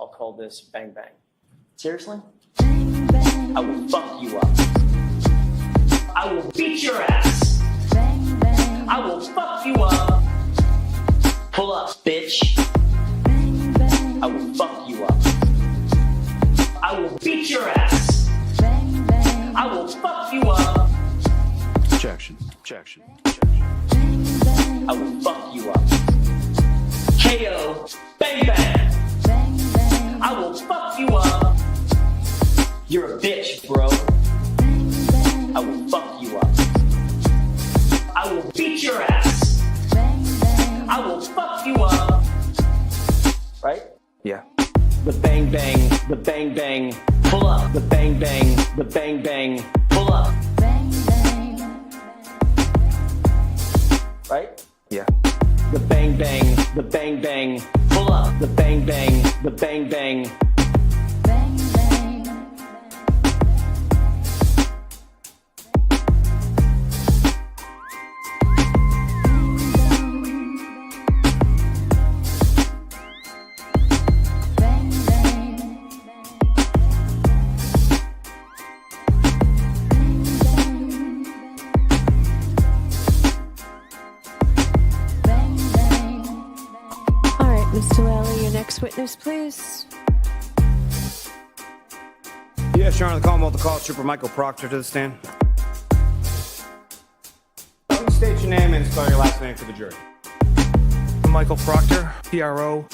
I'll call this Bang Bang. Seriously? Bang, bang. I will fuck you up. I will beat your ass. Bang, bang. I will fuck you up. Pull up, bitch. Bang, bang. I will fuck you up. I will beat your ass. Bang, bang. I will fuck you up. Objection. Objection. Bang, bang. I will fuck you up. KO. Bang bang. Bang, bang. I will fuck you up. You're a bitch, bro. Bang, bang. I will fuck you up. I will beat your ass. Bang, bang. I will fuck you up. Right? Yeah. The bang bang, the bang bang, pull up. The bang bang, the bang bang, pull up. Bang, bang. Right? Yeah. The bang bang, the bang bang, pull up. The bang bang, the bang bang. Bang, bang. Bang, bang. Bang, bang. All right, Mr. Lally, your next witness, please. Yes, Your Honor, the Commonwealth call Trooper Michael Proctor to the stand. State your name and spell your last name for the jury. Michael Proctor, Proctor.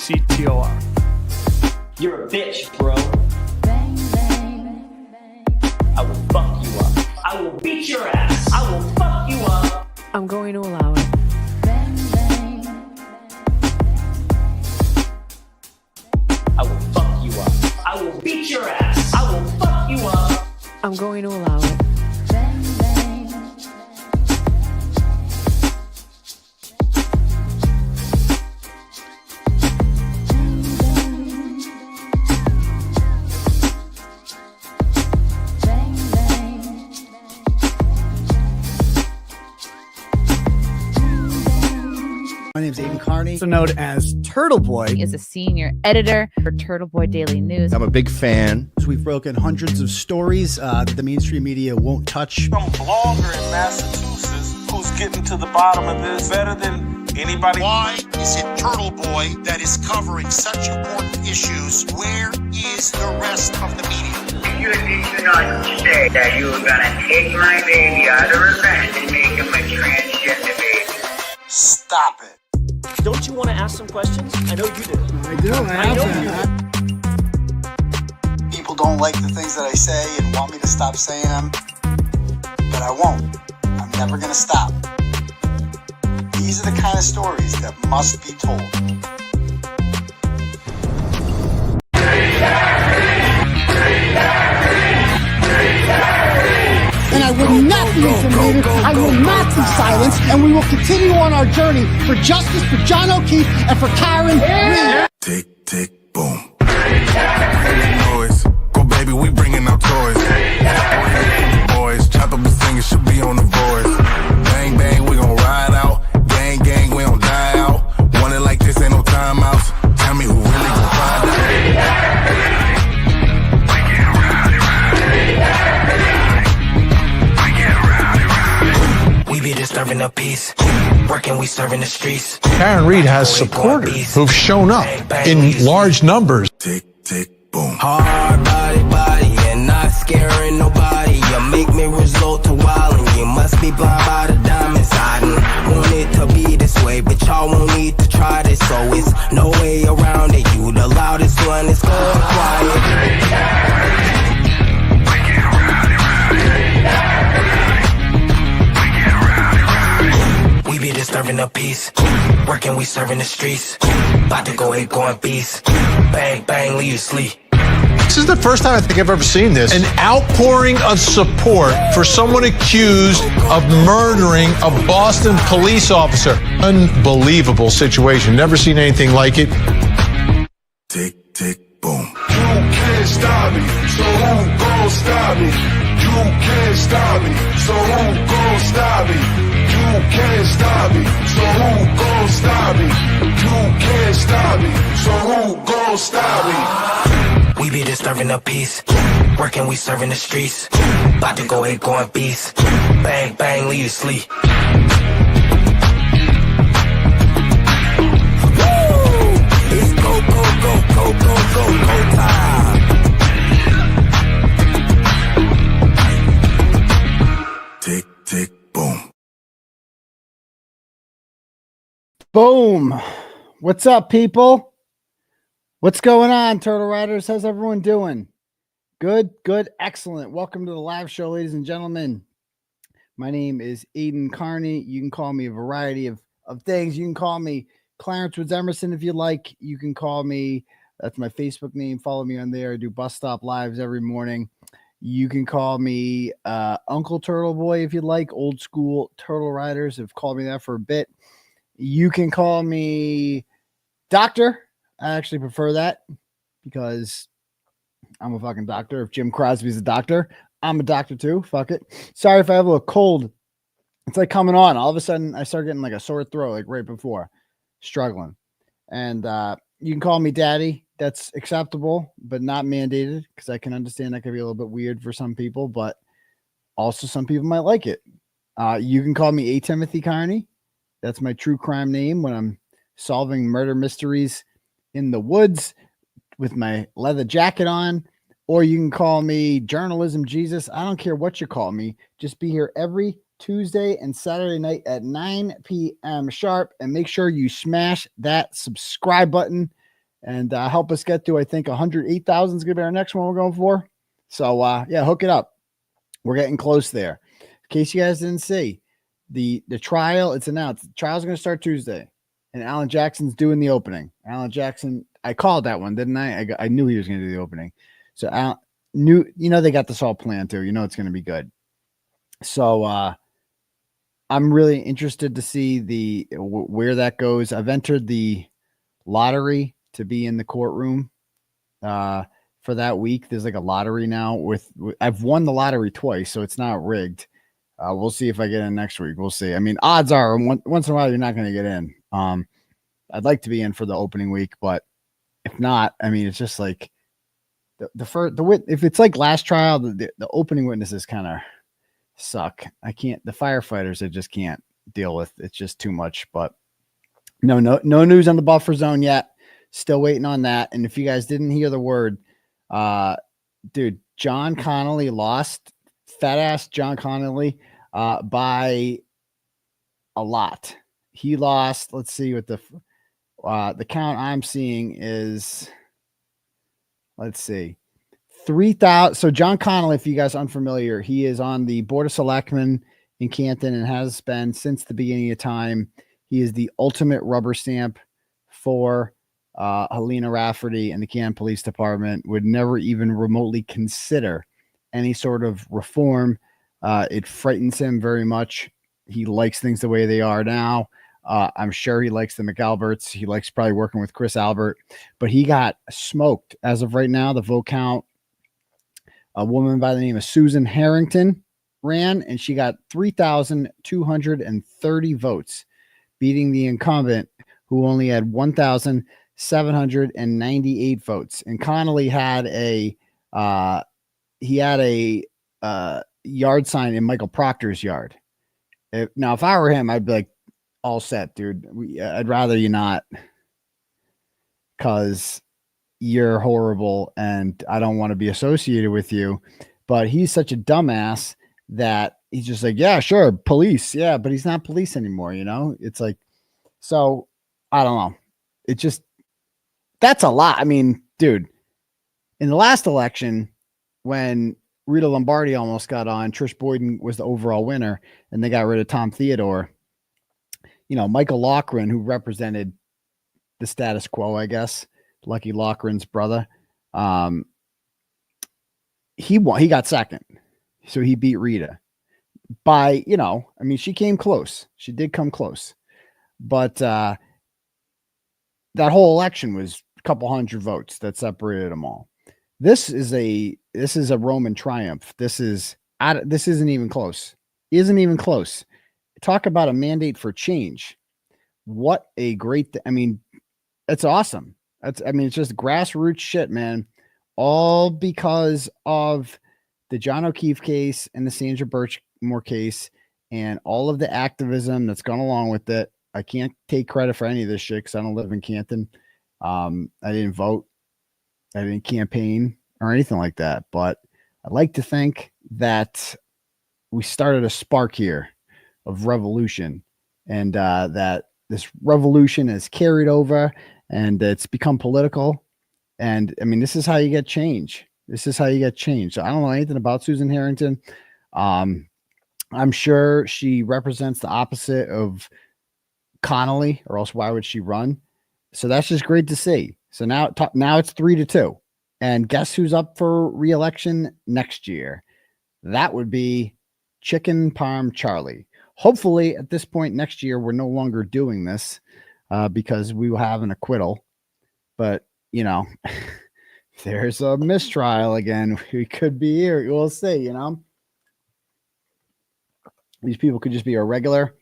You're a bitch, bro. Bang, bang. I will fuck you up. I will beat your ass. I will fuck you up. I'm going to allow it. Bang, bang. I will fuck you up. I will beat your ass. I will fuck you up. I'm going to allow it. Bang, bang. Bang, bang. My name's Aidan Kearney. Also known as Turtleboy. Is a senior editor for Turtleboy Daily News. I'm a big fan. We've broken hundreds of stories that the mainstream media won't touch. Some blogger in Massachusetts who's getting to the bottom of this better than anybody. Why is it Turtleboy that is covering such important issues? Where is the rest of the media? You did not say that you were gonna take my baby out of revenge and make him a transgender baby. Stop it. Don't you want to ask some questions? I know you do. I do. I know you do. People don't like the things that I say and want me to stop saying them, but I won't. I'm never gonna stop. These are the kind of stories that must be told. And I will not be intimidated. I will not be silenced. And we will continue on our journey for justice for John O'Keefe and for Karen Reed. Tick, tick, boom. Boys, go baby, we bringing out toys. Boys, chop up the thing, it should be on the voice. Bang, bang, we gon' ride out. Gang, gang, we don't die out. Want it like this, ain't no timeouts. Tell me who really gon' find out. We be disturbing the peace. Working, we serving the streets. Karen Reed has supporters who've shown up in large numbers. Tick, tick, boom. Hard body, and not scaring nobody. You make me resort to wildin'. You must be blind by the diamonds. I didn't want it to be this way, but y'all won't need to try this. So it's no way around it. You the loudest one, it's going quiet. We be disturbing the peace. Working, we serving the streets. About to go ahead, going beast. Bang, bang, leave you sleep. This is the first time I think I've ever seen this. An outpouring of support for someone accused of murdering a Boston police officer. Unbelievable situation. Never seen anything like it. Tick, tick, boom. You can't stop me, so who gon' stop me? You can't stop me, so who gon' stop me? You can't stop me, so who gon' stop me? You can't stop me, so who gon' stop me? disturbing the peace. Working, we serving the streets. About to go 8 going beast. Bang, bang, leave you sleep. It's go, go, go, go, go, go, go time. Tick, tick, boom. Boom. What's up, people? What's going on, Turtle Riders? How's everyone doing? Good, good, excellent. Welcome to the live show, ladies and gentlemen. My name is Aidan Kearney. You can call me a variety of things. You can call me Clarence Woods Emerson if you like. You can call me, that's my Facebook name. Follow me on there. I do bus stop lives every morning. You can call me Uncle Turtleboy if you like. Old school Turtle Riders have called me that for a bit. You can call me Doctor. I actually prefer that because I'm a fucking doctor. If Jim Crosby's a doctor, I'm a doctor too. Fuck it. Sorry if I have a little cold. It's like coming on. All of a sudden, I start getting like a sore throat, like right before. Struggling. And you can call me Daddy. That's acceptable, but not mandated because I can understand that could be a little bit weird for some people, but also some people might like it. You can call me Ep750 Kearney. That's my true crime name when I'm solving murder mysteries in the woods with my leather jacket on, or you can call me Journalism Jesus. I don't care what you call me. Just be here every Tuesday and Saturday night at 9 p.m. sharp, and make sure you smash that subscribe button and help us get to, I think, 108,000 is going to be our next one we're going for. So, yeah, hook it up. We're getting close there. In case you guys didn't see, the trial, it's announced. The trial's going to start Tuesday, and Alan Jackson's doing the opening. Alan Jackson, I called that one, didn't I? I knew he was going to do the opening. So Alan knew, they got this all planned too. It's going to be good. So I'm really interested to see where that goes. I've entered the lottery to be in the courtroom for that week. There's like a lottery now I've won the lottery twice, so it's not rigged. We'll see if I get in next week. We'll see. I mean, odds are once in a while you're not going to get in. I'd like to be in for the opening week, but if not, I mean, it's just like if it's like last trial, the opening witnesses kind of suck. The firefighters, I just can't deal with. It's just too much, but no news on the buffer zone yet. Still waiting on that. And if you guys didn't hear the word, dude, John Connolly lost, fat ass John Connolly, by a lot. He lost, let's see what the count I'm seeing is, let's see, 3,000. So John Connolly, if you guys are unfamiliar, he is on the Board of Selectmen in Canton and has been since the beginning of time. He is the ultimate rubber stamp for Helena Rafferty and the Canton Police Department. Would never even remotely consider any sort of reform. It frightens him very much. He likes things the way they are now. I'm sure he likes the McAlberts. He likes probably working with Chris Albert, but he got smoked as of right now. The vote count, a woman by the name of Sue Harrington ran, and she got 3,230 votes, beating the incumbent who only had 1,798 votes. And Connolly had a yard sign in Michael Proctor's yard. Now, if I were him, I'd be like, all set, dude. I'd rather you not, because you're horrible and I don't want to be associated with you. But he's such a dumbass that he's just like, yeah, sure, police. Yeah, but he's not police anymore, It's like, so I don't know. It just, that's a lot. I mean, dude, in the last election, when Rita Lombardi almost got on, Trish Boyden was the overall winner, and they got rid of Tom Theodore. Michael Loughran, who represented the status quo, I guess, Lucky Loughran's brother, he won. He got second, so he beat Rita by, she came close. She did come close, but that whole election was a couple hundred votes that separated them all. This is a Roman triumph. This isn't even close. Isn't even close. Talk about a mandate for change. What a great, it's awesome. It's just grassroots shit, man. all because of the John O'Keefe case and the Sandra Birchmore case and all of the activism that's gone along with it. I can't take credit for any of this shit because I don't live in Canton. I didn't vote. I didn't campaign or anything like that. But I like to think that we started a spark here of revolution, and that this revolution has carried over and it's become political. And I mean, this is how you get change. This is how you get change. So I don't know anything about Susan Harrington. I'm sure she represents the opposite of Connolly, or else why would she run? So that's just great to see. So now it's 3-2. And guess who's up for re-election next year? That would be Chicken Parm Charlie. Hopefully at this point next year, we're no longer doing this because we will have an acquittal. But, you know, there's a mistrial again. We could be here. We'll see, you know. These people could just be a regular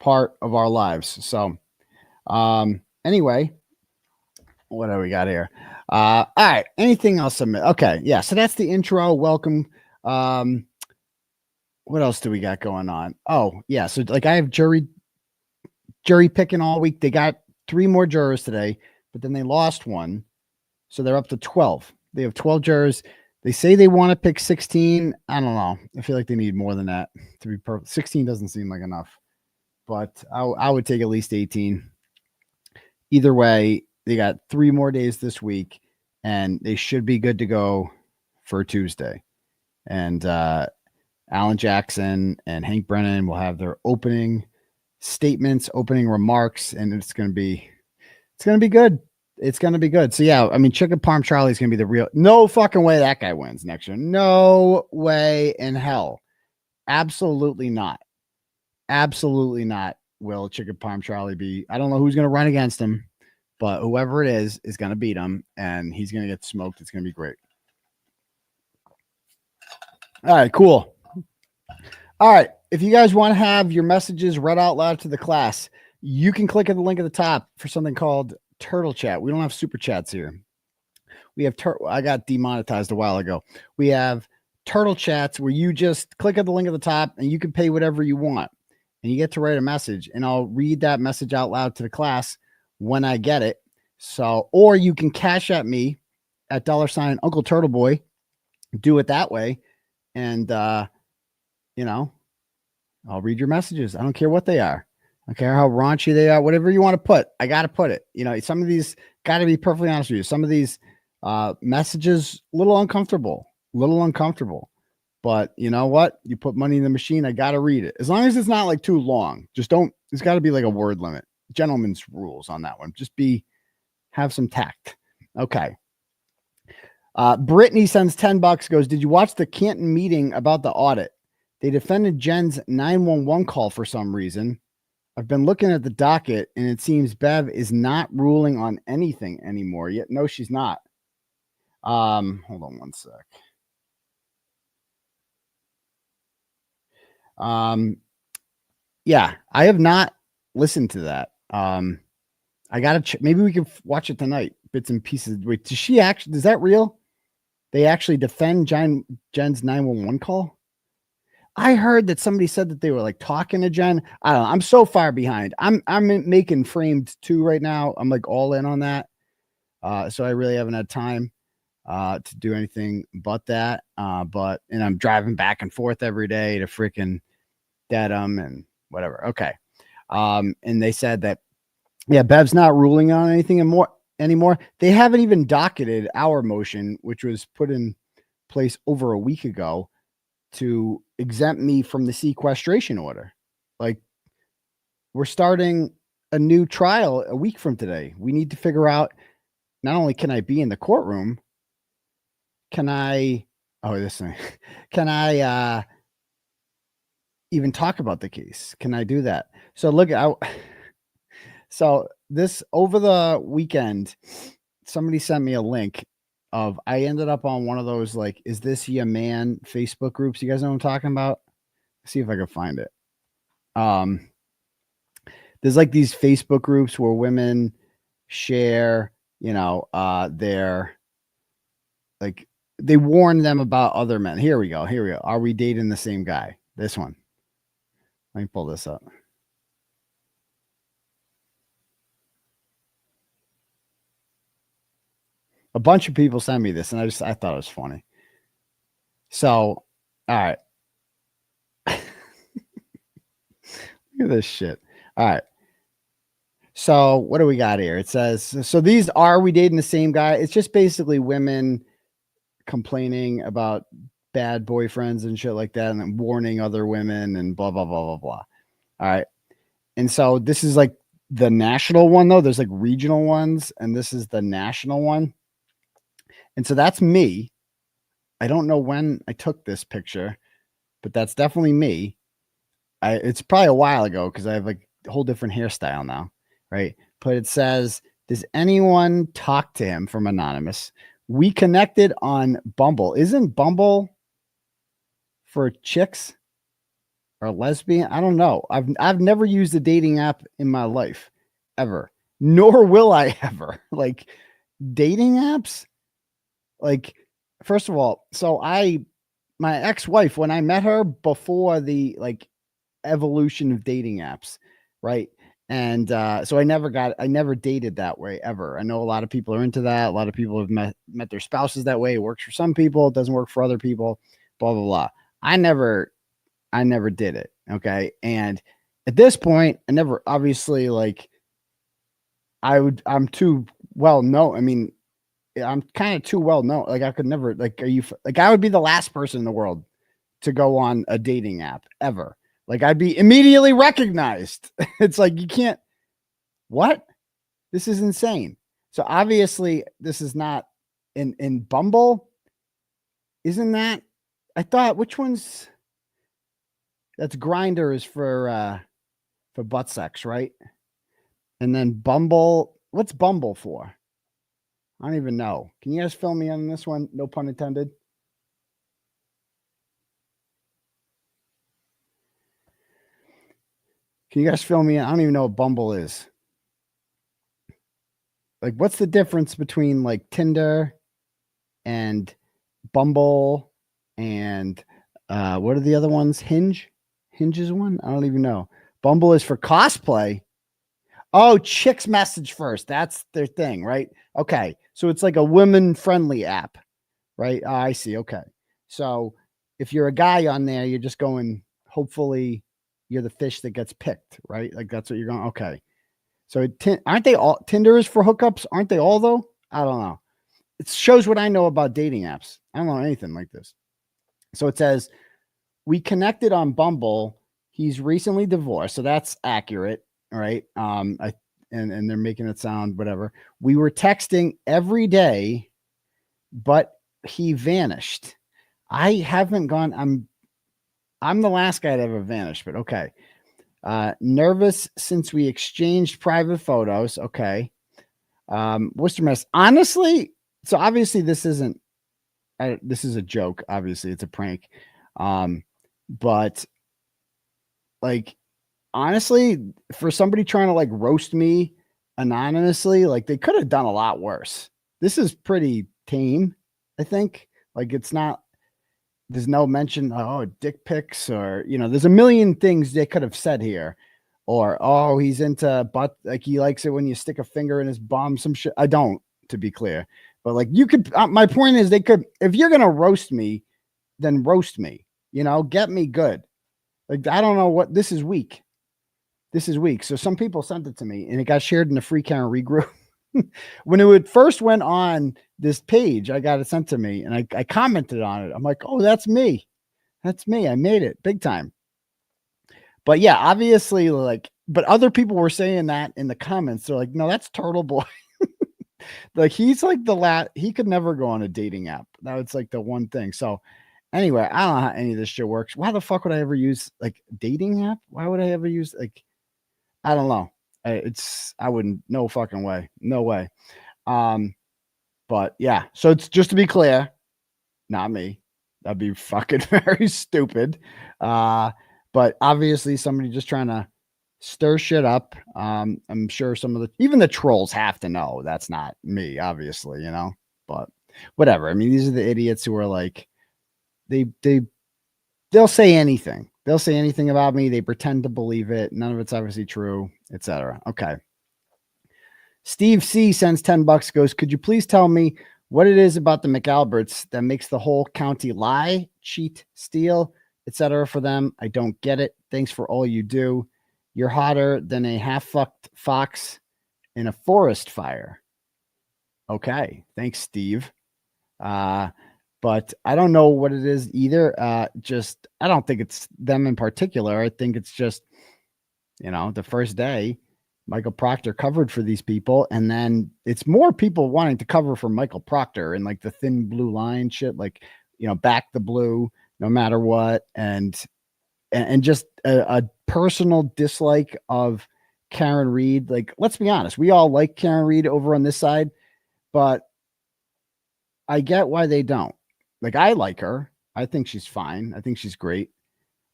part of our lives. So anyway, what do we got here? All right. Anything else? Okay. Yeah. So that's the intro. Welcome. What else do we got going on? Oh, yeah. So like I have jury picking all week. They got 3 more jurors today, but then they lost one. So they're up to 12. They have 12 jurors. They say they want to pick 16. I don't know. I feel like they need more than that to be perfect. 16 doesn't seem like enough, but I would take at least 18. Either way, they got 3 more days this week, and they should be good to go for Tuesday. And Alan Jackson and Hank Brennan will have their opening statements, opening remarks, and it's going to be good. It's going to be good. So yeah, I mean, Chicken Parm Charlie is going to be the real, no fucking way that guy wins next year. No way in hell. Absolutely not. Absolutely not. Will Chicken Parm Charlie be, I don't know who's going to run against him, but whoever it is going to beat him, and he's going to get smoked. It's going to be great. All right, cool. All right. If you guys want to have your messages read out loud to the class, you can click at the link at the top for something called Turtle Chat. We don't have super chats here. We have I got demonetized a while ago. We have Turtle Chats where you just click at the link at the top and you can pay whatever you want, and you get to write a message, and I'll read that message out loud to the class when I get it. So, or you can cash at me at $ Uncle Turtleboy. Do it that way, and you know, I'll read your messages. I don't care what they are. I don't care how raunchy they are. Whatever you want to put, I got to put it. You know, some of these, got to be perfectly honest with you, some of these messages, a little uncomfortable. But you know what? You put money in the machine, I got to read it. As long as it's not like too long. Just don't, it's got to be like a word limit. Gentleman's rules on that one. Just have some tact. Okay. Brittany sends $10, goes, did you watch the Canton meeting about the audit? They defended Jen's 911 call for some reason. I've been looking at the docket, and it seems Bev is not ruling on anything anymore. Yet, no, she's not. Hold on one sec. Yeah, I have not listened to that. I gotta maybe we can watch it tonight, bits and pieces. Wait, does she actually? Is that real? They actually defend Jen's 911 call? I heard that somebody said that they were like talking to Jen. I don't know. I'm so far behind. I'm making Framed 2 right now. I'm like all in on that. So I really haven't had time to do anything but that. And I'm driving back and forth every day to freaking Dedham and whatever. Okay. And they said that, yeah, Bev's not ruling on anything anymore. They haven't even docketed our motion, which was put in place over a week ago, to exempt me from the sequestration order. Like, we're starting a new trial a week from today. We need to figure out, not only can I be in the courtroom, can I even talk about the case? Can I do that? So look out. So this, over the weekend, somebody sent me a link of, I ended up on one of those, like, is this your man Facebook groups? You guys know what I'm talking about? Let's see if I can find it. There's like these Facebook groups where women share, you know, their like they warn them about other men. Here we go. Are we dating the same guy? This one. Let me pull this up. A bunch of people sent me this, and I thought it was funny. So, all right. Look at this shit. All right. So what do we got here? It says, so these are we dating the same guy? It's just basically women complaining about bad boyfriends and shit like that, and then warning other women and blah, blah, blah, blah, blah. All right. And so this is like the national one, though. There's like regional ones, and this is the national one. And so that's me. I don't know when I took this picture, but that's definitely me. It's probably a while ago because I have like a whole different hairstyle now, right? But it says, does anyone talk to him from Anonymous? We connected on Bumble. Isn't Bumble for chicks or lesbian? I don't know. I've never used a dating app in my life ever, nor will I ever. Like dating apps, like first of all, so my ex-wife, when I met her before the like evolution of dating apps, right? And so I never dated that way ever. I know a lot of people are into that. A lot of people have met their spouses that way. It works for some people, it doesn't work for other people, blah, blah, blah. I never did it. Okay. And at this point, I never, obviously, like I'm too well known. I mean, I'm kind of too well known. Like I could never, like, I would be the last person in the world to go on a dating app ever. Like I'd be immediately recognized. It's like, you can't, what? This is insane. So obviously this is not in Bumble. Isn't that, I thought, which one's, that's Grindr is for butt sex, right? And then Bumble, what's Bumble for? I don't even know. Can you guys fill me in on this one? No pun intended. Can you guys fill me in? I don't even know what Bumble is. Like, what's the difference between like Tinder and Bumble and what are the other ones? Hinge? Hinge is one? I don't even know. Bumble is for cosplay. Oh, chicks message first. That's their thing, right? Okay. So it's like a women-friendly app, right? Oh, I see. Okay. So if you're a guy on there, you're just going, hopefully you're the fish that gets picked, right? Like that's what you're going, okay. So aren't they all, Tinder is for hookups? Aren't they all though? I don't know. It shows what I know about dating apps. I don't know anything like this. So it says, we connected on Bumble. He's recently divorced. So that's accurate. All right. And they're making it sound whatever. We were texting every day, but he vanished. I haven't gone. I'm the last guy to ever vanish, but okay. Nervous since we exchanged private photos. Okay. Worcester, Mass. Honestly, so obviously this isn't, this is a joke. Obviously it's a prank. But like, honestly, for somebody trying to like roast me anonymously, like they could have done a lot worse. This is pretty tame, I think. Like it's not, there's no mention, oh, dick pics or, you know, there's a million things they could have said here. Or, oh, he's into butt, like he likes it when you stick a finger in his bum, some shit. I don't, to be clear. But like you could, my point is they could, if you're going to roast me, then roast me, you know, get me good. Like, I don't know what, this is weak. This is weak. So some people sent it to me and it got shared in the free Karen regroup. When it first went on this page, I got it sent to me and I commented on it. I'm like, oh, that's me. That's me. I made it big time. But yeah, obviously, like, but other people were saying that in the comments. They're like, no, that's Turtleboy. Like he's like he could never go on a dating app. That's like the one thing. So anyway, I don't know how any of this shit works. Why the fuck would I ever use like dating app? Why would I ever use like, I don't know. I wouldn't, no fucking way. No way. But yeah, so it's just to be clear, not me. That'd be fucking very stupid. But obviously somebody just trying to stir shit up. I'm sure even the trolls have to know that's not me, obviously, you know, but whatever. I mean, these are the idiots who are like, they'll say anything. They'll say anything about me. They pretend to believe it. None of it's obviously true, etc. Okay. Steve C sends $10, goes, could you please tell me what it is about the McAlberts that makes the whole county lie, cheat, steal, etc. for them? I don't get it. Thanks for all you do. You're hotter than a half-fucked fox in a forest fire. Okay. Thanks, Steve. But I don't know what it is either. I don't think it's them in particular. I think it's just, the first day Michael Proctor covered for these people. And then it's more people wanting to cover for Michael Proctor and like the thin blue line shit, like, back the blue no matter what. And just a personal dislike of Karen Reed. Like, let's be honest. We all like Karen Reed over on this side, but I get why they don't. Like, I like her. I think she's fine. I think she's great.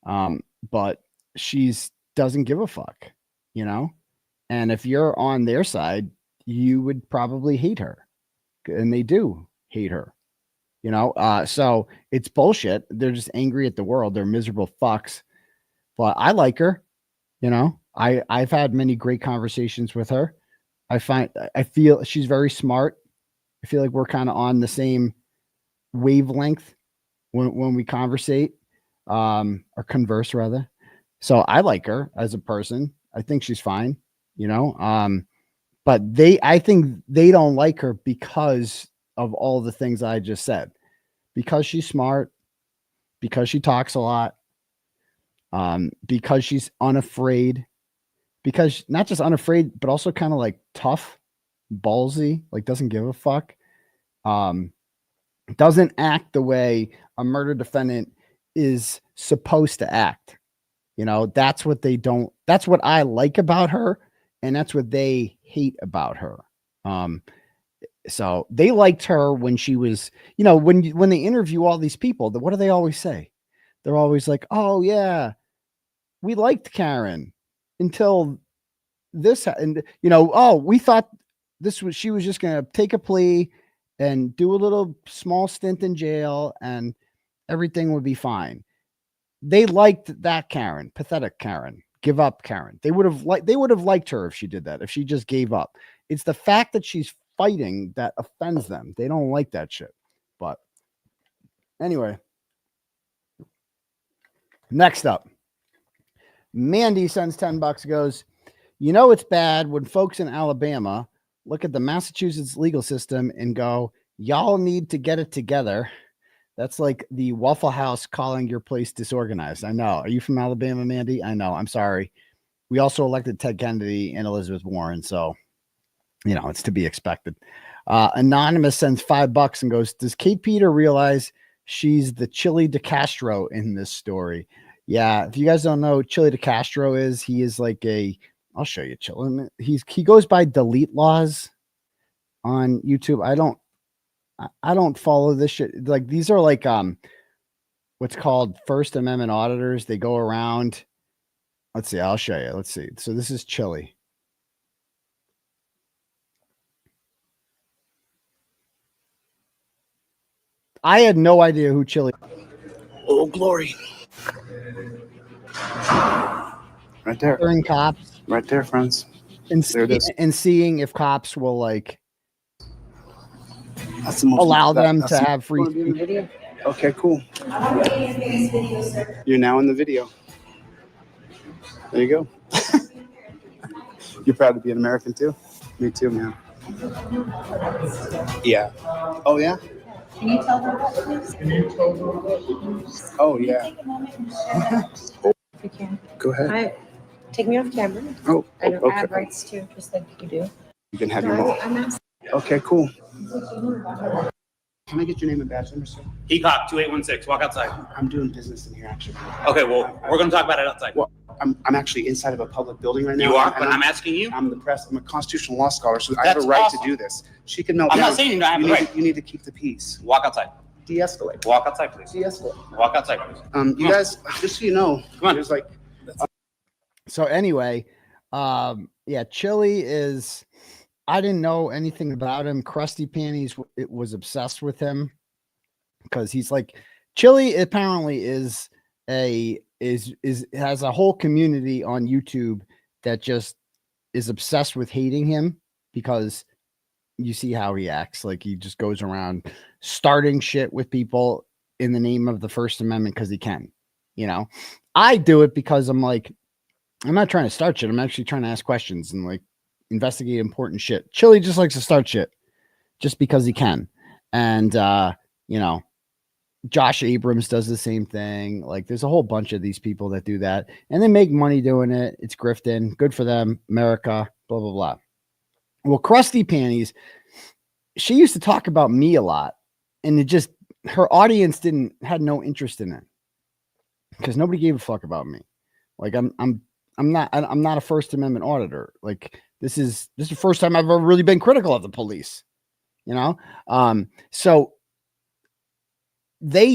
But she's doesn't give a fuck, And if you're on their side, you would probably hate her. And they do hate her. So it's bullshit. They're just angry at the world. They're miserable fucks. But I like her. I've had many great conversations with her. I feel she's very smart. I feel like we're kind of on the same wavelength when we conversate, or converse rather. So I like her as a person. I think she's fine, but I think they don't like her because of all the things I just said, because she's smart, because she talks a lot, because she's unafraid, because not just unafraid, but also kind of like tough, ballsy, like doesn't give a fuck. Doesn't act the way a murder defendant is supposed to act. That's what they don't, that's what I like about her. And that's what they hate about her. So they liked her when she was, when they interview all these people, what do they always say? They're always like, oh yeah, we liked Karen until this, and we thought she was just going to take a plea and do a little small stint in jail and everything would be fine. They liked that Karen, pathetic Karen, give up Karen. They would have liked her if she did that, if she just gave up. It's the fact that she's fighting that offends them. They don't like that shit. But anyway, next up, Mandy sends $10, goes, it's bad when folks in Alabama look at the Massachusetts legal system and go, y'all need to get it together. That's like the Waffle House calling your place disorganized. I know. Are you from Alabama, Mandy? I know. I'm sorry. We also elected Ted Kennedy and Elizabeth Warren. So, it's to be expected. Anonymous sends $5 and goes, does Kate Peter realize she's the Chile Decastro in this story? Yeah. If you guys don't know, Chile Decastro he is like I'll show you Chile. He goes by Delete Laws on YouTube. I don't follow this shit. Like, these are like what's called First Amendment auditors. They go around. Let's see. I'll show you. Let's see. So this is Chile. I had no idea who Chile. Oh, glory. Right there. Hearing cops. Right there, friends. And seeing if cops will allow them to have free speech. Okay, cool. You're now in the video. There you go. You're proud to be an American too? Me too, man. Yeah. Oh, yeah? Can you tell her what, please? Oh, yeah. If you can. Go ahead. Take me off camera. Oh, I don't okay. have rights too, just like you do. You can have your own. Okay, cool. Can I get your name and badge number, sir? Peacock 2816. Walk outside. I'm doing business in here, actually. Okay, well, we're going to talk about it outside. Well, I'm actually inside of a public building right now. You are, but I'm asking you. I'm the press. I'm a constitutional law scholar, so I have a right to do this. She can melt down. I'm not saying you don't have the right. You need to keep the peace. Walk outside. De-escalate. Walk outside, please. De-escalate. Walk outside, please. You guys, just so you know, there's like. So anyway, yeah, Chile is I didn't know anything about him. Krusty Panties it was obsessed with him because he's like Chile apparently has a whole community on YouTube that just is obsessed with hating him because you see how he acts. Like he just goes around starting shit with people in the name of the First Amendment because he can, you know. I do it because I'm like, I'm not trying to start shit. I'm actually trying to ask questions and like investigate important shit. Chile just likes to start shit just because he can. And you know, Josh Abrams does the same thing. Like there's a whole bunch of these people that do that and they make money doing it. It's grifting. Good for them. America, blah, blah, blah. Well, Krusty Panties, she used to talk about me a lot and it just, her audience had no interest in it because nobody gave a fuck about me. Like I'm not a First Amendment auditor. Like this is the first time I've ever really been critical of the police, you know? So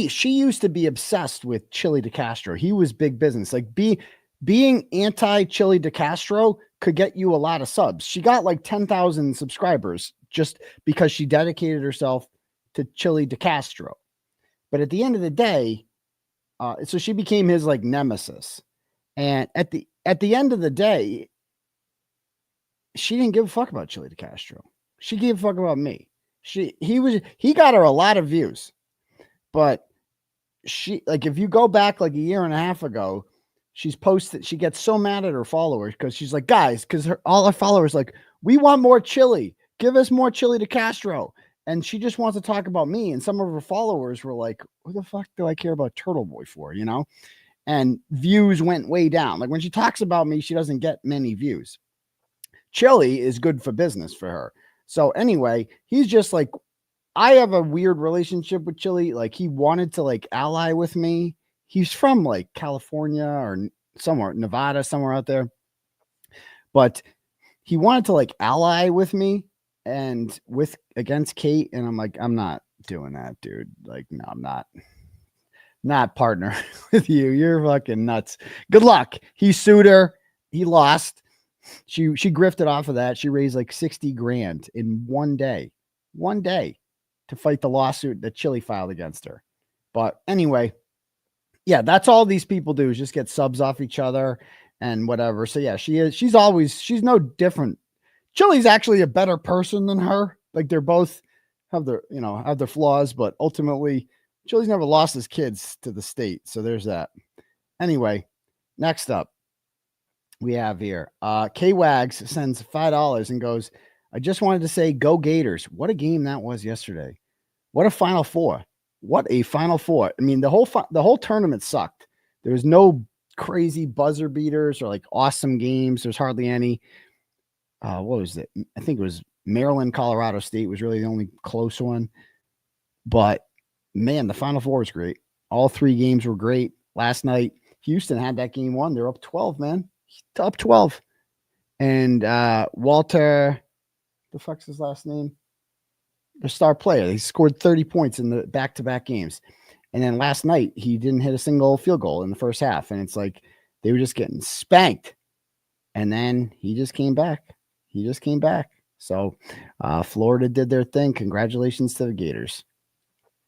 she used to be obsessed with Chile Decastro. He was big business. Like being anti Chile Decastro could get you a lot of subs. She got like 10,000 subscribers just because she dedicated herself to Chile Decastro. But at the end of the day, so she became his like nemesis. And at the end of the day, she didn't give a fuck about Chile Decastro. She gave a fuck about me. He got her a lot of views. But she, like, if you go back like a year and a half ago, she's posted, she gets so mad at her followers because she's like, guys, because all her followers like, we want more Chile. Give us more Chile Decastro. And she just wants to talk about me. And some of her followers were like, what the fuck do I care about Turtleboy for? You know? And views went way down. Like when she talks about me, she doesn't get many views. Chile is good for business for her. So anyway, he's just like, I have a weird relationship with Chile. Like he wanted to like ally with me. He's from like California or somewhere, Nevada, somewhere out there. But he wanted to like ally with me and against Kate. And I'm like, I'm not doing that, dude. Like, no, I'm not partner with you. You're fucking nuts. Good luck. He sued her. He lost. She grifted off of that. She raised like 60 grand in one day to fight the lawsuit that Chile filed against her. But anyway, yeah, that's all these people do is just get subs off each other and whatever. So yeah, she's no different. Chile's actually a better person than her. Like they're both have their flaws, but ultimately Chile's never lost his kids to the state. So there's that. Anyway, next up we have here, K-Wags sends $5 and goes, I just wanted to say go Gators. What a game that was yesterday. What a Final Four. What a Final Four. I mean, the whole tournament sucked. There was no crazy buzzer beaters or like awesome games. There's hardly any. What was it? I think it was Maryland, Colorado State was really the only close one. But man, the Final Four was great. All three games were great. Last night, Houston had that game won. They're up 12, man. Up 12. And Walter, the fuck's his last name? The star player. He scored 30 points in the back-to-back games. And then last night, he didn't hit a single field goal in the first half. And it's like they were just getting spanked. And then he just came back. So Florida did their thing. Congratulations to the Gators.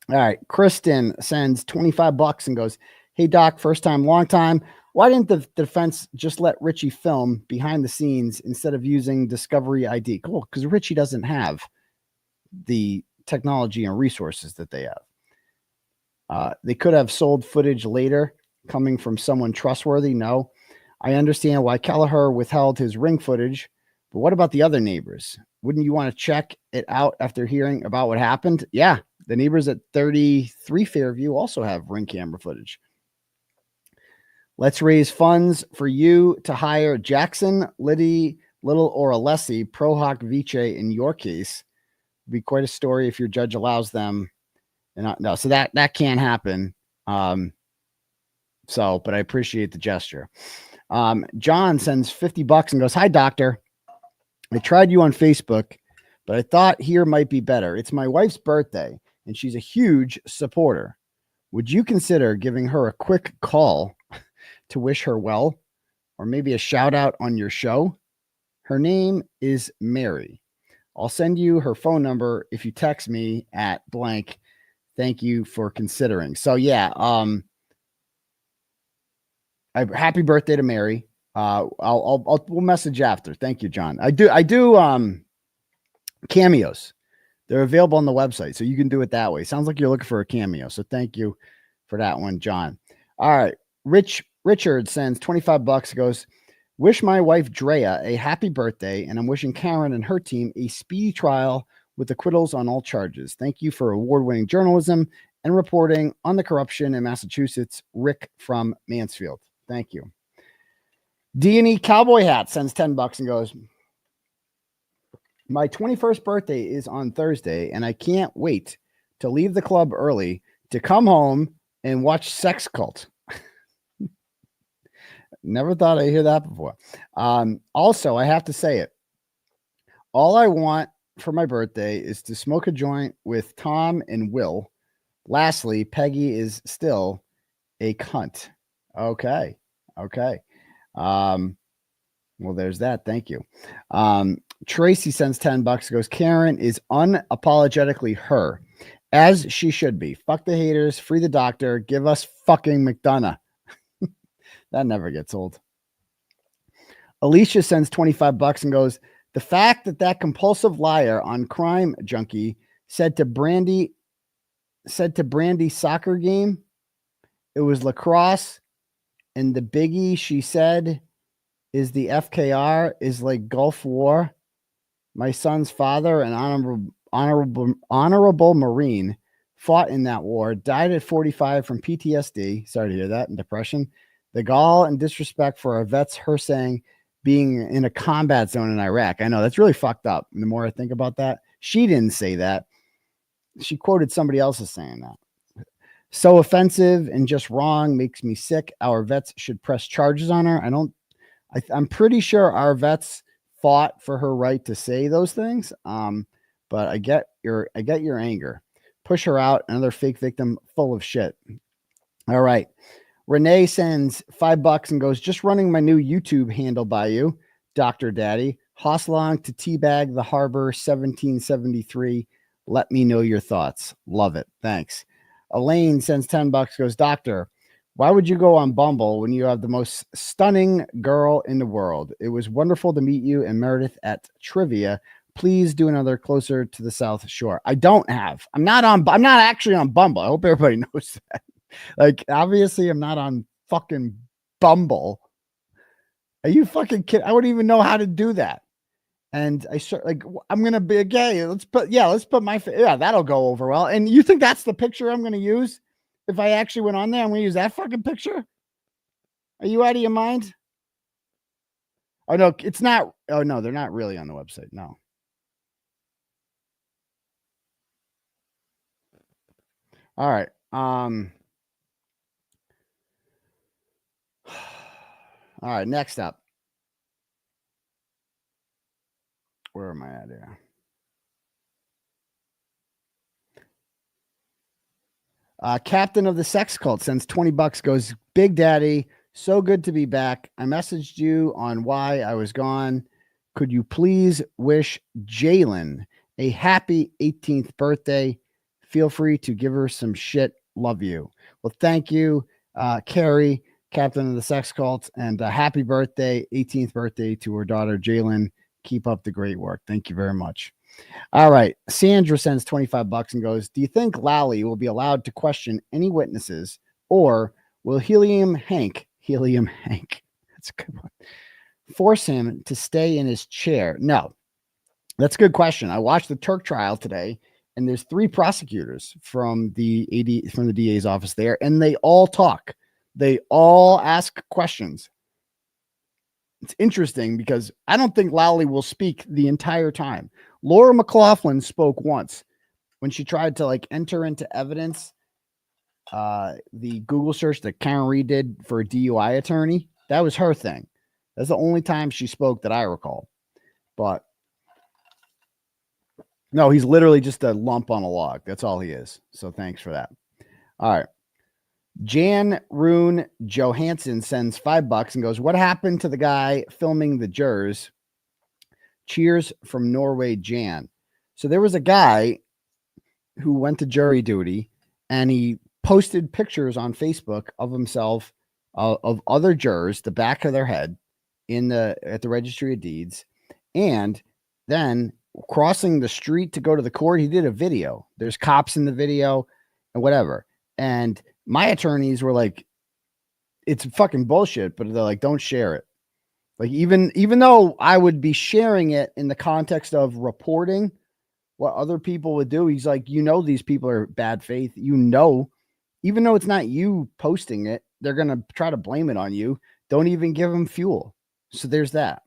All right. Kristen sends $25 and goes, hey, Doc, first time, long time. Why didn't the defense just let Richie film behind the scenes instead of using Discovery ID? Cool, because Richie doesn't have the technology and resources that they have. They could have sold footage later coming from someone trustworthy. No, I understand why Kelleher withheld his ring footage, but what about the other neighbors? Wouldn't you want to check it out after hearing about what happened? Yeah, the neighbors at 33 Fairview also have ring camera footage. Let's raise funds for you to hire Jackson, Liddy, Little, or Alessi, Pro Hoc Vice in your case. It'd be quite a story if your judge allows them. And no, so that can't happen. But I appreciate the gesture. John sends $50 and goes, hi, doctor. I tried you on Facebook, but I thought here might be better. It's my wife's birthday, and she's a huge supporter. Would you consider giving her a quick call to wish her well, or maybe a shout out on your show? Her name is Mary. I'll send you her phone number if you text me at blank. Thank you for considering. So yeah, happy birthday to Mary. We'll message after. Thank you, John. I do cameos. They're available on the website, so you can do it that way. Sounds like you're looking for a cameo. So thank you for that one, John. All right. Richard sends $25, goes, wish my wife Drea a happy birthday, and I'm wishing Karen and her team a speedy trial with acquittals on all charges. Thank you for award-winning journalism and reporting on the corruption in Massachusetts. Rick from Mansfield. Thank you. D&E Cowboy Hat sends $10 and goes, my 21st birthday is on Thursday, and I can't wait to leave the club early to come home and watch Sex Cult. Never thought I'd hear that before. Also, I have to say it. All I want for my birthday is to smoke a joint with Tom and Will. Lastly, Peggy is still a cunt. Okay. Well, there's that. Thank you. Tracy sends $10, goes, Karen is unapologetically her, as she should be. Fuck the haters, free the doctor, give us fucking McDonough. That never gets old. Alicia sends $25 and goes, the fact that compulsive liar on Crime Junkie said to Brandy soccer game, it was lacrosse, and the biggie she said is the FKR is like Gulf War. My son's father, an honorable Marine, fought in that war, died at 45 from PTSD. Sorry to hear that, and depression. The gall and disrespect for our vets, her saying being in a combat zone in Iraq. I know that's really fucked up. And the more I think about that, she didn't say that. She quoted somebody else as saying that. So offensive and just wrong, makes me sick. Our vets should press charges on her. I'm pretty sure our vets fought for her right to say those things. But I get your anger. Push her out. Another fake victim full of shit. All right. Renee sends $5 and goes, just running my new YouTube handle by you, Dr. Daddy. Hosslong to Teabag the Harbor 1773. Let me know your thoughts. Love it. Thanks. Elaine sends $10, goes, Doctor, why would you go on Bumble when you have the most stunning girl in the world? It was wonderful to meet you and Meredith at Trivia. Please do another Closer to the South Shore. I'm not actually on Bumble. I hope everybody knows that. Like, obviously I'm not on fucking Bumble. Are you fucking kidding? I wouldn't even know how to do that. And I'm going to be gay. Let's put my, that'll go over well. And you think that's the picture I'm going to use? If I actually went on there, I'm going to use that fucking picture. Are you out of your mind? Oh no, it's not. Oh no, they're not really on the website. No. All right. All right, next up. Where am I at here? Captain of the Sex Cult sends $20, goes, Big Daddy, so good to be back. I messaged you on why I was gone. Could you please wish Jalen a happy 18th birthday? Feel free to give her some shit. Love you. Well, thank you, Carrie, Captain of the Sex Cult, and happy birthday, 18th birthday to her daughter, Jalen. Keep up the great work. Thank you very much. All right. Sandra sends $25 and goes, do you think Lally will be allowed to question any witnesses, or will Helium Hank, that's a good one, force him to stay in his chair? No, that's a good question. I watched the Tuerk trial today, and there's 3 prosecutors from the DA's office there, and they all talk. They all ask questions. It's interesting because I don't think Lally will speak the entire time. Laura McLaughlin spoke once when she tried to enter into evidence the Google search that Karen Reed did for a DUI attorney. That was her thing. That's the only time she spoke that I recall. But no, he's literally just a lump on a log. That's all he is. So thanks for that. All right. Jan Rune Johansson sends $5 and goes, what happened to the guy filming the jurors? Cheers from Norway, Jan. So there was a guy who went to jury duty and he posted pictures on Facebook of himself, of other jurors, the back of their head at the registry of deeds. And then crossing the street to go to the court, he did a video. There's cops in the video and whatever. And my attorneys were like, it's fucking bullshit, but they're like, don't share it. Like, even though I would be sharing it in the context of reporting what other people would do, he's like, these people are bad faith. Even though it's not you posting it, they're going to try to blame it on you. Don't even give them fuel. So there's that.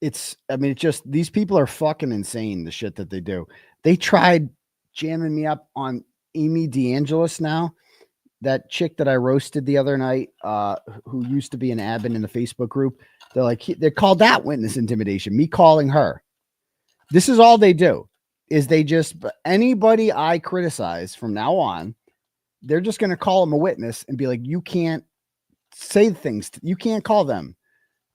It's just, these people are fucking insane, the shit that they do. They tried jamming me up on Amy DeAngelis now, that chick that I roasted the other night, who used to be an admin in the Facebook group. They're like, they called that witness intimidation, me calling her. This is all they do, is they just, anybody I criticize from now on, they're just going to call them a witness and be like, you can't say things, you can't call them.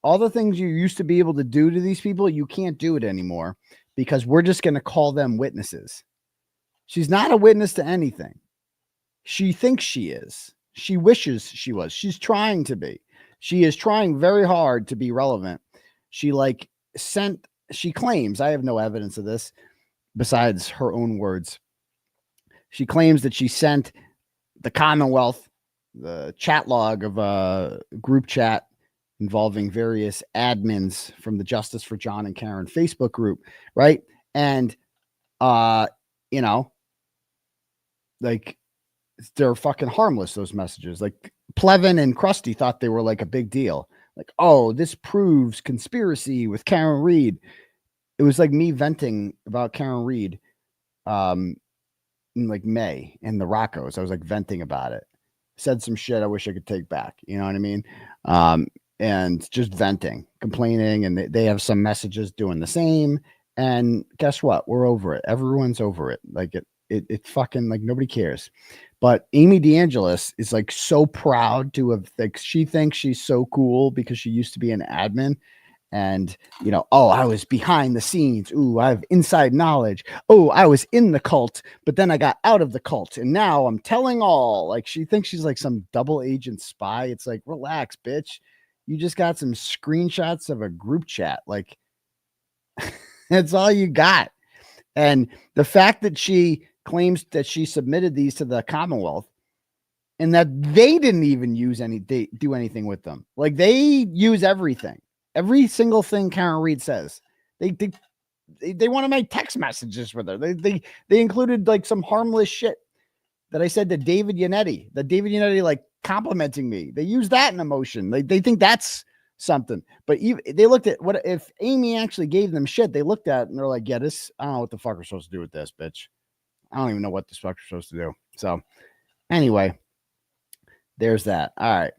All the things you used to be able to do to these people, you can't do it anymore because we're just going to call them witnesses. She's not a witness to anything. She thinks she is. She wishes she was. She's trying to be. She is trying very hard to be relevant. She claims, I have no evidence of this besides her own words. She claims that she sent the Commonwealth the chat log of a group chat involving various admins from the Justice for John and Karen Facebook group, right? And, like, they're fucking harmless, those messages. Like, Plevin and Krusty thought they were like a big deal. Like, oh, this proves conspiracy with Karen Reed. It was like me venting about Karen Reed in like May in the Roccos. I was like venting about it. Said some shit I wish I could take back. You know what I mean? And just venting, complaining, and they have some messages doing the same. And guess what? We're over it. Everyone's over it. Like it fucking, like, nobody cares. But Amy DeAngelis is like so proud to have, like, she thinks she's so cool because she used to be an admin. And, oh, I was behind the scenes. Ooh, I have inside knowledge. Oh, I was in the cult, but then I got out of the cult. And now I'm telling all. Like, she thinks she's like some double agent spy. It's like, relax, bitch. You just got some screenshots of a group chat. Like, that's all you got. And the fact that she claims that she submitted these to the Commonwealth and that they didn't even do anything with them. Like, they use everything. Every single thing Karen Reed says, they want to make text messages with her. They included like some harmless shit that I said to David Yannetti. That David Yannetti like complimenting me. They use that in emotion. They think that's something. But they looked at what if Amy actually gave them shit. They looked at it and they're like, yeah, this, I don't know what the fuck we're supposed to do with this, bitch. I don't even know what the fuck we're supposed to do. So anyway, there's that. All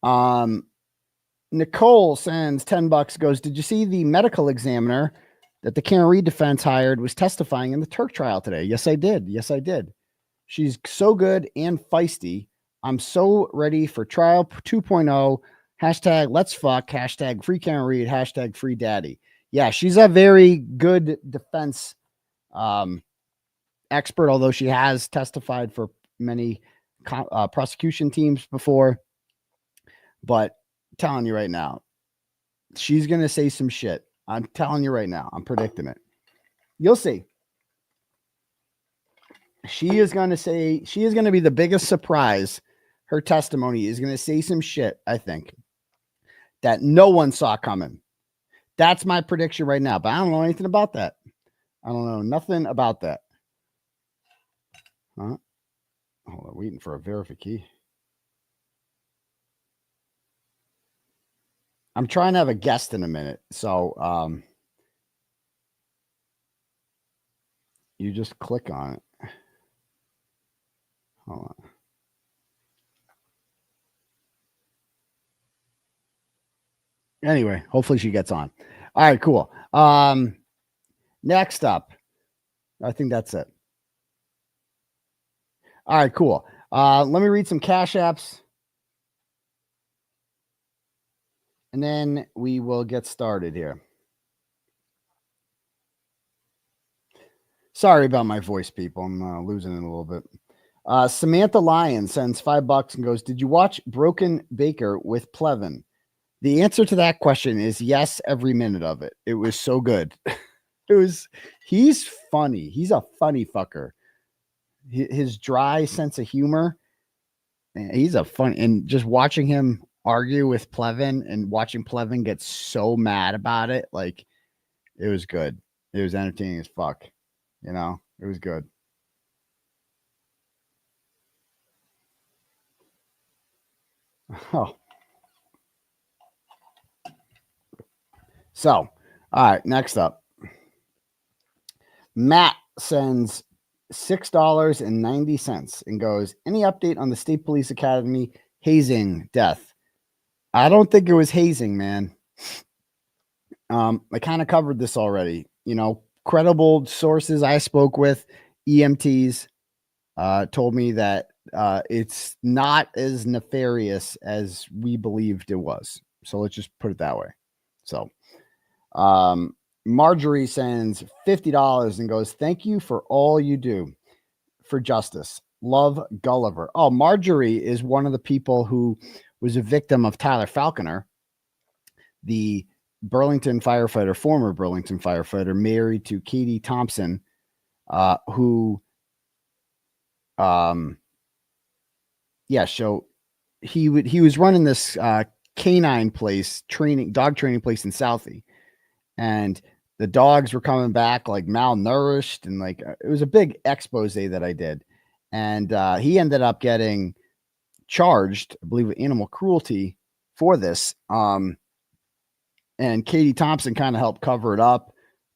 right. Nicole sends $10, goes, did you see the medical examiner that the Karen Reed defense hired was testifying in the Turk trial today? Yes, I did. Yes, I did. She's so good and feisty. I'm so ready for trial 2.0. Hashtag let's fuck. Hashtag free Karen Reed. Hashtag free daddy. Yeah, she's a very good defense expert, although she has testified for many prosecution teams before. But telling you right now, she's going to say some shit. I'm telling you right now. I'm predicting it. You'll see. She is going to be the biggest surprise. Her testimony is going to say some shit, I think, that no one saw coming. That's my prediction right now, but I don't know anything about that. I don't know nothing about that. Huh? Hold on, waiting for a verification. I'm trying to have a guest in a minute. So you just click on it. Hold on. Anyway, hopefully she gets on. All right, cool. Next up, I think that's it. All right, cool. Let me read some Cash Apps. And then we will get started here. Sorry about my voice, people. I'm losing it a little bit. Samantha Lyon sends $5 and goes, did you watch Broken Baker with Plevin? The answer to that question is yes, every minute of it. It was so good. He's funny. He's a funny fucker. His dry sense of humor. He's a fun, and just watching him argue with Plevin and watching Plevin get so mad about it. Like, it was good. It was entertaining as fuck. You know, it was good. Oh. So, all right, next up. Matt sends $6.90 and goes, any update on the State Police Academy hazing death? I don't think it was hazing, man. I kind of covered this already. You know, credible sources I spoke with, EMTs, told me that it's not as nefarious as we believed it was. So let's just put it that way. So, Marjorie sends $50 and goes, thank you for all you do for justice. Love, Gulliver. Oh, Marjorie is one of the people who was a victim of Tyler Falconer, the Burlington firefighter, former Burlington firefighter, married to Katie Thompson, who, so he was running this canine place, dog training place in Southie. And the dogs were coming back like malnourished, and like it was a big expose that I did. And he ended up getting charged, I believe, with animal cruelty for this. And Katie Thompson kind of helped cover it up.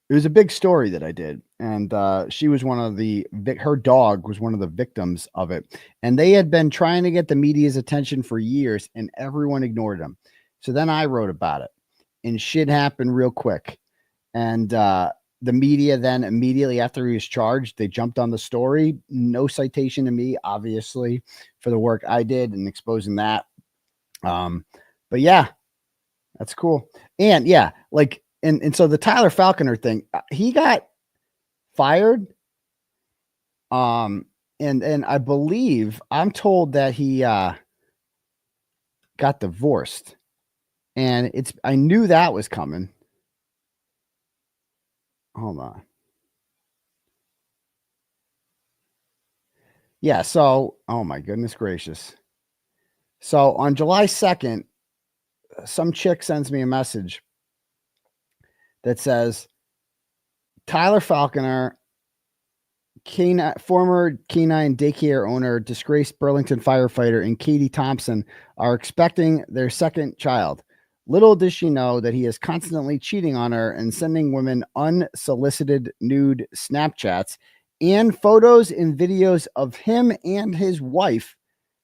It was a big story that I did. And she was her dog was one of the victims of it. And they had been trying to get the media's attention for years, and everyone ignored them. So then I wrote about it, and shit happened real quick. And the media then immediately after he was charged, they jumped on the story. No citation to me, obviously, for the work I did in exposing that. But yeah, that's cool. And yeah, like, and so the Tyler Falconer thing, he got fired. And I believe I'm told that he got divorced, and I knew that was coming. Hold on. Yeah. So, oh my goodness gracious. So on July 2nd, some chick sends me a message that says, Tyler Falconer, former canine daycare owner, disgraced Burlington firefighter, and Katie Thompson are expecting their second child. Little does she know that he is constantly cheating on her and sending women unsolicited nude Snapchats and photos and videos of him and his wife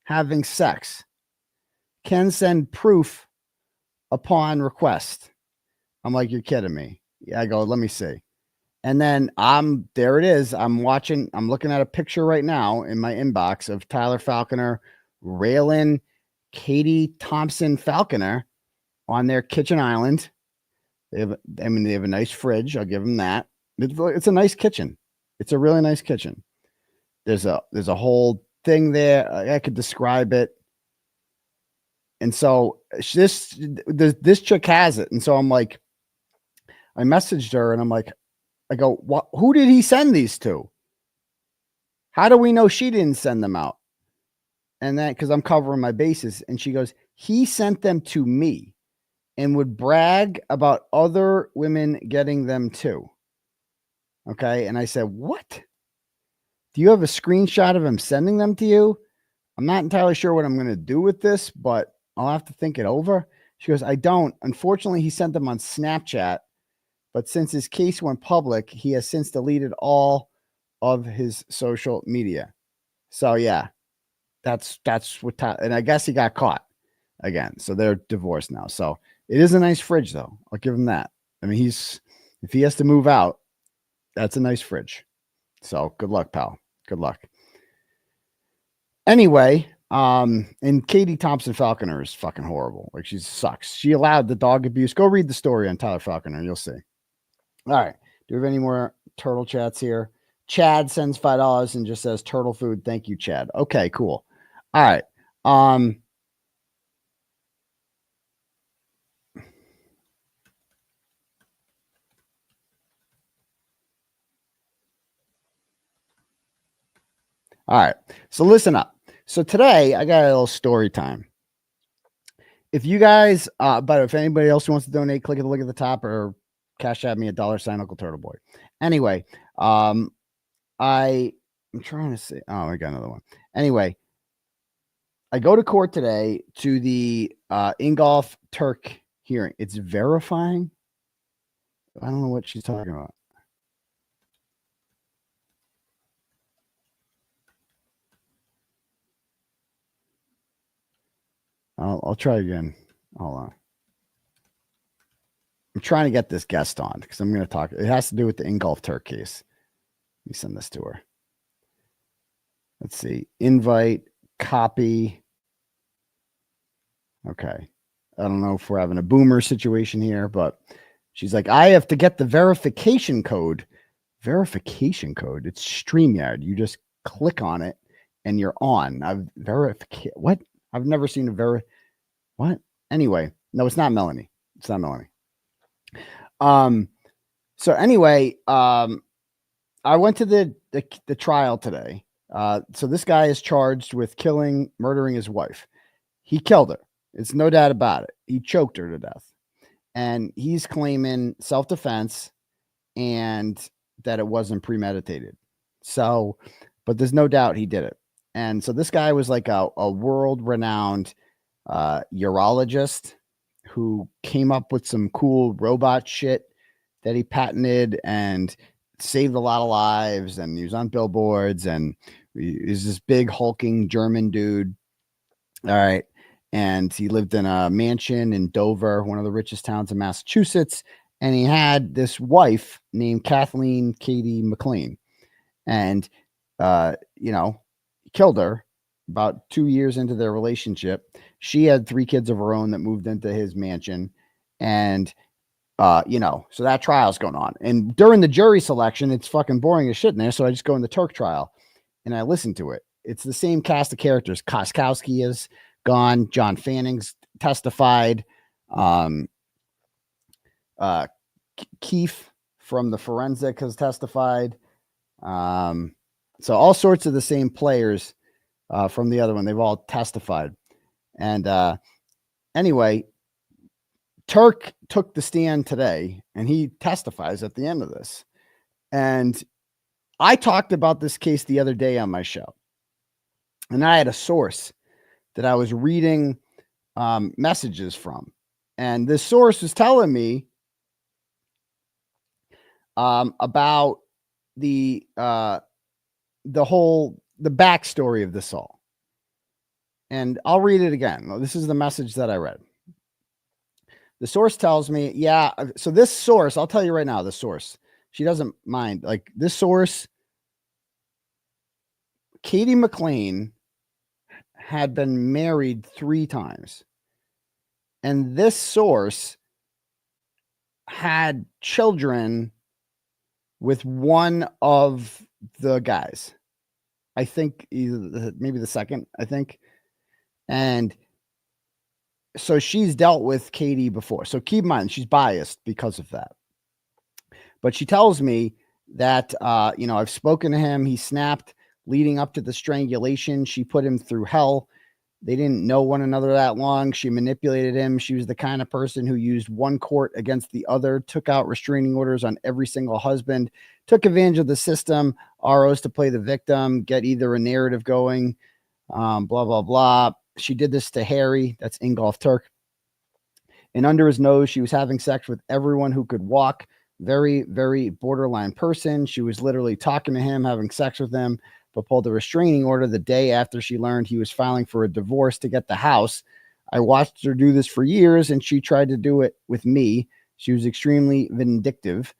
having sex. Can send proof upon request. I'm like, you're kidding me. Yeah, I go, let me see. And then there it is. I'm looking at a picture right now in my inbox of Tyler Falconer railing Katie Thompson Falconer on their kitchen island. They have a nice fridge. I'll give them that. It's a nice kitchen. It's a really nice kitchen. There's a whole thing there. I could describe it. And so this chick has it. And so I'm like, I messaged her and I'm like, I go, who did he send these to? How do we know she didn't send them out? And then, because I'm covering my bases, and she goes, he sent them to me and would brag about other women getting them too. Okay. And I said, what? Do you have a screenshot of him sending them to you? I'm not entirely sure what I'm going to do with this, but I'll have to think it over. She goes, I don't. Unfortunately, he sent them on Snapchat, but since his case went public, he has since deleted all of his social media. So yeah, that's what, and I guess he got caught again. So they're divorced now. So it is a nice fridge though. I'll give him that. I mean, if he has to move out, that's a nice fridge. So good luck, pal. Good luck. Anyway, and Katie Thompson Falconer is fucking horrible. Like, she sucks. She allowed the dog abuse. Go read the story on Tyler Falconer. You'll see. All right. Do we have any more turtle chats here? Chad sends $5 and just says turtle food. Thank you, Chad. Okay, cool. All right. All right. So listen up. So today I got a little story time. If you guys, but if anybody else wants to donate, click at the link at the top or cash at me at $sign Uncle Turtleboy. Anyway, I'm trying to see. Oh, I got another one. Anyway, I go to court today to the Ingolf Tuerk hearing. It's verifying. I don't know what she's talking about. I'll try again. Hold on. I'm trying to get this guest on because I'm going to talk. It has to do with the Ingolf Tuerk case. Let me send this to her. Let's see. Invite, copy. Okay. I don't know if we're having a boomer situation here, but she's like, I have to get the verification code. Verification code. It's StreamYard. You just click on it and you're on. What? I've never seen a what? Anyway, no, it's not Melanie. It's not Melanie. So anyway, I went to the trial today. So this guy is charged with murdering his wife. He killed her. It's no doubt about it. He choked her to death. And he's claiming self-defense and that it wasn't premeditated. So, but there's no doubt he did it. And so this guy was like a world-renowned urologist who came up with some cool robot shit that he patented and saved a lot of lives. And he was on billboards and he's this big hulking German dude. All right. And he lived in a mansion in Dover, one of the richest towns in Massachusetts. And he had this wife named Kathleen Katie McLean. And, killed her about 2 years into their relationship. She had 3 kids of her own that moved into his mansion. And, so that trial's going on. And during the jury selection, it's fucking boring as shit in there. So I just go in the Tuerk trial and I listen to it. It's the same cast of characters. Koskowski is gone. John Fanning's testified. Keefe from the forensic has testified. So all sorts of the same players from the other one. They've all testified. And anyway, Tuerk took the stand today and he testifies at the end of this. And I talked about this case the other day on my show. And I had a source that I was reading messages from. And this source was telling me about the backstory of this all. And I'll read it again. This is the message that I read. The source tells me, yeah. So this source, I'll tell you right now, the source, she doesn't mind. Like this source, Katie McLean had been married 3 times. And this source had children with one of the guys. I think maybe the second, I think. And so she's dealt with Katie before. So keep in mind, she's biased because of that. But she tells me that, I've spoken to him. He snapped leading up to the strangulation. She put him through hell. They didn't know one another that long. She manipulated him. She was the kind of person who used one court against the other, took out restraining orders on every single husband, took advantage of the system, ROs to play the victim, get either a narrative going, blah, blah, blah. She did this to Harry. That's Ingolf Tuerk. And under his nose, she was having sex with everyone who could walk. Very, very borderline person. She was literally talking to him, having sex with him, but pulled a restraining order the day after she learned he was filing for a divorce to get the house. I watched her do this for years, and she tried to do it with me. She was extremely vindictive.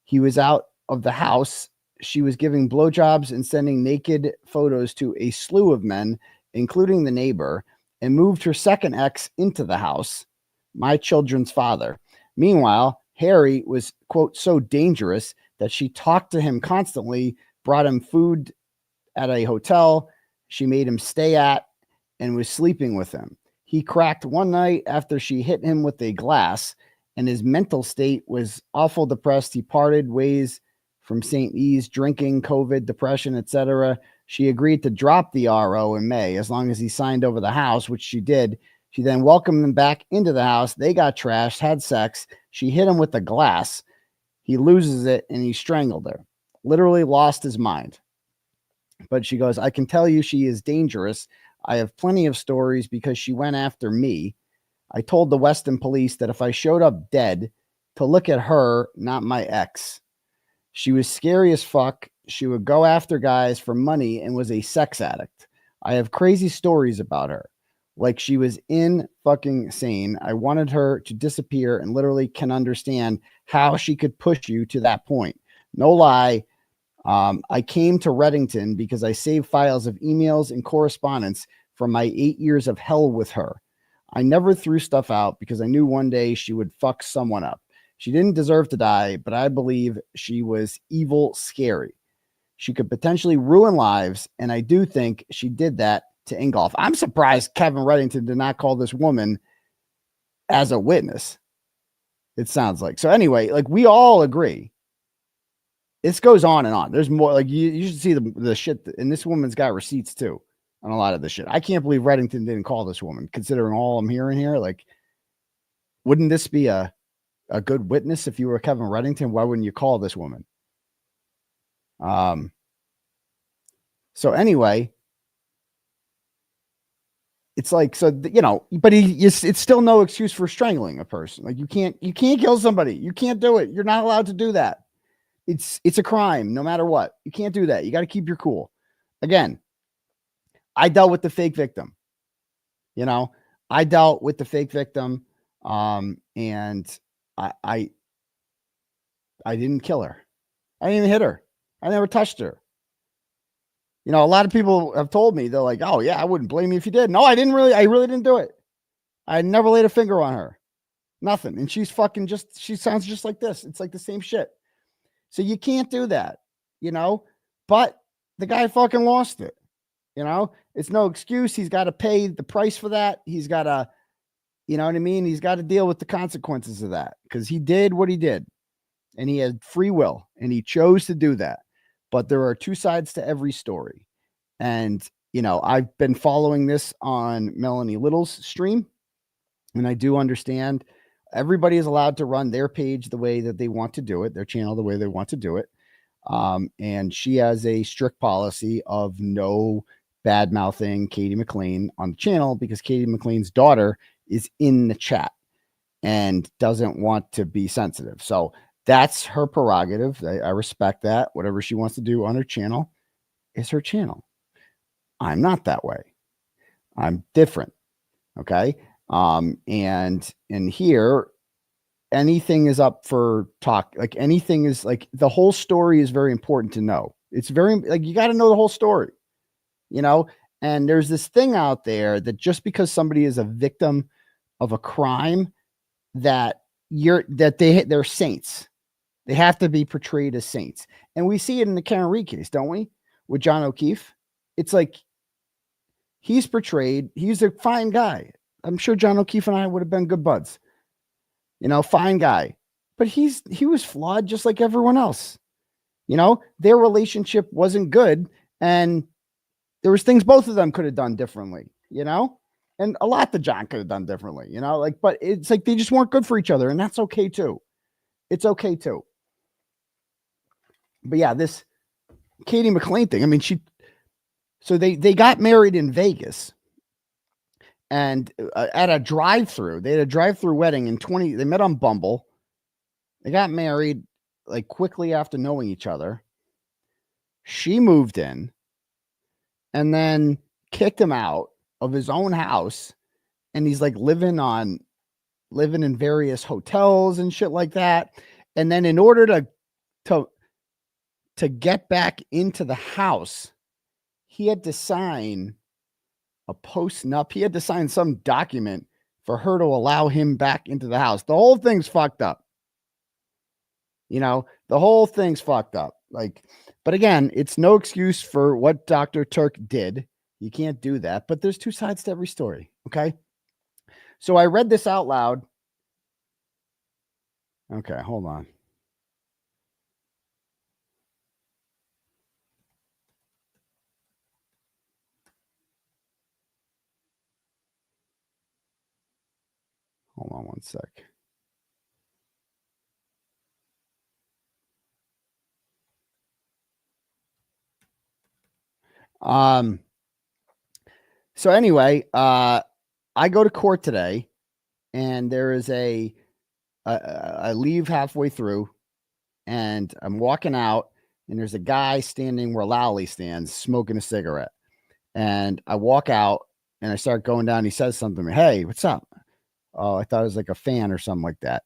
He was out of the house. She was giving blowjobs and sending naked photos to a slew of men, including the neighbor, and moved her second ex into the house, my children's father. Meanwhile, Harry was, quote, so dangerous that she talked to him constantly brought him food at a hotel she made him stay at and was sleeping with him. He cracked one night after she hit him with a glass, and his mental state was awful depressed. He parted ways from St. E's, drinking, COVID, depression, etc. She agreed to drop the RO in May as long as he signed over the house, which she did. She then welcomed him back into the house. They got trashed, had sex. She hit him with a glass. He loses it, and he strangled her. Literally lost his mind. But she goes, I can tell you she is dangerous. I have plenty of stories because she went after me. I told the Weston police that if I showed up dead, to look at her, not my ex. She was scary as fuck. She would go after guys for money and was a sex addict. I have crazy stories about her. Like she was in fucking sane. I wanted her to disappear and literally can understand how she could push you to that point. No lie. I came to Reddington because I saved files of emails and correspondence from my 8 years of hell with her. I never threw stuff out because I knew one day she would fuck someone up. She didn't deserve to die, but I believe she was evil, scary. She could potentially ruin lives, and I do think she did that to Ingolf. I'm surprised Kevin Reddington did not call this woman as a witness. It sounds like. So anyway, like we all agree. This goes on and on. There's more. Like you should see the shit. And this woman's got receipts too on a lot of the shit. I can't believe Reddington didn't call this woman, considering all I'm hearing here. Like, wouldn't this be a good witness if you were Kevin Reddington? Why wouldn't you call this woman? So anyway, it's like, so, you know, but it's still no excuse for strangling a person. Like you can't kill somebody. You can't do it. You're not allowed to do that. It's a crime no matter what. You can't do that. You got to keep your cool. Again, I dealt with the fake victim. You know, I dealt with the fake victim. And I didn't kill her. I didn't even hit her. I never touched her. You know, a lot of people have told me, they're like, oh yeah, I wouldn't blame you if you did. No, I really didn't do it. I never laid a finger on her. Nothing. And she's fucking she sounds just like this. It's like the same shit. So you can't do that, you know, but the guy fucking lost it. You know, it's no excuse. He's got to pay the price for that. He's got to, you know what I mean? He's got to deal with the consequences of that because he did what he did and he had free will and he chose to do that. But there are two sides to every story. And, you know, I've been following this on Melanie Little's stream and I do understand everybody is allowed to run their page the way that they want to do it, their channel the way they want to do it. And she has a strict policy of no bad mouthing Katie McLean on the channel because Katie McLean's daughter is in the chat and doesn't want to be sensitive. So that's her prerogative. I respect that. Whatever she wants to do on her channel is her channel. I'm not that way. I'm different. Okay. And here, anything is up for talk. Like anything is like the whole story is very important to know. It's very like, you got to know the whole story, you know, and there's this thing out there that just because somebody is a victim of a crime that they're saints. They have to be portrayed as saints. And we see it in the Karen Reed case, don't we? With John O'Keefe. It's like, he's portrayed, he's a fine guy. I'm sure John O'Keefe and I would have been good buds, you know, fine guy, but he was flawed just like everyone else. You know, their relationship wasn't good. And there was things both of them could have done differently, you know, and a lot that John could have done differently, you know, like, but it's like, they just weren't good for each other. And that's okay too. It's okay too. But yeah, this Katie McLean thing, I mean, so they got married in Vegas. And at a drive-through, they had a drive-through wedding they met on Bumble. They got married like quickly after knowing each other. She moved in and then kicked him out of his own house. And he's like living in various hotels and shit like that. And then in order to get back into the house, he had to sign a post-nup. He had to sign some document for her to allow him back into the house. The whole thing's fucked up. You know, the whole thing's fucked up. Like, but again, it's no excuse for what Dr. Turk did. You can't do that, but there's two sides to every story. Okay. So I read this out loud. Okay, hold on. Hold on one sec. So anyway, I go to court today, and there is I leave halfway through, and I'm walking out, and there's a guy standing where Lally stands smoking a cigarette. And I walk out and I start going down. He says something to me. Hey, what's up? Oh, I thought it was like a fan or something like that.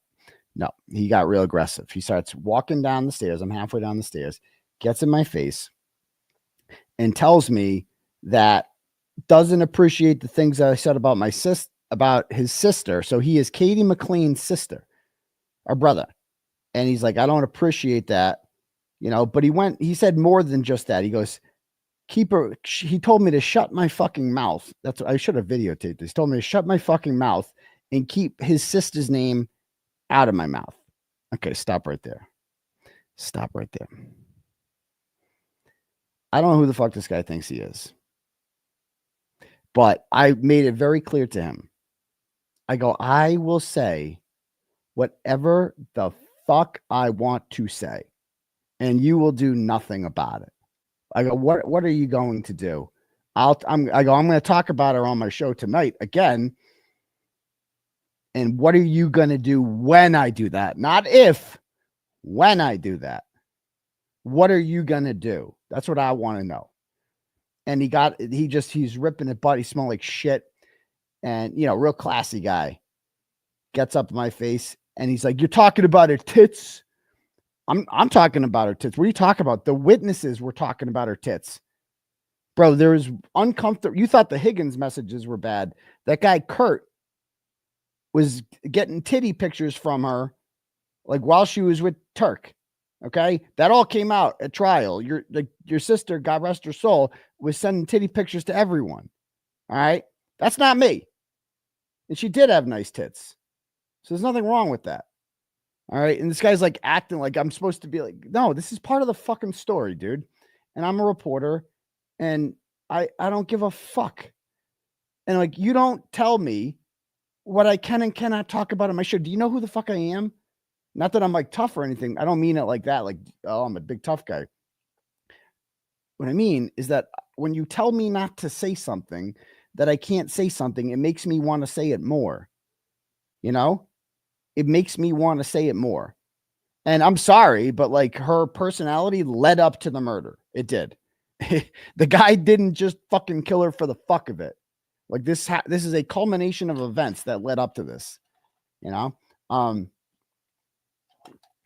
No, he got real aggressive. He starts walking down the stairs. I'm halfway down the stairs, gets in my face and tells me that doesn't appreciate the things that I said about about his sister. So he is Katie McLean's sister, our brother. And he's like, I don't appreciate that, but he said more than just that. He goes, he told me to shut my fucking mouth. That's what I should have videotaped this. He told me to shut my fucking mouth and keep his sister's name out of my mouth. Okay, stop right there. Stop right there. I don't know who the fuck this guy thinks he is. But I made it very clear to him. I go, I will say whatever the fuck I want to say, and you will do nothing about it. I go, what are you going to do? I'm going to talk about her on my show tonight again. And what are you going to do when I do that? Not if, when I do that. What are you going to do? That's what I want to know. And he's ripping it, but he smelled like shit. And, real classy guy gets up in my face and he's like, you're talking about her tits. I'm talking about her tits. What are you talking about? The witnesses were talking about her tits. Bro, there was uncomfortable. You thought the Higgins messages were bad. That guy, Kurt, was getting titty pictures from her like while she was with Turk. Okay. That all came out at trial. Your sister, God rest her soul, was sending titty pictures to everyone. All right. That's not me. And she did have nice tits. So there's nothing wrong with that. All right. And this guy's like acting like I'm supposed to be like, no, this is part of the fucking story, dude. And I'm a reporter and I don't give a fuck. And like, you don't tell me what I can and cannot talk about on my show. Do you know who the fuck I am? Not that I'm like tough or anything. I don't mean it like that. Like, oh, I'm a big tough guy. What I mean is that when you tell me not to say something, that I can't say something, it makes me want to say it more. It makes me want to say it more. And I'm sorry, but like her personality led up to the murder. It did. The guy didn't just fucking kill her for the fuck of it. Like this is a culmination of events that led up to this, and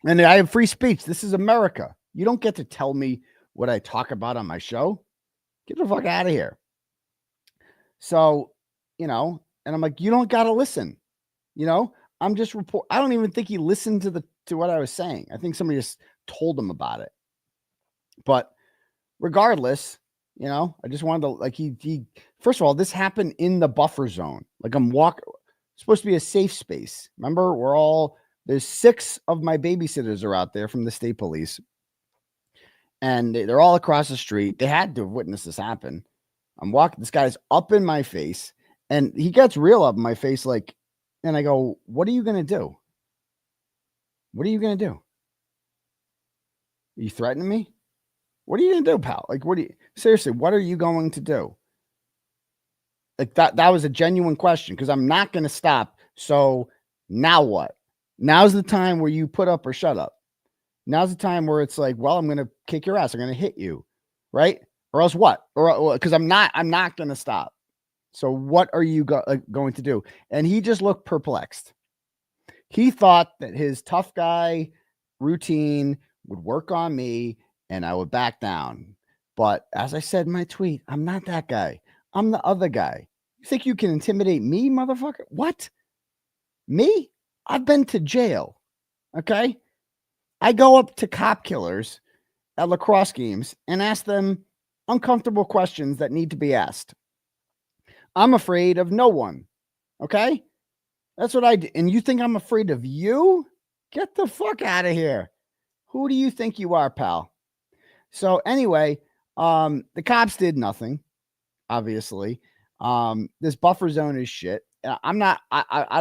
I have free speech. This is America. You don't get to tell me what I talk about on my show. Get the fuck out of here. So, and I'm like, you don't got to listen, I'm just I don't even think he listened to what I was saying. I think somebody just told him about it. But regardless, I just wanted to like, he first of all, this happened in the buffer zone. Like supposed to be a safe space. Remember, there's 6 of my babysitters are out there from the state police. And they're all across the street. They had to have witnessed this happen. I'm walking, this guy's up in my face and he gets real up in my face. Like, and I go, what are you going to do? What are you going to do? Are you threatening me? What are you going to do, pal? Like, seriously, what are you going to do? Like that was a genuine question because I'm not going to stop. So now what? Now's the time where you put up or shut up. Now's the time where it's like, well, I'm going to kick your ass. I'm going to hit you. Right. Or else what? Or because I'm not going to stop. So what are you going to do? And he just looked perplexed. He thought that his tough guy routine would work on me and I would back down. But as I said in my tweet, I'm not that guy. I'm the other guy. You think you can intimidate me, motherfucker? What? Me? I've been to jail. Okay. I go up to cop killers at lacrosse games and ask them uncomfortable questions that need to be asked. I'm afraid of no one. Okay? That's what I do. And you think I'm afraid of you? Get the fuck out of here. Who do you think you are, pal? So anyway, the cops did nothing, obviously. This buffer zone is shit. I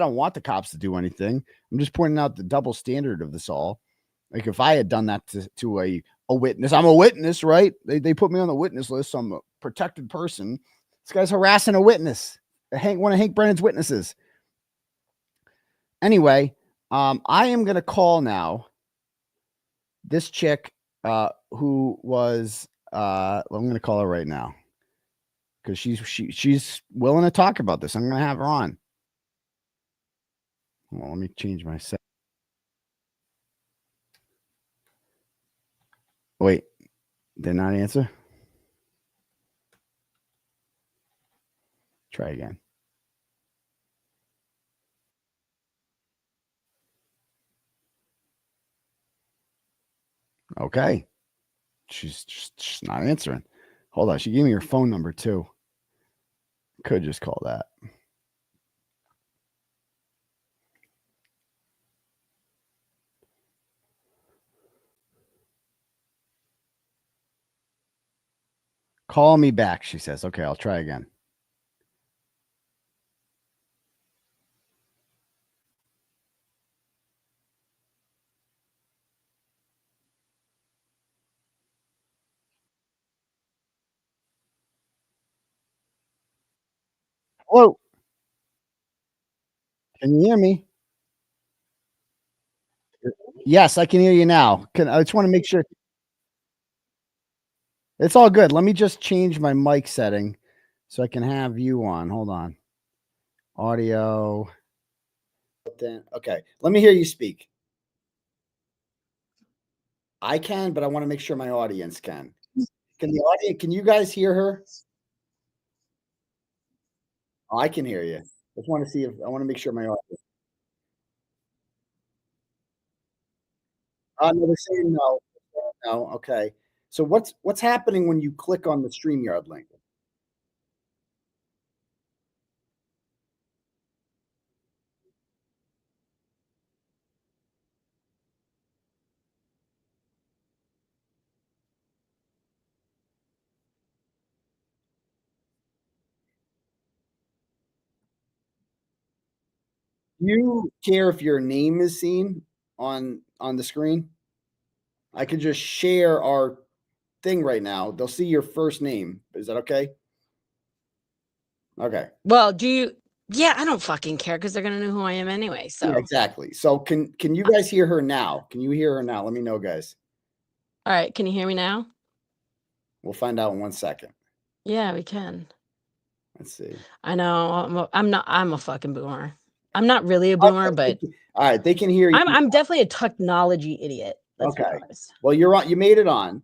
don't want the cops to do anything. I'm just pointing out the double standard of this all. Like if I had done that to a witness, I'm a witness, right? They put me on the witness list, so I'm a protected person. This guy's harassing a witness. One of Hank Brennan's witnesses. Anyway, I am going to call now this chick who was I'm going to call her right now because she's willing to talk about this. I'm going to have her on. Well, let me change my set. Wait, did not answer? Try again. Okay. She's just not answering. Hold on. She gave me her phone number too. Could just call that. Call me back, she says. Okay, I'll try again. Hello. Can you hear me? Yes, I can hear you now. I just want to make sure. It's all good. Let me just change my mic setting so I can have you on. Hold on. Audio. Okay. Let me hear you speak. I can, but I want to make sure my audience can. Can you guys hear her? Oh, I can hear you. Just want to see if I want to make sure my audience. No, they're saying no. No, okay. So what's happening when you click on the StreamYard link? Do you care if your name is seen on the screen? I could just share our thing right now. They'll see your first name. Is that okay? Okay. Well, yeah, I don't fucking care because they're gonna know who I am anyway. So yeah, exactly. So can you guys hear her now? Can you hear her now? Let me know, guys. All right, can you hear me now? We'll find out in 1 second. Yeah, we can. Let's see. I know I'm a fucking boomer. I'm not really a boomer, but all right, they can hear you. I'm definitely a technology idiot. Okay. Well, you're on. You made it on.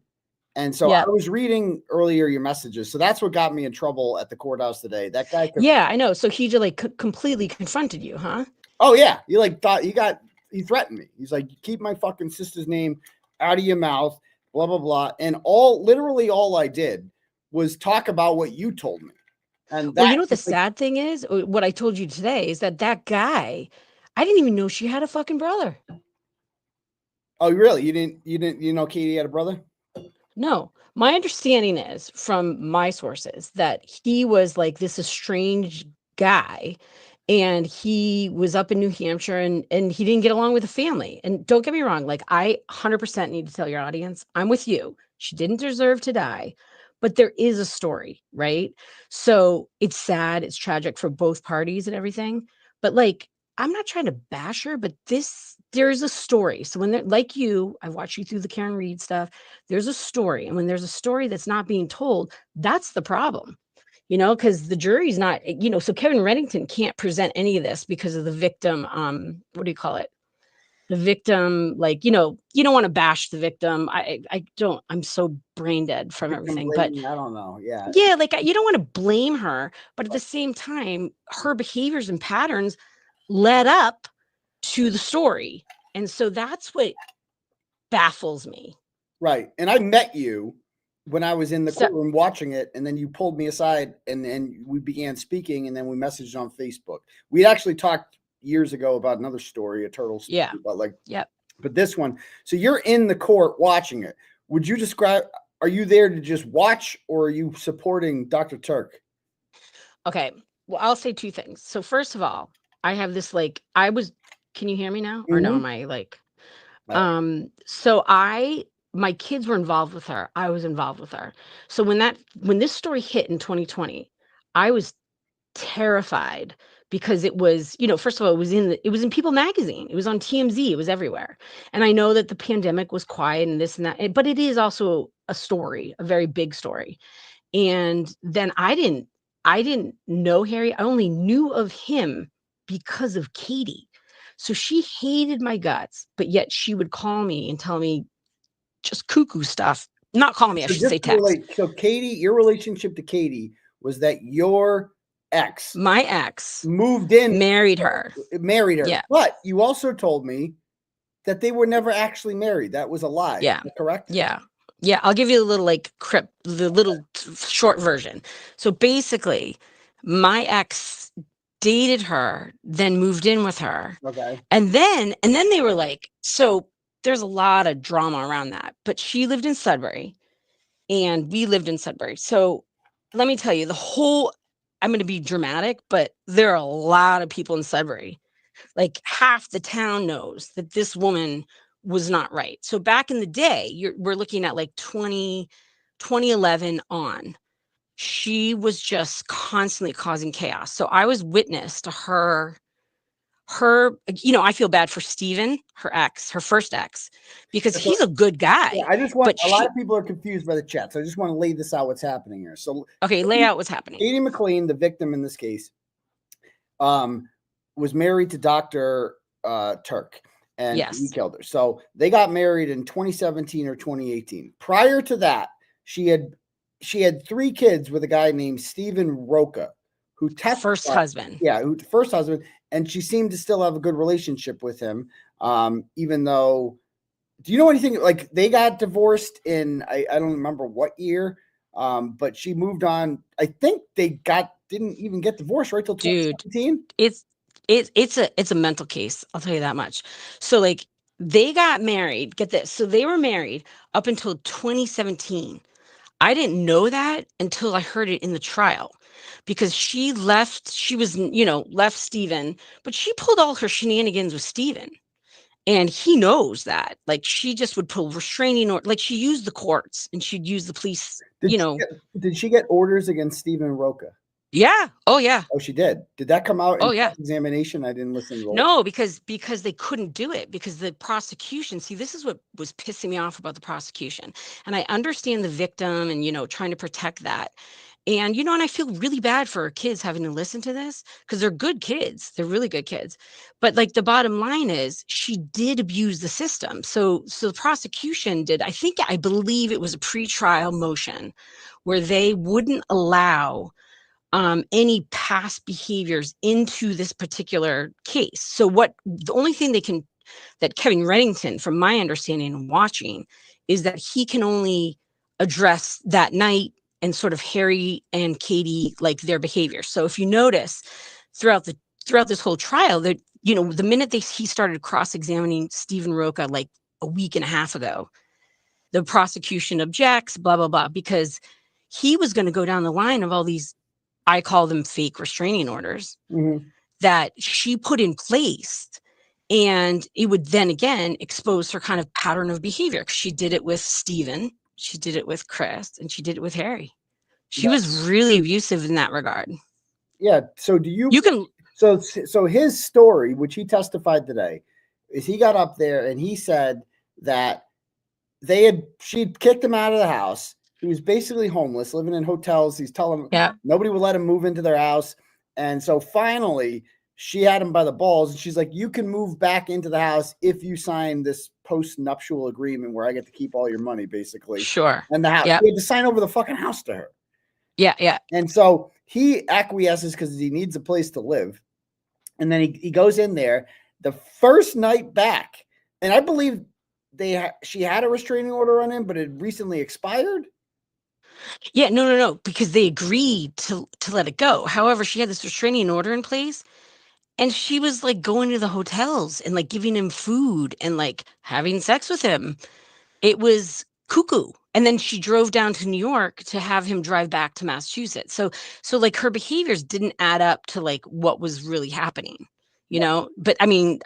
And so yeah. I was reading earlier your messages. So that's what got me in trouble at the courthouse today. That guy. Yeah, I know. So he just like completely confronted you, huh? Oh yeah. You like thought he threatened me. He's like, keep my fucking sister's name out of your mouth, blah, blah, blah. And literally all I did was talk about what you told me. And well, you know what the sad thing is? What I told you today is that guy, I didn't even know she had a fucking brother. Oh, really? You know Katie had a brother? No, my understanding is from my sources that he was like this estranged guy and he was up in New Hampshire and he didn't get along with the family. And don't get me wrong, like I 100% need to tell your audience, I'm with you. She didn't deserve to die, but there is a story, right? So it's sad, it's tragic for both parties and everything. But like, I'm not trying to bash her, but there's a story. So when they're like you, I watch you through the Karen Reed stuff. There's a story. And when there's a story that's not being told, that's the problem, because the jury's not, so Kevin Reddington can't present any of this because of the victim. What do you call it? The victim, like, you don't want to bash the victim. I'm so brain dead from everything, but I don't know. Yeah. Yeah. Like you don't want to blame her, but at the same time, her behaviors and patterns led up to the story. And so that's what baffles me. Right. And I met you when I was in the So- courtroom watching it, and then you pulled me aside, and then we began speaking, and then we messaged on Facebook. We actually talked years ago about another story, a turtle story, Yeah. but like, Yep. but this one. So you're in the court watching it. Would you describe? Are you there to just watch, or are you supporting Dr. Tuerk? Okay. Well, I'll say two things. So first of all, I have this like can you hear me now? Or no, Mhm. am I like so my kids were involved with her. I was involved with her. So when this story hit in 2020, I was terrified because it was, first of all, it was in People magazine. It was on TMZ. It was everywhere. And I know that the pandemic was quiet and this and that, but it is also a story, a very big story. And then I didn't know Harry. I only knew of him because of Katie. So she hated my guts, but yet she would call me and tell me just cuckoo stuff. Not call me, I So should just say to text. relate, so Katie, your relationship to Katie was that your ex, My ex, moved in, married her. Yeah. But you also told me that they were never actually married. That was a lie. Yeah. Is that correct? Yeah. Yeah. I'll give you a little the little short version. So basically, my ex dated her, then moved in with her. Okay. And then they were like, so there's a lot of drama around that. But she lived in Sudbury and we lived in Sudbury. So let me tell you, I'm going to be dramatic, but there are a lot of people in Sudbury. Like half the town knows that this woman was not right. So back in the day, we're looking at like 2011 on. She was just constantly causing chaos. So I was witness to her, I feel bad for Steven, her first ex, because he's a good guy. Yeah, I just want but a lot of people are confused by the chat. So I just want to lay this out what's happening here. So okay, lay out what's happening. Katie McLean, the victim in this case, was married to Dr. Tuerk, and Yes. he killed her. So they got married in 2017 or 2018. Prior to that, she had 3 kids with a guy named Stephen Rocca, who testified. First husband. Yeah, first husband, and she seemed to still have a good relationship with him, even though. Do you know anything? Like they got divorced in I don't remember what year, but she moved on. I think they didn't even get divorced right till 2017. It's a mental case. I'll tell you that much. So like they got married. Get this. So they were married up until 2017. I didn't know that until I heard it in the trial, because she left Steven, but she pulled all her shenanigans with Steven. And he knows that. Like she just would pull restraining order. Like she used the courts and she'd use the police. Did she get orders against Stephen Rocca? Yeah. Oh yeah. Oh, she did. Did that come out? Oh yeah. Examination. I didn't listen to. No, because they couldn't do it because the prosecution. See, this is what was pissing me off about the prosecution. And I understand the victim and trying to protect that. And and I feel really bad for kids having to listen to this because they're good kids. They're really good kids. But like the bottom line is she did abuse the system. So the prosecution did, I believe it was a pretrial motion where they wouldn't allow any past behaviors into this particular case. So the only thing that Kevin Reddington, from my understanding and watching, is that he can only address that night and sort of Harry and Katie, like their behavior. So if you notice throughout this whole trial that, the minute he started cross-examining Stephen Rocca like a week and a half ago, the prosecution objects, blah, blah, blah, because he was going to go down the line of all these, I call them fake restraining orders, that she put in place. And it would then again expose her kind of pattern of behavior. She did it with Stephen. She did it with Chris, and she did it with Harry. She was really abusive in that regard. Yeah. So you can. So his story, which he testified today, is he got up there and he said that she kicked him out of the house. He was basically homeless, living in hotels. He's telling nobody would let him move into their house. And so finally she had him by the balls and she's like, you can move back into the house if you sign this post-nuptial agreement where I get to keep all your money, basically. Sure. And the house, he had to sign over the fucking house to her. Yeah. Yeah. And so he acquiesces because he needs a place to live. And then he goes in there the first night back. And I believe she had a restraining order on him, but it recently expired? Yeah, no, because they agreed to let it go. However, she had this restraining order in place, and she was like going to the hotels and like giving him food and like having sex with him. It was cuckoo. And then she drove down to New York to have him drive back to Massachusetts. So like her behaviors didn't add up to like what was really happening, you know? But I mean,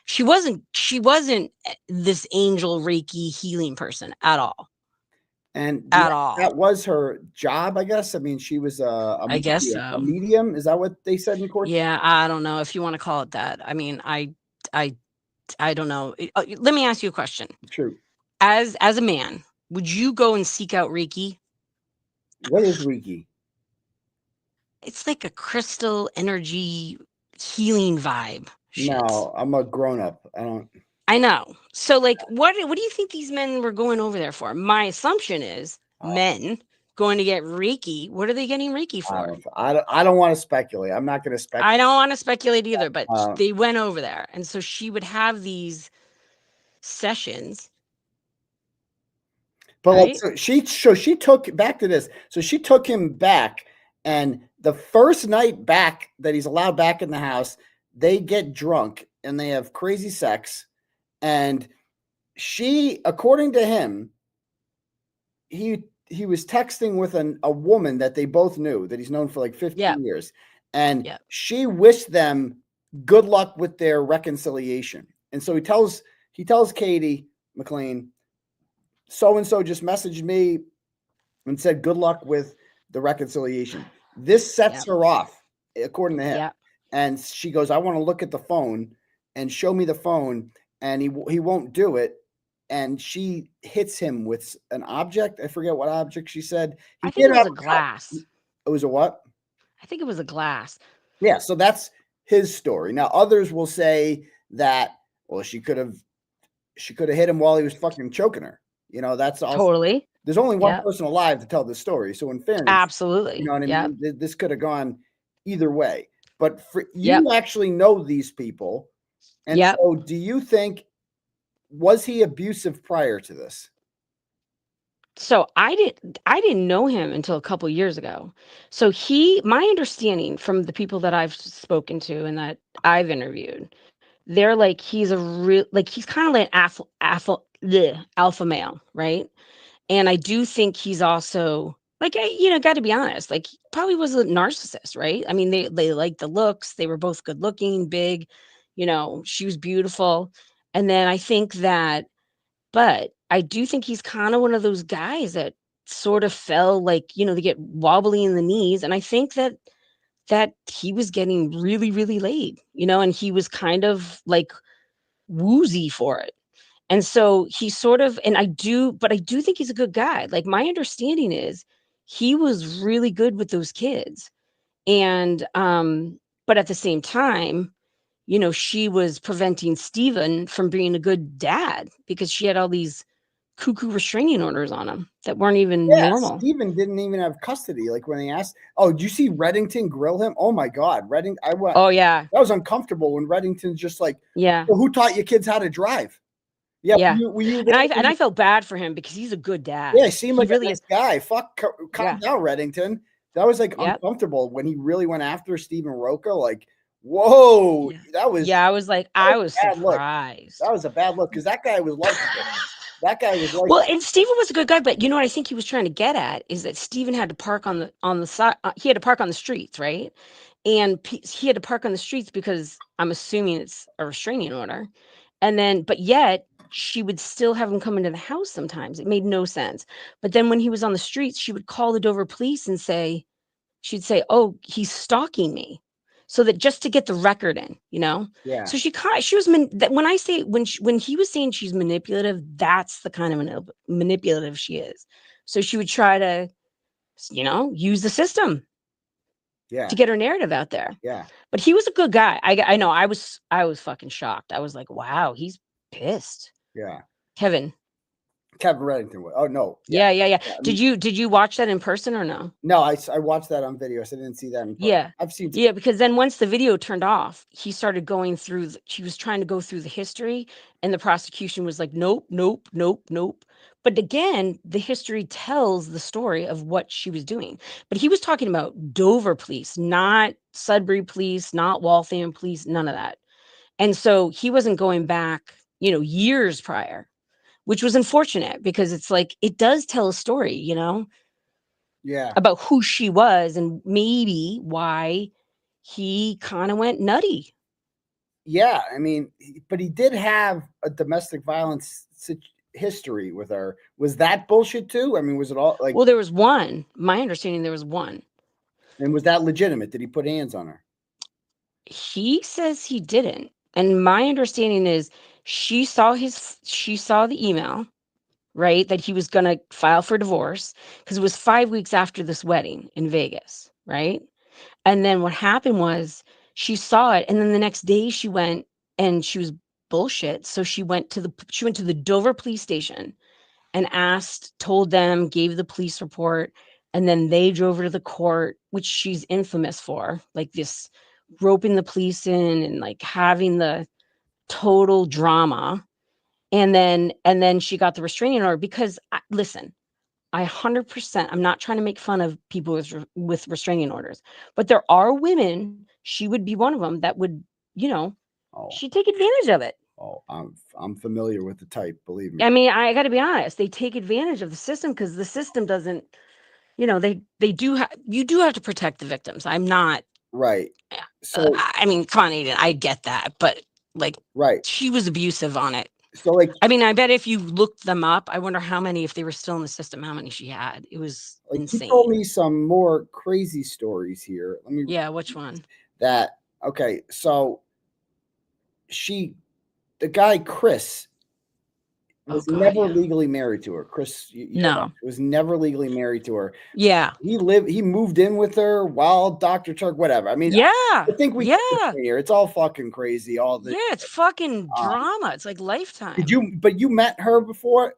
she wasn't this angel Reiki healing person at all. And at all. That was her job, I guess. I mean, she was I guess so. A medium. Is that what they said in court? Yeah, I don't know if you want to call it that. I mean, I don't know. Let me ask you a question. True. As a man, would you go and seek out Reiki? What is Reiki? It's like a crystal energy healing vibe. Shit. No, I'm a grown up. I know. So like what do you think these men were going over there for? My assumption is men going to get Reiki. What are they getting Reiki for? I don't want to speculate. I'm not going to speculate. I don't want to speculate either, but they went over there. And so she would have these sessions. But right? She took back to this. So she took him back, and the first night back that he's allowed back in the house, they get drunk and they have crazy sex. And she, according to him, he was texting with a woman that they both knew, that he's known for like 15 years. And she wished them good luck with their reconciliation. And so he tells Katie McLean, so-and-so just messaged me and said, good luck with the reconciliation. This sets her off, according to him. And she goes, I want to look at the phone and show me the phone. And he won't do it. And she hits him with an object. I forget what object she said. I think it was a glass. It was a what? I think it was a glass. Yeah. So that's his story. Now others will say that, well, she could have hit him while he was fucking choking her. You know, that's also, totally. There's only one person alive to tell this story. So in fairness, absolutely. You know what I mean? This could have gone either way. But you actually know these people. And so do you think, was he abusive prior to this? So I didn't know him until a couple years ago. So my understanding from the people that I've spoken to and that I've interviewed, they're like, he's he's kind of like alpha male, right? And I do think he's also like, got to be honest, like probably was a narcissist, right? I mean, they liked the looks. They were both good looking, big, she was beautiful. And then I think that, but I do think he's kind of one of those guys that sort of fell like, they get wobbly in the knees. And I think that he was getting really, really laid, and he was kind of like woozy for it. And so he sort of, but I do think he's a good guy. Like my understanding is he was really good with those kids. And, but at the same time, she was preventing Stephen from being a good dad because she had all these cuckoo restraining orders on him that weren't even normal. Stephen didn't even have custody. Like when they asked, oh, did you see Reddington grill him? Oh my God, Oh yeah. That was uncomfortable when Reddington's just like, well, who taught you kids how to drive? Yeah. And I felt bad for him because he's a good dad. Yeah, he seemed like a nice guy. Fuck, calm down, Reddington. That was like uncomfortable when he really went after Stephen Rocca. Like, whoa, that was. Yeah, I was surprised. Look. That was a bad look because that guy was like. That guy was like. Well, and Stephen was a good guy, but what I think he was trying to get at is that Stephen had to park on the side. He had to park on the streets, right? And he had to park on the streets because I'm assuming it's a restraining order. And then, but yet she would still have him come into the house sometimes. It made no sense. But then when he was on the streets, she would call the Dover police and she'd say, oh, he's stalking me. So that just to get the record in, Yeah. So she was when I say when he was saying she's manipulative, that's the kind of manipulative she is. So she would try to, use the system, to get her narrative out there. Yeah. But he was a good guy. I know. I was fucking shocked. I was like, wow, he's pissed. Yeah. Kevin. Kevin Reddington. Oh no. Yeah. I Did mean, you watch that in person or no? No, I watched that on video. So I didn't see that in person. Yeah. I've seen. Yeah, because then once the video turned off, he started going through. She was trying to go through the history, and the prosecution was like, "Nope, nope, nope, nope." But again, the history tells the story of what she was doing. But he was talking about Dover police, not Sudbury police, not Waltham police, none of that. And so he wasn't going back, years prior, which was unfortunate because it's like it does tell a story, Yeah. about who she was and maybe why he kind of went nutty. Yeah, I mean, but he did have a domestic violence history with her. Was that bullshit too? I mean, was it all like? Well, there was one. My understanding, there was one. And was that legitimate? Did he put hands on her? He says he didn't. And my understanding is she saw the email, right? That he was going to file for divorce because it was 5 weeks after this wedding in Vegas, right? And then what happened was she saw it. And then the next day she went and she was bullshit. So she went to the Dover police station and told them, gave the police report. And then they drove her to the court, which she's infamous for, like this roping the police in and like having the total drama. And then she got the restraining order because listen, I 100%, I'm not trying to make fun of people with restraining orders, but there are women, she would be one of them that would, she'd take advantage of it. Oh, I'm familiar with the type, believe me. I mean, I got to be honest, they take advantage of the system because the system doesn't, they do you do have to protect the victims. I'm not right. So I mean, come on, Aidan, I get that, but like, right, she was abusive on it. So like, I mean, I bet if you looked them up, I wonder how many, if they were still in the system, how many she had. It was insane. He told me some more crazy stories here. Yeah, which one? Okay, so the guy Chris was never legally married to her. Chris, no, was never legally married to her. Yeah, he moved in with her while Dr. Tuerk, whatever. I mean, yeah, I think we here. It's all fucking crazy. All this, it's fucking drama. It's like Lifetime. But you met her before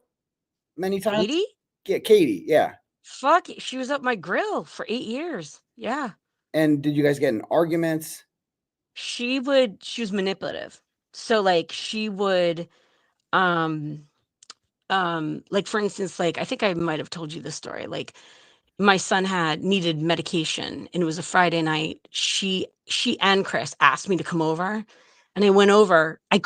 many times. Katie? Yeah, Katie. Yeah. Fuck, she was up my grill for 8 years. Yeah. And did you guys get in arguments? She was manipulative. So like she would, like for instance, like I think I might have told you this story. Like my son needed medication and it was a Friday night. She and Chris asked me to come over and I went over. I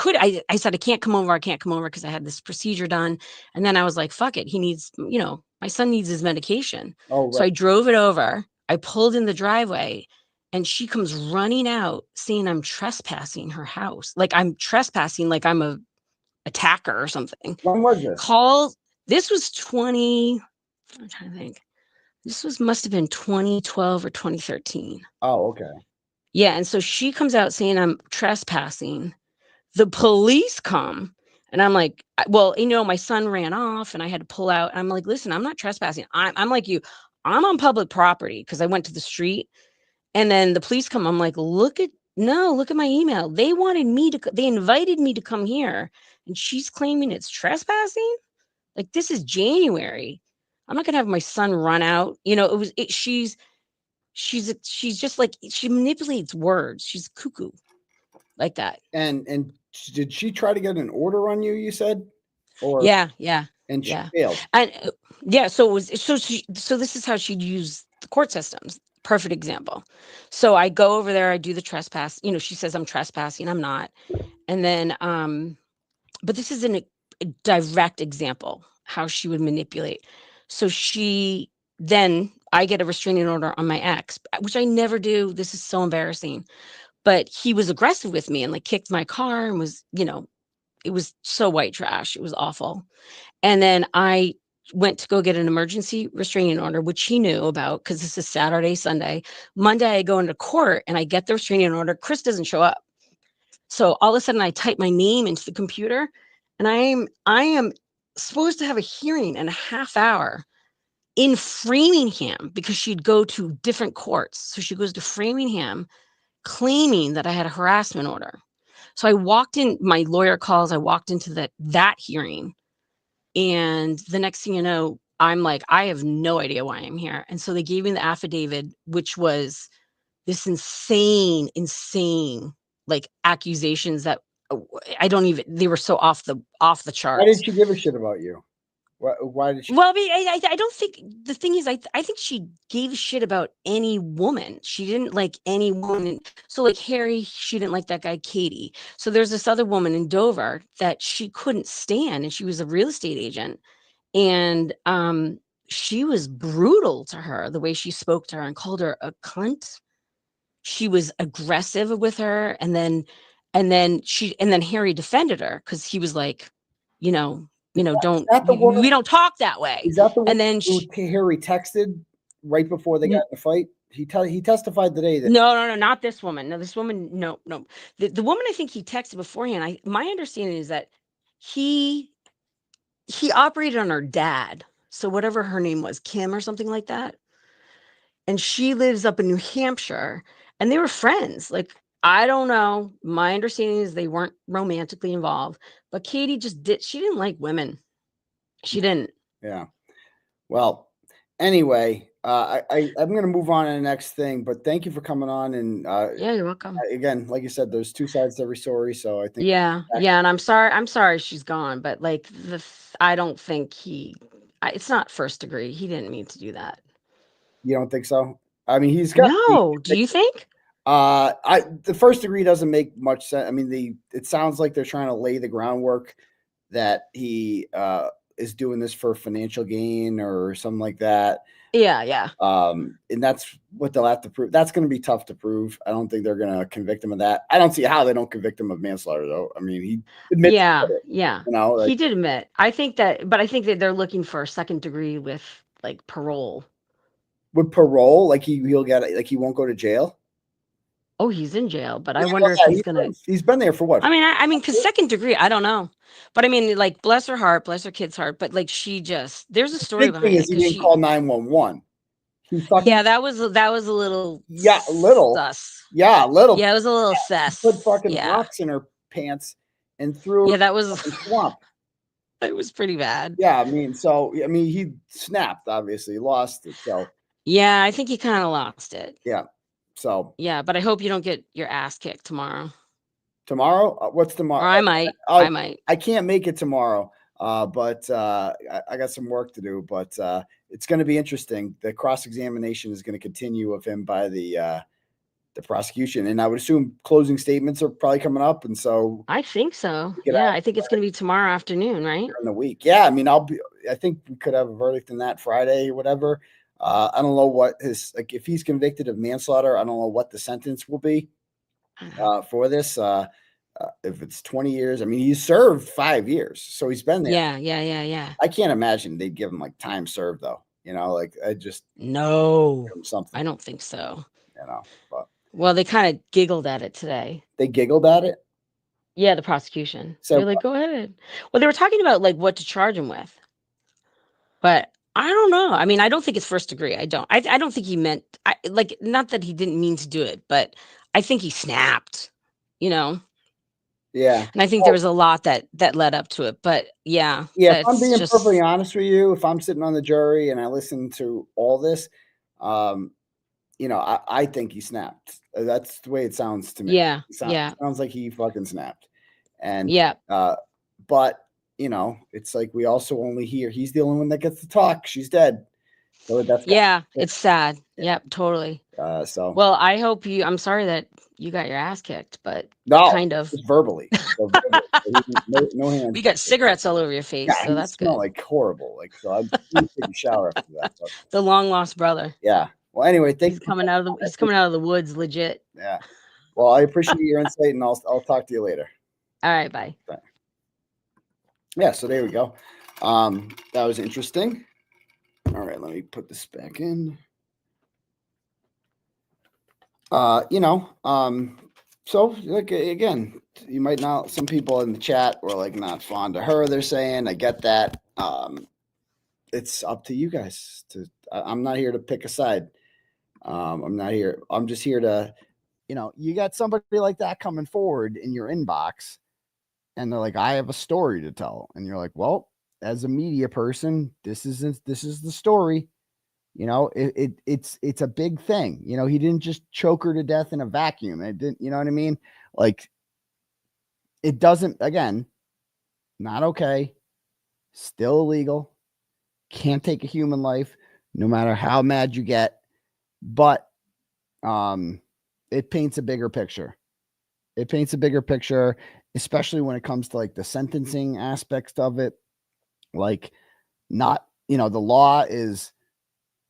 said, I can't come over because I had this procedure done. And then I was like, fuck it. He needs, my son needs his medication. Oh, right. So I drove it over. I pulled in the driveway and she comes running out saying I'm trespassing her house. Like I'm trespassing, like I'm a attacker or something. When was this? This was I'm trying to think. This must have been 2012 or 2013. Oh, okay. Yeah. And so she comes out saying I'm trespassing. The police come and I'm like, well, my son ran off and I had to pull out. I'm like, listen, I'm not trespassing. I'm like you. I'm on public property because I went to the street and then the police come. I'm like, look at my email. They invited me to come here and she's claiming it's trespassing. Like this is January. I'm not going to have my son run out. She's just like, she manipulates words. She's cuckoo like that. And did she try to get an order on you, you said? Or yeah. And she failed. And so this is how she'd use the court systems. Perfect example. So I go over there, I do the trespass. She says I'm trespassing. I'm not. And then, but this is a direct example how she would manipulate. So I get a restraining order on my ex, which I never do. This is so embarrassing. But he was aggressive with me and like kicked my car and was, it was so white trash. It was awful. And then I went to go get an emergency restraining order, which he knew about because this is Saturday, Sunday. Monday, I go into court and I get the restraining order. Chris doesn't show up. So all of a sudden I type my name into the computer and I am supposed to have a hearing in a half hour in Framingham because she'd go to different courts. So she goes to Framingham claiming that I had a harassment order. So I walked in, my lawyer calls, I walked into that hearing And the next thing you know, I'm like, I have no idea why I'm here. And so they gave me the affidavit, which was this insane, like accusations that I don't even, they were so off the charts. Why did she give a shit about you? Why did she? Well, I don't think, the thing is, I think she gave a shit about any woman. She didn't like any woman. So like Harry, she didn't like that guy, Katie. So there's this other woman in Dover that she couldn't stand, and she was a real estate agent. And she was brutal to her, the way she spoke to her and called her a cunt. She was aggressive with her. And then Harry defended her because he was like, we don't talk that way. Is that the one and then Harry texted right before they got in the fight? He testified today that no, not this woman. No, this woman, no. The woman I think he texted beforehand. My understanding is that he operated on her dad. So whatever her name was, Kim or something like that. And she lives up in New Hampshire, and they were friends. Like, I don't know. My understanding is they weren't romantically involved, but Katie she didn't like women. She didn't. Yeah. Well, anyway, I'm going to move on to the next thing, but thank you for coming on. And yeah, you're welcome. Again, like you said, there's two sides to every story. So I think. Yeah. And I'm sorry she's gone, but like I don't think it's not first degree. He didn't mean to do that. You don't think so? I mean, he's got. No. Do you think? The first degree doesn't make much sense. I mean, it sounds like they're trying to lay the groundwork that he is doing this for financial gain or something like that. Yeah. And that's what they'll have to prove. That's going to be tough to prove. I don't think they're going to convict him of that. I don't see how they don't convict him of manslaughter, though. I mean, he admits. Yeah. He did admit. I think that they're looking for a second degree with like parole. With parole, like he'll get it, like he won't go to jail. Oh, he's in jail, but I wonder if he's gonna. He's been there for what? I mean, because second degree, I don't know, but I mean, like, bless her heart, bless her kid's heart, but like, there's a story behind it. He didn't call 911. Yeah, that was a little. Sus. Yeah, it was a little sus. Put fucking rocks in her pants and threw. Yeah, that was swamp. It was pretty bad. Yeah, I mean, he snapped. Obviously, lost it. So. Yeah, I think he kind of lost it. Yeah. So. Yeah, but I hope you don't get your ass kicked tomorrow. Tomorrow? What's tomorrow? Or I might. I might. I can't make it tomorrow. But I got some work to do. But it's going to be interesting. The cross-examination is going to continue of him by the prosecution, and I would assume closing statements are probably coming up. And so I think so. Yeah, I think it's going to be tomorrow afternoon, right? In the week. Yeah, I mean, I think we could have a verdict in that Friday or whatever. I don't know what if he's convicted of manslaughter, I don't know what the sentence will be for this. If it's 20 years, I mean, he's served 5 years, so he's been there. Yeah. I can't imagine they'd give him like time served though. Like I just something. I don't think so. But well, they kind of giggled at it today. They giggled at it. Yeah, the prosecution. So they're like, go ahead. Well, they were talking about like what to charge him with, but I don't know. I mean, I don't think it's first degree. I don't think he meant not that he didn't mean to do it, but I think he snapped, Yeah. And I think there was a lot that led up to it, but yeah. If I'm being perfectly honest with you, if I'm sitting on the jury and I listen to all this, I think he snapped. That's the way it sounds to me. Yeah. It sounds like he fucking snapped. And but it's like we also only hear he's the only one that gets to talk. She's dead. So that's it's sad. Yep, totally. Well, I'm sorry that you got your ass kicked, but kind of verbally. No hands. You got cigarettes all over your face, so that's good. Like horrible. Like so I'm taking a shower after that. So. The long lost brother. Yeah. Well, anyway, he's coming out of the woods, legit. Yeah. Well, I appreciate your insight, and I'll talk to you later. All right, bye. Yeah, so there we go. That was interesting. All right, let me put this back in. So like again, you might not. Some people in the chat were like not fond of her. They're saying, I get that. It's up to you guys. I'm not here to pick a side. I'm not here. I'm just here to, you got somebody like that coming forward in your inbox. And they're like, I have a story to tell. And you're like, well, as a media person, this is the story. You know, it's a big thing. You know, he didn't just choke her to death in a vacuum. It didn't, you know what I mean? Like, it doesn't, again, not okay. Still illegal. Can't take a human life, no matter how mad you get. But it paints a bigger picture. It paints a bigger picture, especially when it comes to like the sentencing aspects of it. Like, not, you know, the law is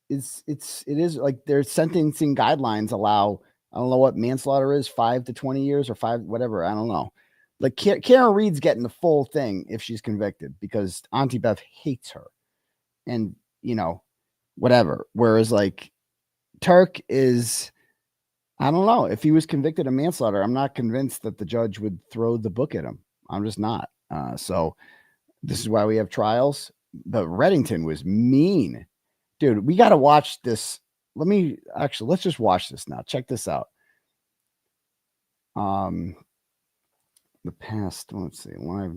like their sentencing guidelines allow, I don't know what manslaughter is, 5 to 20 years or 5, whatever. I don't know. Like Karen Reed's getting the full thing if she's convicted because Auntie Beth hates her and, you know, whatever. Whereas like Tuerk is, I don't know, if he was convicted of manslaughter, I'm not convinced that the judge would throw the book at him. I'm just not. So this is why we have trials. But Reddington was mean. Dude, we got to watch this. Let's just watch this now. Check this out. The past, let's see, live.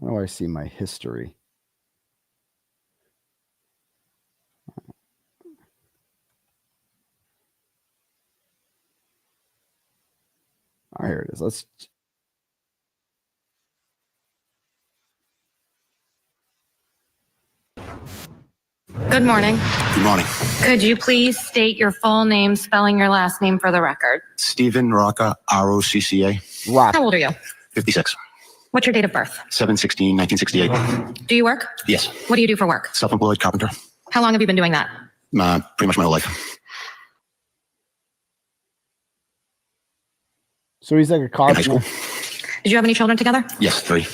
How do I see my history? Oh, here it is. Let's. Good morning. Good morning. Could you please state your full name, spelling your last name for the record? Stephen Rocca, Rocca. How old are you? 56. What's your date of birth? 7/16/1968. Do you work? Yes. What do you do for work? Self-employed carpenter. How long have you been doing that? Pretty much my whole life. So he's like a carpenter. Did you have any children together? Yes, 3.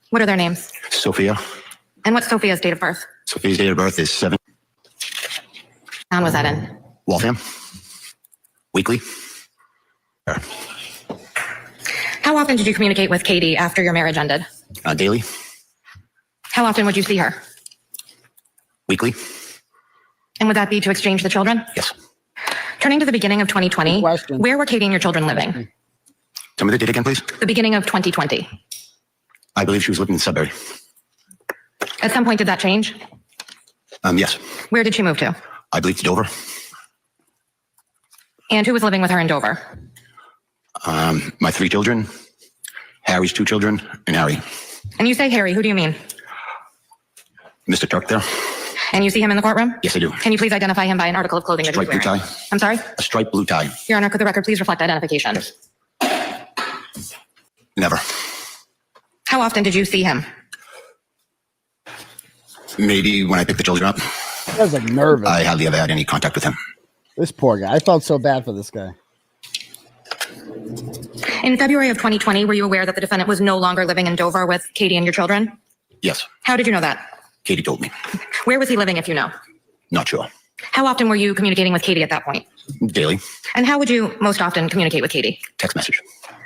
What are their names? Sophia. And what's Sophia's date of birth? Sophia's date of birth is 7. Town was that in? Waltham. Weekly. How often did you communicate with Katie after your marriage ended? Daily. How often would you see her? Weekly. And would that be to exchange the children? Yes. Turning to the beginning of 2020, where were Katie and your children living? Tell me the date again, please. The beginning of 2020. I believe she was living in Sudbury. At some point, did that change? Yes. Where did she move to? I believe to Dover. And who was living with her in Dover? My 3 children, Harry's 2 children, and Harry. And you say Harry, who do you mean? Mr. Tuerk there. And you see him in the courtroom? Yes, I do. Can you please identify him by an article of clothing that he's Striped blue wearing? tie. I'm sorry? A striped blue tie. Your Honor, could the record please reflect identification? Never. How often did you see him? Maybe when I picked the children up. I was like nervous. I hardly ever had any contact with him. This poor guy. I felt so bad for this guy. In February of 2020, were you aware that the defendant was no longer living in Dover with Katie and your children? Yes. How did you know that? Katie told me. Where was he living, if you know? Not sure. How often were you communicating with Katie at that point? Daily. And how would you most often communicate with Katie? Text message.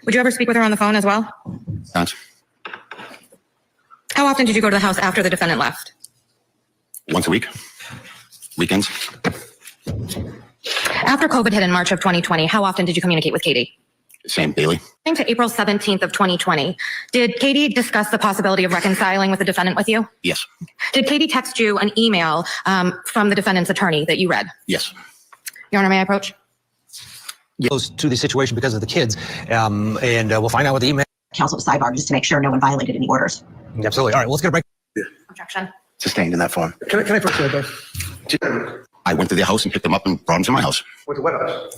Would you ever speak with her on the phone as well? Thanks. How often did you go to the house after the defendant left? Once a week. Weekends. After COVID hit in March of 2020, how often did you communicate with Katie? Same, daily. To April 17th of 2020, did Katie discuss the possibility of reconciling with the defendant with you? Yes. Did Katie text you an email from the defendant's attorney that you read? Yes. Your Honor, may I approach? Goes to the situation because of the kids, and we'll find out what the email. Counsel sidebar just to make sure no one violated any orders. Absolutely. All right, well, let's get a break. Objection. Sustained in that form. Can I proceed, though? I went to their house and picked them up and brought them to my house. Went to what house?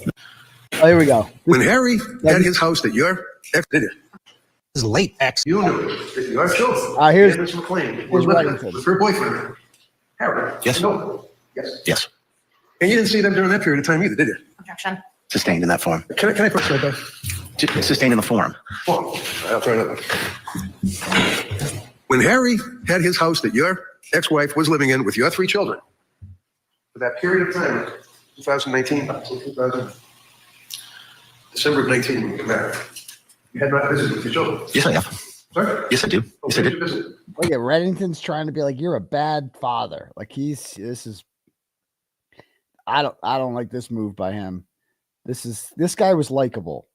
Oh, here we go. When Harry had his house that your ex did it. His late ex. You knew that your children. Here's Miss McLean. here's Reddington. With her boyfriend. Harry. Yes. No. Yes. Yes. And you didn't see them during that period of time either, did you? Objection. Sustained in that form. Can I proceed, though? Sustained in the form. Oh, I'll try another. When Harry had his house that your ex-wife was living in with your 3 children, for that period of time, 2019, 2000, December of 19, when you got married, you had not visited with your children. Yes, I have. Sorry? Yes, I do. Yes, I did. Look at Reddington's trying to be like, you're a bad father. Like I don't like this move by him. This guy was likable,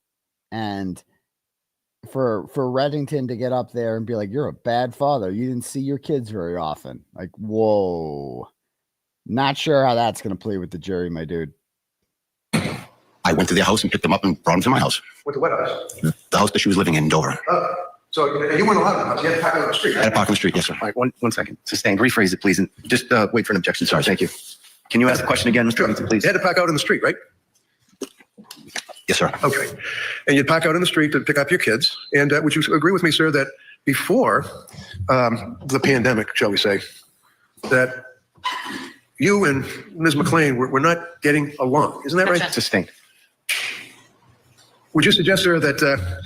and for Reddington to get up there and be like, "You're a bad father. You didn't see your kids very often." Like, whoa. Not sure how that's going to play with the jury, my dude. I went to their house and picked them up and brought them to my house. Went to what house? The house that she was living in Dover. So you weren't allowed in the house. You had to park on the street. I had to park on the street, yes, sir. All right, one second. Sustained. Rephrase it, please, and just wait for an objection. Sorry, thank you. Can you ask the question again, Mr. Harrington, please? You had to park out in the street, right? Yes, sir. Okay. And you'd park out in the street to pick up your kids. And would you agree with me, sir, that before the pandemic, shall we say, that you and Ms. McLean were not getting along? Isn't that right? Sustained. Would you suggest, sir, that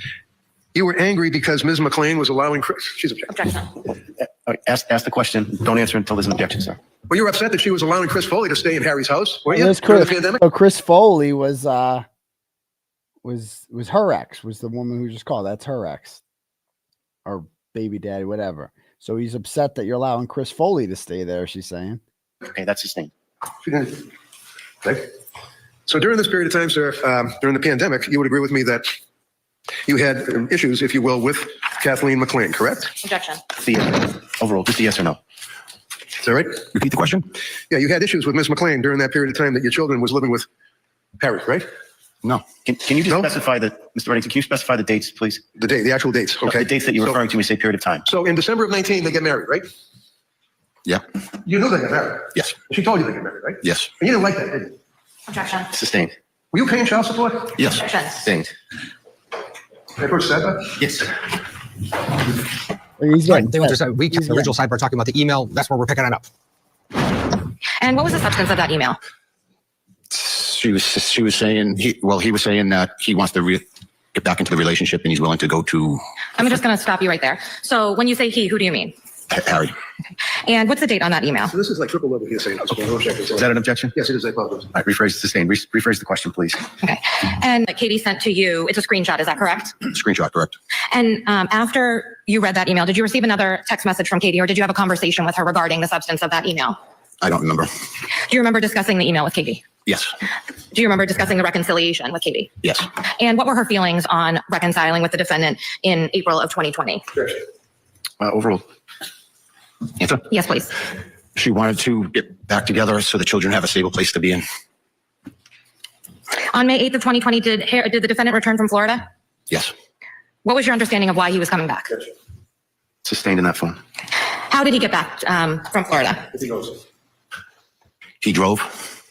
you were angry because Ms. McLean was allowing Chris? She's objecting. Ask the question. Don't answer until there's an objection, sir. Well, you were upset that she was allowing Chris Foley to stay in Harry's house, weren't you? There's During the Chris, pandemic? so Chris Foley was her ex, was the woman who just called. That's her ex, or baby daddy, whatever. So he's upset that you're allowing Chris Foley to stay there. She's saying. Okay, that's sustained. Okay. So during this period of time, sir, during the pandemic, you would agree with me that you had issues, if you will, with Kathleen McLean, correct? Objection. Overall, just a yes or no. Is that right? Repeat the question. Yeah, you had issues with Ms. McLean during that period of time that your children was living with Harry, right? No. Can you just specify the, Mr. Reddington, can you specify the dates, please? The actual dates, okay. The dates that you're referring to when you say period of time. So in December of 19, they get married, right? Yeah. You knew they got married. Yes. She told you they got married, right? Yes. And you didn't like that, did you? Objection. Sustained. Were you paying child support? Yes. Sustained. Can I push that? Yes. They went to we kept the original sidebar talking about the email. That's where we're picking it up. And what was the substance of that email? She was saying he was saying that he wants to get back into the relationship and he's willing to go to I'm just going to stop you right there. So when you say he, who do you mean? Harry. And what's the date on that email? So this is like triple level hearsay. Is that an objection? Yes, it is. I apologize. All right, rephrase sustained. Rephrase the question, please. Okay. And Katie sent to you, it's a screenshot, is that correct? Screenshot, correct. And after you read that email, did you receive another text message from Katie, or did you have a conversation with her regarding the substance of that email? I don't remember. Do you remember discussing the email with Katie? Yes. Do you remember discussing the reconciliation with Katie? Yes. And what were her feelings on reconciling with the defendant in April of 2020? Overall. Answer? Yes, please. She wanted to get back together so the children have a stable place to be in. On May 8th of 2020, did the defendant return from Florida? Yes. What was your understanding of why he was coming back? Sustained in that form. How did he get back from Florida? He drove.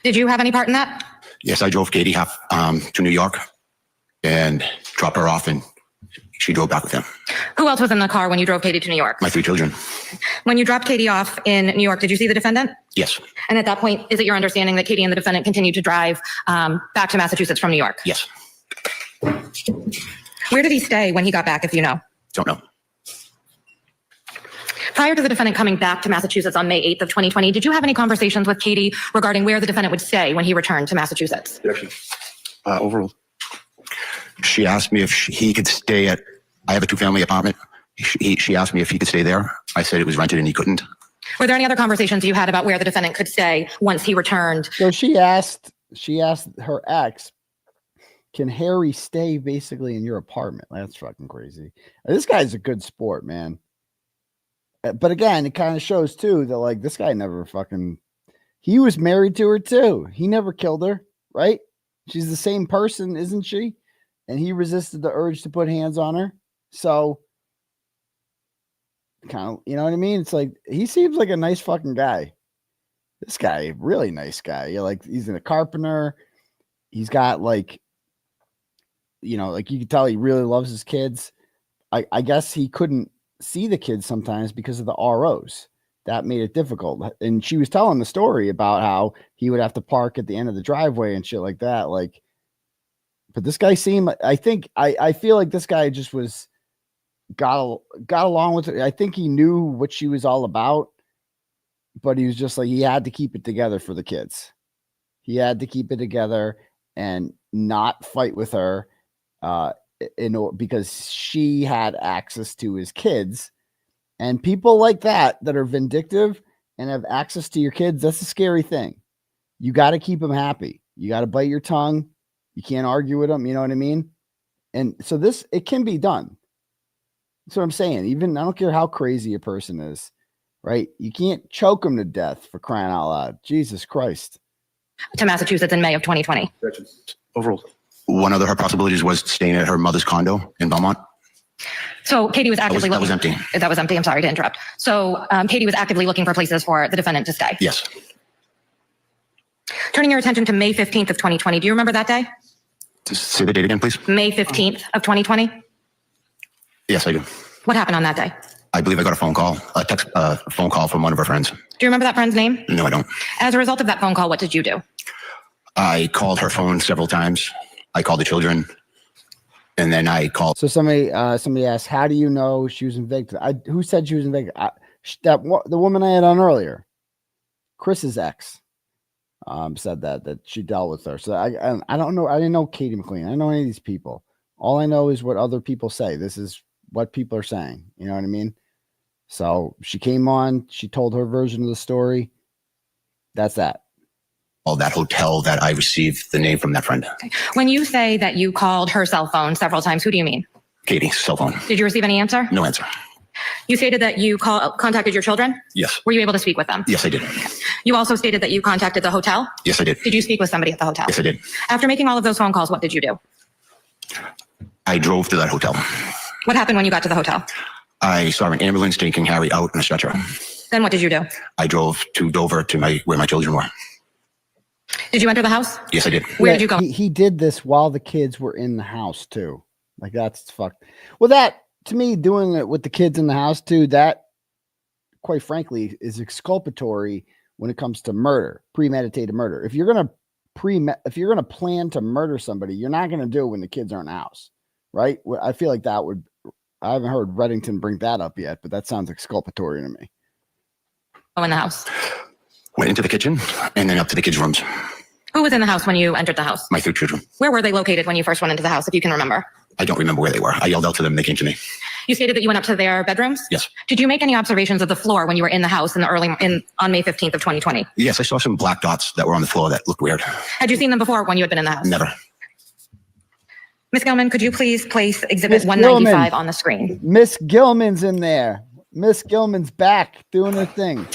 Did you have any part in that? Yes, I drove Katie to New York and dropped her off, and she drove back with him. Who else was in the car when you drove Katie to New York? My 3 children. When you dropped Katie off in New York, did you see the defendant? Yes. And at that point, is it your understanding that Katie and the defendant continued to drive back to Massachusetts from New York? Yes. Where did he stay when he got back, if you know? Don't know. Prior to the defendant coming back to Massachusetts on May 8th of 2020, did you have any conversations with Katie regarding where the defendant would stay when he returned to Massachusetts? Overall. She asked me if he could stay at, I have a 2-family apartment. She asked me if he could stay there. I said it was rented and he couldn't. Were there any other conversations you had about where the defendant could stay once he returned? So she asked her ex, can Harry stay basically in your apartment? That's fucking crazy. This guy's a good sport, man. But again, it kind of shows too that like this guy never he was married to her too. He never killed her, right? She's the same person, isn't she? And he resisted the urge to put hands on her. So kind of, you know what I mean? It's like, he seems like a nice fucking guy. This guy, really nice guy. You're like, he's a carpenter. He's got like, you know, like you can tell he really loves his kids. I guess he couldn't see the kids sometimes because of the ROs. That made it difficult. And she was telling the story about how he would have to park at the end of the driveway and shit like that. Like, but this guy seemed, I feel like this guy just got along with her. I think he knew what she was all about, but he was just like, he had to keep it together for the kids. He had to keep it together and not fight with her because she had access to his kids. And people like that are vindictive and have access to your kids, that's a scary thing. You got to keep them happy. You got to bite your tongue You can't argue with them. You know what I mean? And so it can be done. That's what I'm saying. Even I don't care how crazy a person is, right? You can't choke them to death, for crying out loud. Jesus Christ. To Massachusetts in May of 2020. Overall. One of her possibilities was staying at her mother's condo in Belmont. So Katie was actively That was empty. That was empty. I'm sorry to interrupt. So Katie was actively looking for places for the defendant to stay. Yes. Turning your attention to May 15th of 2020. Do you remember that day? Just say the date again, please. May 15th of 2020. Yes, I do. What happened on that day? I believe I got a phone call from one of her friends. Do you remember that friend's name? No, I don't. As a result of that phone call, what did you do? I called her phone several times. I called the children, and then I called. So somebody asked, "How do you know she was evicted?" Who said she was evicted? The woman I had on earlier, Chris's ex, said that she dealt with her. So I don't know. I didn't know Katie McLean. I don't know any of these people. All I know is what other people say. This is what people are saying. You know what I mean? So she came on. She told her version of the story. That's that. That hotel that I received the name from that friend. When you say that you called her cell phone several times, who do you mean? Katie's cell phone. Did you receive any answer? No answer. You stated that you contacted your children? Yes. Were you able to speak with them? Yes, I did. You also stated that you contacted the hotel? Yes, I did. Did you speak with somebody at the hotel? Yes, I did. After making all of those phone calls, what did you do? I drove to that hotel. What happened when you got to the hotel? I saw an ambulance taking Harry out in a stretcher. Then what did you do? I drove to Dover to where my children were. Did you enter the house? Yes, I did. Where did you go? He did this while the kids were in the house too. Like that's fucked. Well, that to me, doing it with the kids in the house too, that quite frankly is exculpatory when it comes to murder, premeditated murder. If you're gonna plan to murder somebody, you're not gonna do it when the kids are in the house, right? I feel like that would. I haven't heard Reddington bring that up yet, but that sounds exculpatory to me. Oh, in the house. Went into the kitchen and then up to the kids' rooms. Who was in the house when you entered the house? My 3 children. Where were they located when you first went into the house, if you can remember? I don't remember where they were. I yelled out to them. They came to me. You stated that you went up to their bedrooms? Yes. Did you make any observations of the floor when you were in the house on May 15th of 2020? Yes, I saw some black dots that were on the floor that looked weird. Had you seen them before when you had been in the house? Never. Ms. Gilman, could you please place Exhibit 195 on the screen? Miss Gilman's in there. Miss Gilman's back doing her thing.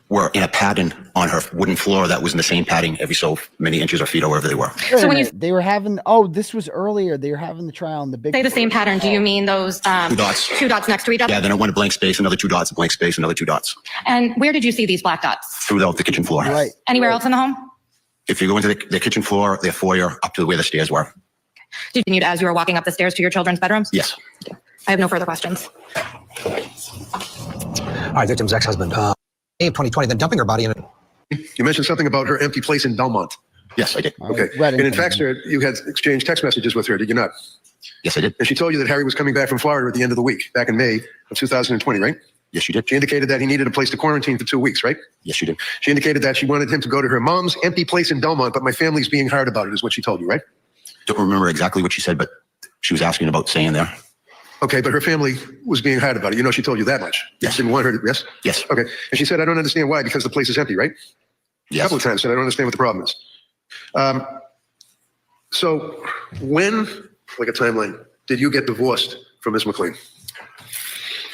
Were in a pattern on her wooden floor that was in the same pattern every so many inches or feet or wherever they were. So when they were having, this was earlier. They were having the trial in the big. say the same pattern, do you mean those 2 dots? 2 dots next to each other? Yeah, then it went a blank space, another 2 dots, a blank space, another 2 dots. And where did you see these black dots? Throughout the kitchen floor. Right. Anywhere else in the home? If you go into the kitchen floor, the foyer, up to where the stairs were. Did you continue as you were walking up the stairs to your children's bedrooms? Yes. I have no further questions. All right, victim's ex-husband. May of 2020, then dumping her body in You mentioned something about her empty place in Belmont. Yes, I did. Okay. And in fact, sir, you had exchanged text messages with her, did you not? Yes, I did. And she told you that Harry was coming back from Florida at the end of the week, back in May of 2020, right? Yes, she did. She indicated that he needed a place to quarantine for 2 weeks, right? Yes, she did. She indicated that she wanted him to go to her mom's empty place in Belmont, but my family's being hard about it, is what she told you, right? Don't remember exactly what she said, but she was asking about staying there. Okay, but her family was being hard about it. You know, she told you that much. Yes. She didn't want her to, yes? Yes. Okay. And she said, I don't understand why, because the place is empty, right? Yes. A couple of times said, I don't understand what the problem is. So when, like a timeline, did you get divorced from Ms. McLean?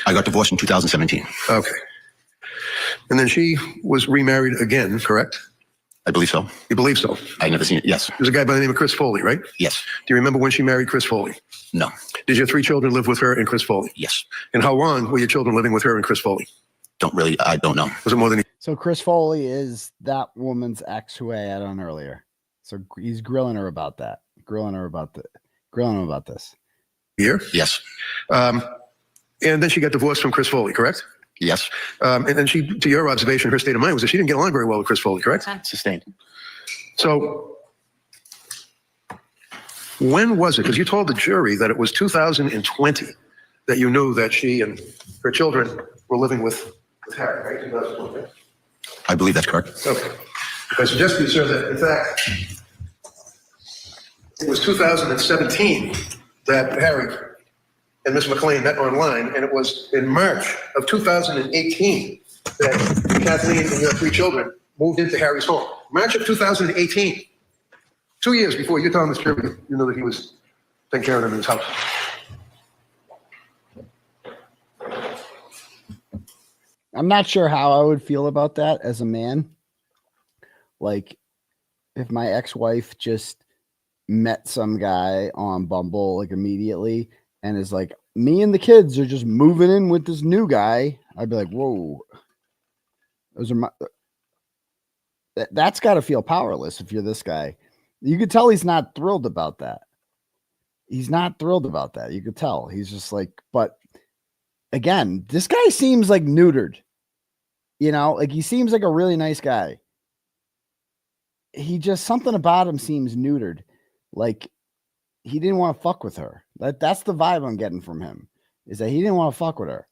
I got divorced in 2017. Okay. And then she was remarried again, correct? I believe so. You believe so? I never seen it. Yes. There's a guy by the name of Chris Foley, right? Yes. Do you remember when she married Chris Foley? No. Did your 3 children live with her and Chris Foley? Yes. And how long were your children living with her and Chris Foley? I don't know. Was it more than So Chris Foley is that woman's ex who I had on earlier. So he's grilling her about that. Grilling him about this. year? Yes. And then she got divorced from Chris Foley, correct? Yes. And then she, to your observation, her state of mind was that she didn't get along very well with Chris Foley, correct? Sustained. So when was it? Because you told the jury that it was 2020 that you knew that she and her children were living with Harry, right? 2020. I believe that's correct. Okay. I suggest to you, sir, that in fact, it was 2017 that Harry and Ms. McLean met online, and it was in March of 2018 that Kathleen and your 3 children moved into Harry's home. March of 2018. 2 years before you told this jury, you know that he was taking care of them in his house. I'm not sure how I would feel about that as a man. Like, if my ex-wife just met some guy on Bumble, like, immediately, and is like, me and the kids are just moving in with this new guy, I'd be like, whoa. Those are my... That's got to feel powerless if you're this guy. You could tell he's not thrilled about that. He's not thrilled about that. You could tell. He's just like, but again, this guy seems like neutered. You know, like he seems like a really nice guy. He just, something about him seems neutered. Like he didn't want to fuck with her. That's the vibe I'm getting from him, is that he didn't want to fuck with her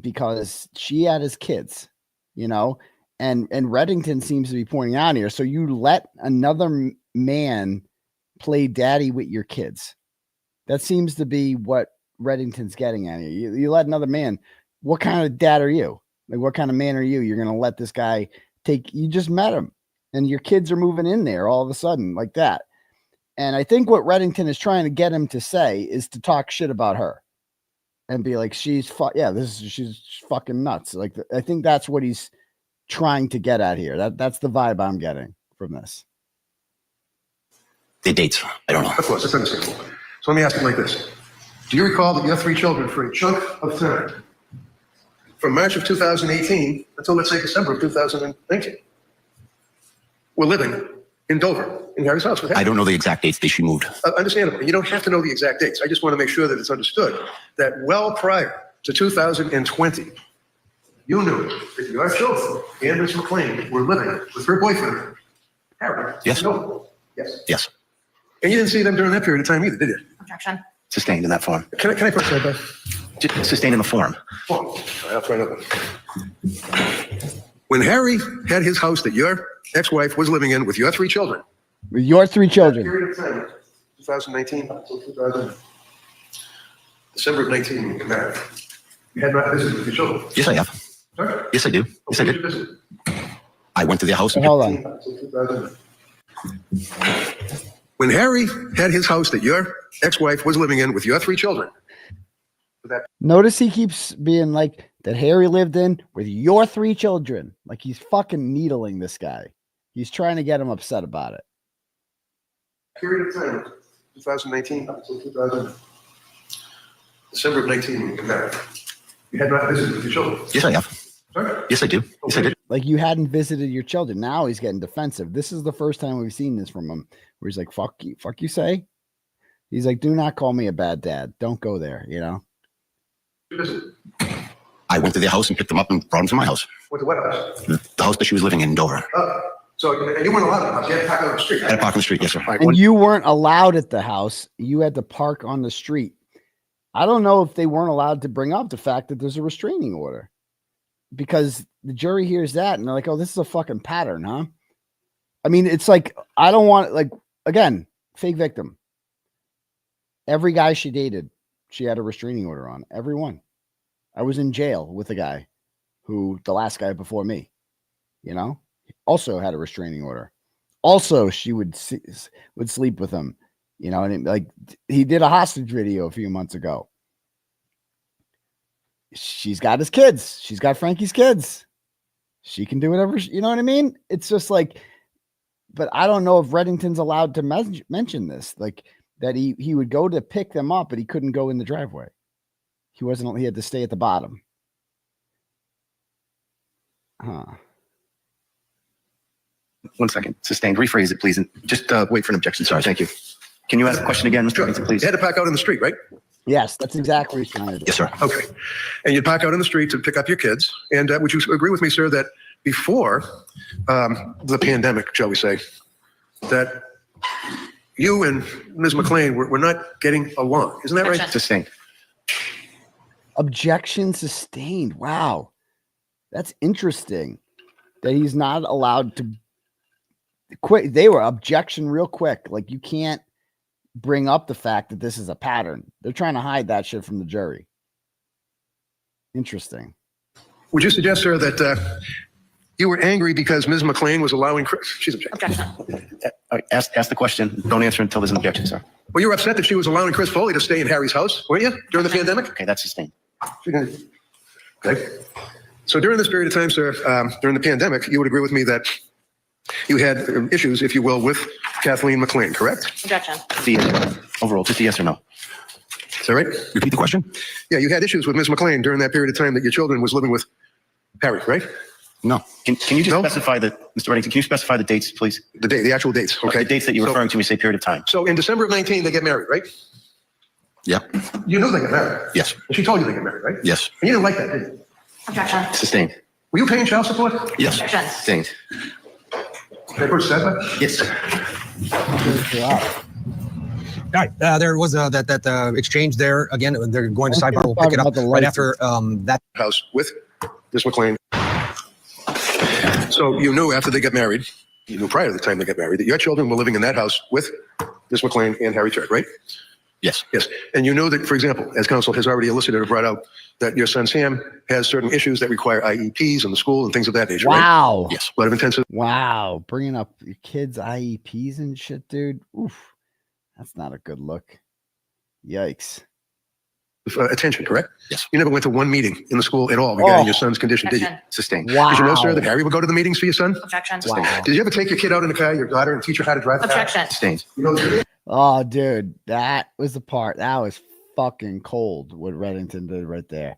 because she had his kids, you know, and Reddington seems to be pointing out here. So you let another man play daddy with your kids. That seems to be what Reddington's getting at here. You let another man, what kind of dad are you? Like, what kind of man are you? You're going to let this guy take, you just met him and your kids are moving in there all of a sudden like that. And I think what Reddington is trying to get him to say is to talk shit about her and be like, she's fucking nuts. Like, I think that's what he's trying to get at here. That's the vibe I'm getting from this. The dates, I don't know. Of course, that's understandable. So let me ask you like this. Do you recall that you have 3 children for a chunk of time from March of 2018 until, let's say, December of 2019? We're living in Dover, in Harry's house. I don't know the exact dates that she moved. Understandable. You don't have to know the exact dates. I just want to make sure that it's understood that well prior to 2020, you knew that your children and Ms. McLean were living with her boyfriend, Harry. Yes. No. Yes. Yes. And you didn't see them during that period of time either, did you? Objection. Sustained in that form. Can I put that back? Just sustained in the form. Form. All right, I'll try another one. When Harry had his house that your ex-wife was living in with your 3 children. With your 3 children. Period of time, 2019 until 2000, December of 19, when you got married. You had not visited with your children. Yes, I have. Sorry? Yes, I do. Yes, I did. Visit? I went to their house. And Hold on. When Harry had his house that your ex-wife was living in with your 3 children. Notice he keeps being like that Harry lived in with your 3 children. Like he's fucking needling this guy. He's trying to get him upset about it. Period of time, 2019 until 2000, December of 19, when you got married. You had not visited with your children. Yes, I have. Sorry? Yes, I do. Yes, I did. Like you hadn't visited your children. Now he's getting defensive. This is the first time we've seen this from him, where he's like, fuck you say? He's like, do not call me a bad dad. Don't go there, you know? I went to their house and picked them up and brought them to my house. With the what house? The house that she was living in Dover. So you weren't allowed in the house. You had to park on the street. I had to park on the street, yes, sir. And you weren't allowed at the house. You had to park on the street. I don't know if they weren't allowed to bring up the fact that there's a restraining order, because the jury hears that and they're like, oh, this is a fucking pattern, huh? I mean, it's like, I don't want, like, again, fake victim. Every guy she dated, she had a restraining order on. Everyone. I was in jail with a guy who, the last guy before me, you know, also had a restraining order. Also, she would sleep with him, you know, and like he did a hostage video a few months ago. She's got his kids. She's got Frankie's kids. She can do whatever, you know what I mean? It's just like, but I don't know if Reddington's allowed to mention this, like that he would go to pick them up, but he couldn't go in the driveway. He had to stay at the bottom. Huh. 1 second. Sustained. Rephrase it, please. And just wait for an objection. Sorry. Thank you. Can you ask the question again, Mr. Harrington, please? You had to park out in the street, right? Yes, that's exactly what he's trying to do. Yes, sir. Okay. And you'd park out in the street to pick up your kids. And would you agree with me, sir, that before the pandemic, shall we say, that you and Ms. McLean were not getting along? Isn't that right? Sustained. Objection sustained. Wow. That's interesting that he's not allowed to quit. They were objection real quick. Like you can't bring up the fact that this is a pattern. They're trying to hide that shit from the jury. Interesting. Would you suggest, sir, that you were angry because Ms. McLean was allowing she's objecting. All right, ask the question. Don't answer until there's an objection, sir. Well, you were upset that she was allowing Chris Foley to stay in Harry's house, weren't you, during the pandemic? Okay, that's sustained. Okay. So during this period of time, sir, during the pandemic, you would agree with me that you had issues, if you will, with Kathleen McLean, correct? Objection. Overall, just a yes or no. Is that right? Repeat the question. Yeah, you had issues with Ms. McLean during that period of time that your children was living with Harry, right? No. Can you just specify the, Mr. Reddington, can you specify the dates, please? The actual dates, okay? The dates that you're referring to when you say period of time. So in December of 19, they get married, right? Yeah. You knew they got married. Yes. And she told you they get married, right? Yes. And you didn't like that, did you? Objection. Sustained. Were you paying child support? Yes. Objection. Sustained. They put that? Yes. All right, there was that exchange there. Again, they're going to sidebar. We'll pick it up right after that. House with Ms. McLean. So you knew after they got married, you knew prior to the time they got married, that your children were living in that house with Ms. McLean and Harry Tuerk, right? Yes. Yes. And you know that, for example, as counsel has already elicited or brought out, that your son Sam has certain issues that require IEPs in the school and things of that nature, Wow. right? Yes. A lot of intensive. Wow. Bringing up your kids' IEPs and shit, dude. Oof. That's not a good look. Yikes. Attention, correct? Yes. You never went to one meeting in the school at all regarding your son's condition, did you? Sustained. Wow. Did you know, sir, that Harry would go to the meetings for your son? Objection. Wow. Did you ever take your kid out in the car, your daughter, and teach her how to drive the car? Objection. Sustained. You know, Oh, dude, that was the part. That was fucking cold what Reddington did right there.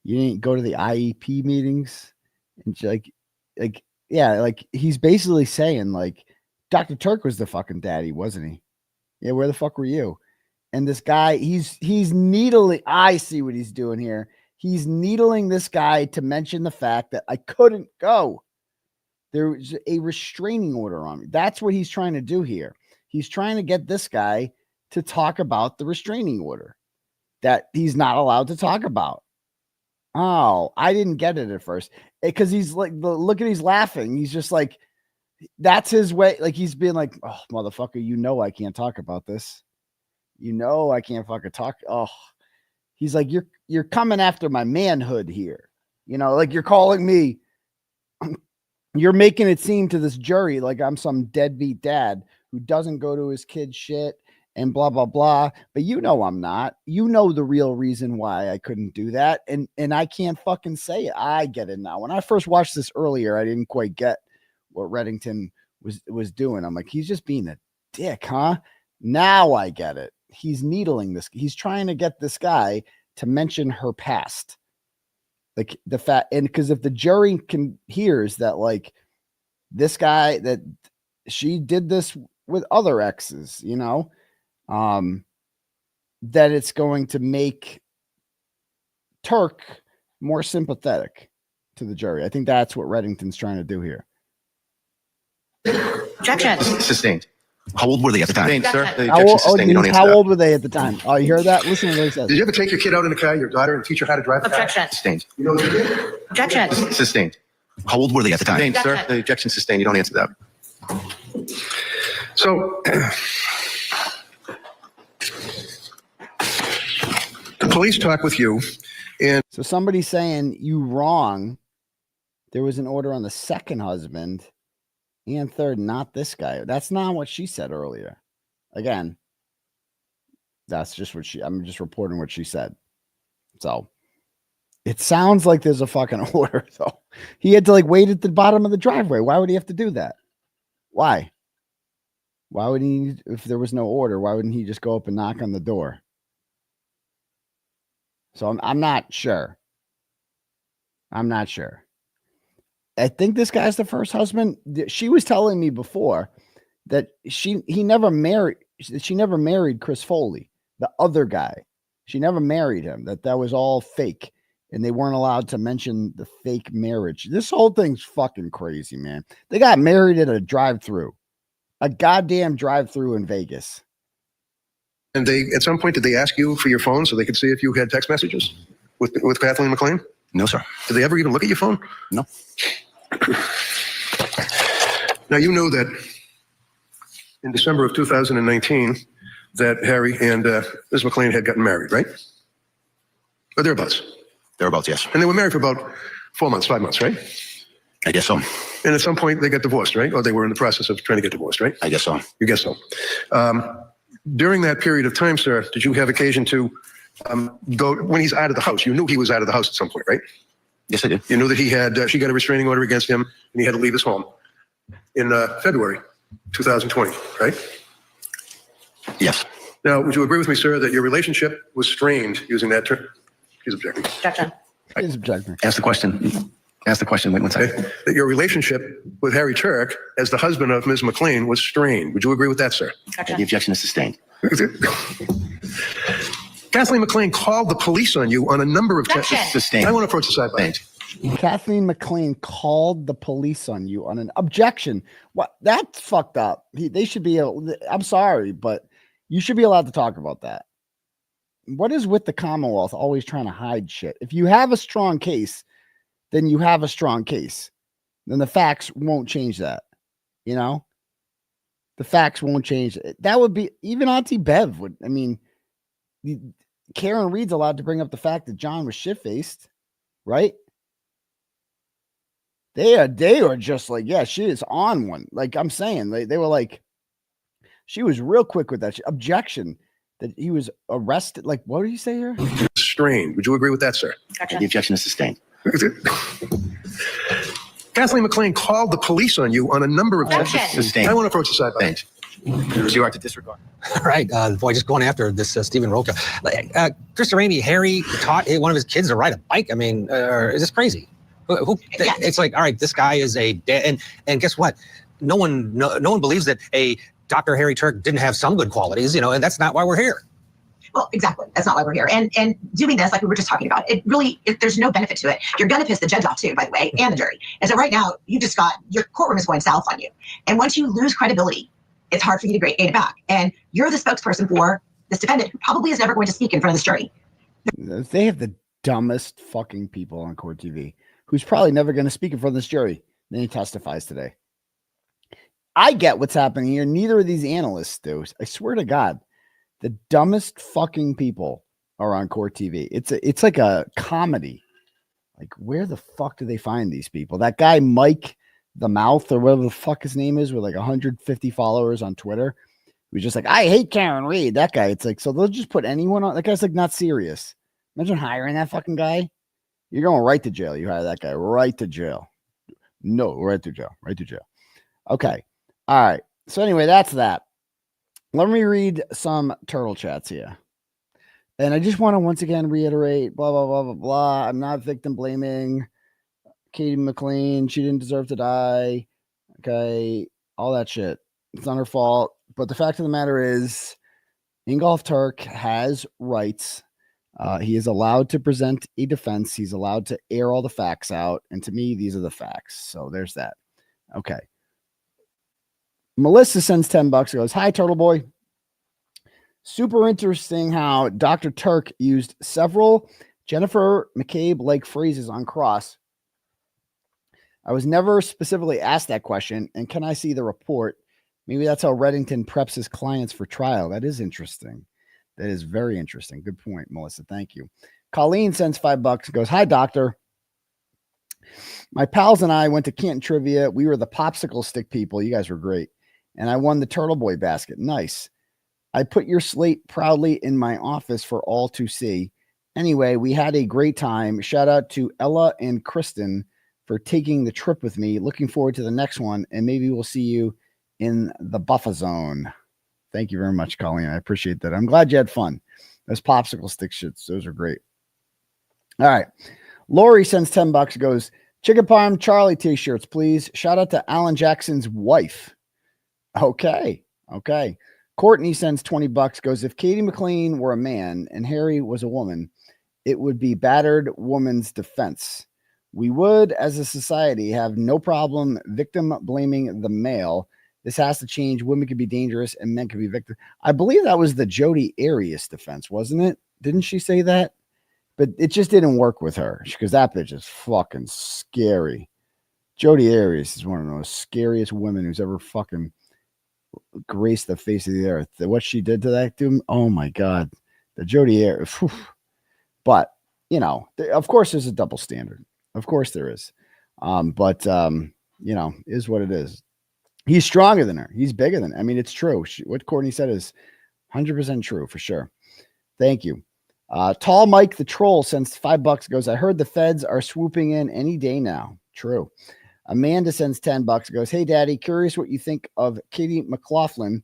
You didn't go to the IEP meetings and yeah, like he's basically saying like Dr. Tuerk was the fucking daddy, wasn't he? Yeah, where the fuck were you? And this guy, he's needling. I see what he's doing here. He's needling this guy to mention the fact that I couldn't go. There was a restraining order on me. That's what he's trying to do here. He's trying to get this guy to talk about the restraining order that he's not allowed to talk about. Oh, I didn't get it at first because he's like, look at, he's laughing. He's just like, that's his way. Like he's been like, oh, motherfucker, you know, I can't talk about this. You know, I can't fucking talk. Oh, he's like, you're coming after my manhood here. You know, like you're calling me, you're making it seem to this jury like I'm some deadbeat dad who doesn't go to his kid's shit and blah, blah, blah. But you know, I'm not. You know the real reason why I couldn't do that. And I can't fucking say it. I get it now. When I first watched this earlier, I didn't quite get what Reddington was doing. I'm like, he's just being a dick, huh? Now I get it. He's needling this. He's trying to get this guy to mention her past. Like the fact, and because if the jury hears that, like this guy, that she did this with other exes, you know, that it's going to make Tuerk more sympathetic to the jury. I think that's what Reddington's trying to do here. Objection. Sustained. How old were they at the time? Sustained, sir. The How, objection sustained. You don't answer how that. old were they at the time? Oh, you heard that? Listen to what he says. did you ever take your kid out in the car, your daughter, and teach her how to drive the car? Objection. Sustained. You know what you did? Objection. Sustained. How old were they at the time? Sustained, sir. Objection. The objection sustained. You don't answer that. So the police talk with you, and So somebody's saying you wrong. There was an order on the second husband and third, not this guy. That's not what she said earlier. Again, that's just what I'm just reporting what she said. So it sounds like there's a fucking order, though. He had to like wait at the bottom of the driveway. Why would he have to do that? Why? Why would he, if there was no order, why wouldn't he just go up and knock on the door? So I'm not sure. I'm not sure. I think this guy's the first husband. She was telling me before that she never married Chris Foley, the other guy. She never married him. That was all fake, and they weren't allowed to mention the fake marriage. This whole thing's fucking crazy, man. They got married at a drive-through, a goddamn drive-through in Vegas. And they, at some point, did they ask you for your phone so they could see if you had text messages with Kathleen McLean? No, sir. Did they ever even look at your phone? No. Now, you know that in December of 2019 that Harry and Ms. McLean had gotten married, right? Or thereabouts. Thereabouts, yes. And they were married for about 4 months, 5 months, right? I guess so. And at some point they got divorced, right? Or they were in the process of trying to get divorced, right? I guess so. You guess so. During that period of time, sir, did you have occasion to go, when he's out of the house, you knew he was out of the house at some point, right? Yes, I did. You knew that he had, she got a restraining order against him and he had to leave his home in February 2020, right? Yes. Now, would you agree with me, sir, that your relationship was strained using that term? He's objecting. Objection. He's objecting. Ask the question. Ask the question. Wait one second. Okay. That your relationship with Harry Tuerk as the husband of Ms. McLean was strained. Would you agree with that, sir? The objection is sustained. Kathleen McLean called the police on you on a number of Objection. Sustained. I want to approach the side by. Kathleen McLean called the police on you on an objection. What? That's fucked up. They should be. I'm sorry, but you should be allowed to talk about that. What is with the Commonwealth always trying to hide shit? If you have a strong case, then you have a strong case. Then the facts won't change that. You know, the facts won't change it. That would be even Auntie Bev would. I mean, Karen Reed's allowed to bring up the fact that John was shit-faced, right? They are just like, yeah, she is on one. Like I'm saying, they were like, she was real quick with that objection that he was arrested. Like, what do you say here? Strained. Would you agree with that, sir? The objection is sustained. Kathleen McLean called the police on you on a number of Sustained. I want to approach the side by. You are to disregard. Right. Boy, just going after this Stephen Rocca. Chris Rainey, Harry taught one of his kids to ride a bike. I mean, is this crazy? It's like, all right, this guy is and guess what? No one believes that a Dr. Harry Tuerk didn't have some good qualities, and that's not why we're here. Well, exactly. That's not why we're here. And doing this, like we were just talking about, there's no benefit to it. You're going to piss the judge off too, by the way, and the jury. And so right now, your courtroom is going south on you. And once you lose credibility, it's hard for you to gain it back. And you're the spokesperson for this defendant who probably is never going to speak in front of this jury. They have the dumbest fucking people on court TV who's probably never going to speak in front of this jury. Then he testifies today. I get what's happening here. Neither of these analysts do. I swear to God, the dumbest fucking people are on court TV. It's like a comedy. Like, where the fuck do they find these people? That guy, Mike the Mouth, or whatever the fuck his name is, with like 150 followers on Twitter, who's just like, I hate Karen Reed. That guy. It's like, so they'll just put anyone on. That guy's like not serious. Imagine hiring that fucking guy. You're going right to jail. You hire that guy right to jail. No, right to jail. Right to jail. Okay. All right. So anyway, that's that. Let me read some turtle chats here. And I just want to once again reiterate, blah, blah, blah, blah, blah. I'm not victim blaming Katie McLean. She didn't deserve to die. Okay. All that shit. It's not her fault. But the fact of the matter is, Ingolf Tuerk has rights. He is allowed to present a defense. He's allowed to air all the facts out. And to me, these are the facts. So there's that. Okay. Melissa sends $10, goes, hi, Turtleboy. Super interesting how Dr. Tuerk used several Jennifer McCabe-like phrases on cross. I was never specifically asked that question, and can I see the report? Maybe that's how Reddington preps his clients for trial. That is interesting. That is very interesting. Good point, Melissa. Thank you. Colleen sends $5, goes, hi, doctor. My pals and I went to Canton Trivia. We were the popsicle stick people. You guys were great. And I won the Turtleboy basket. Nice. I put your slate proudly in my office for all to see. Anyway, we had a great time. Shout out to Ella and Kristen for taking the trip with me. Looking forward to the next one, and maybe we'll see you in the buffer zone. Thank you very much, Colleen. I appreciate that. I'm glad you had fun. Those popsicle stick shits, those are great. All right. Lori sends $10, goes, Chicken Parm Charlie t-shirts, please. Shout out to Alan Jackson's wife. Okay. Courtney sends $20, goes, if Katie McLean were a man and Harry was a woman, it would be battered woman's defense. We would, as a society, have no problem victim blaming the male. This has to change. Women can be dangerous and men can be victims. I believe that was the Jodi Arias defense, wasn't it? Didn't she say that? But it just didn't work with her because that bitch is fucking scary. Jodi Arias is one of the most scariest women who's ever fucking graced the face of the earth. What she did to that dude, oh my God. The Jodi Arias. Whew. But, of course there's a double standard. Of course there is. But is what it is. He's stronger than her. He's bigger than her. I mean, it's true. What Courtney said is 100% true for sure. Thank you. Tall Mike the Troll sends $5, goes, I heard the feds are swooping in any day now. True. Amanda sends $10, goes, hey, Daddy, curious what you think of Katie McLaughlin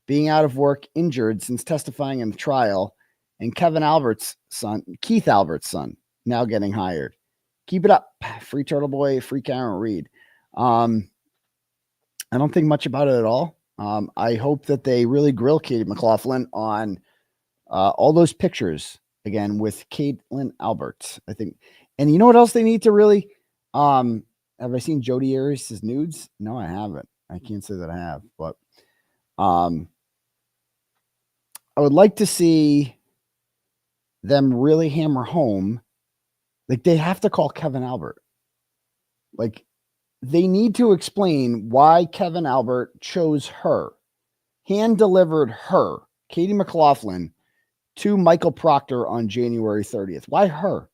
being out of work injured since testifying in the trial, and Keith Albert's son, now getting hired. Keep it up. Free Turtleboy, free Karen Reed. I don't think much about it at all. I hope that they really grill Katie McLaughlin on all those pictures again with Caitlin Albert, I think. And you know what else they need to really, have I seen Jodi Arias' nudes? No, I haven't. I can't say that I have, but I would like to see them really hammer home. Like, they have to call Kevin Albert. Like, they need to explain why Kevin Albert chose her, hand-delivered her, Katie McLaughlin, to Michael Proctor on January 30th. Why her?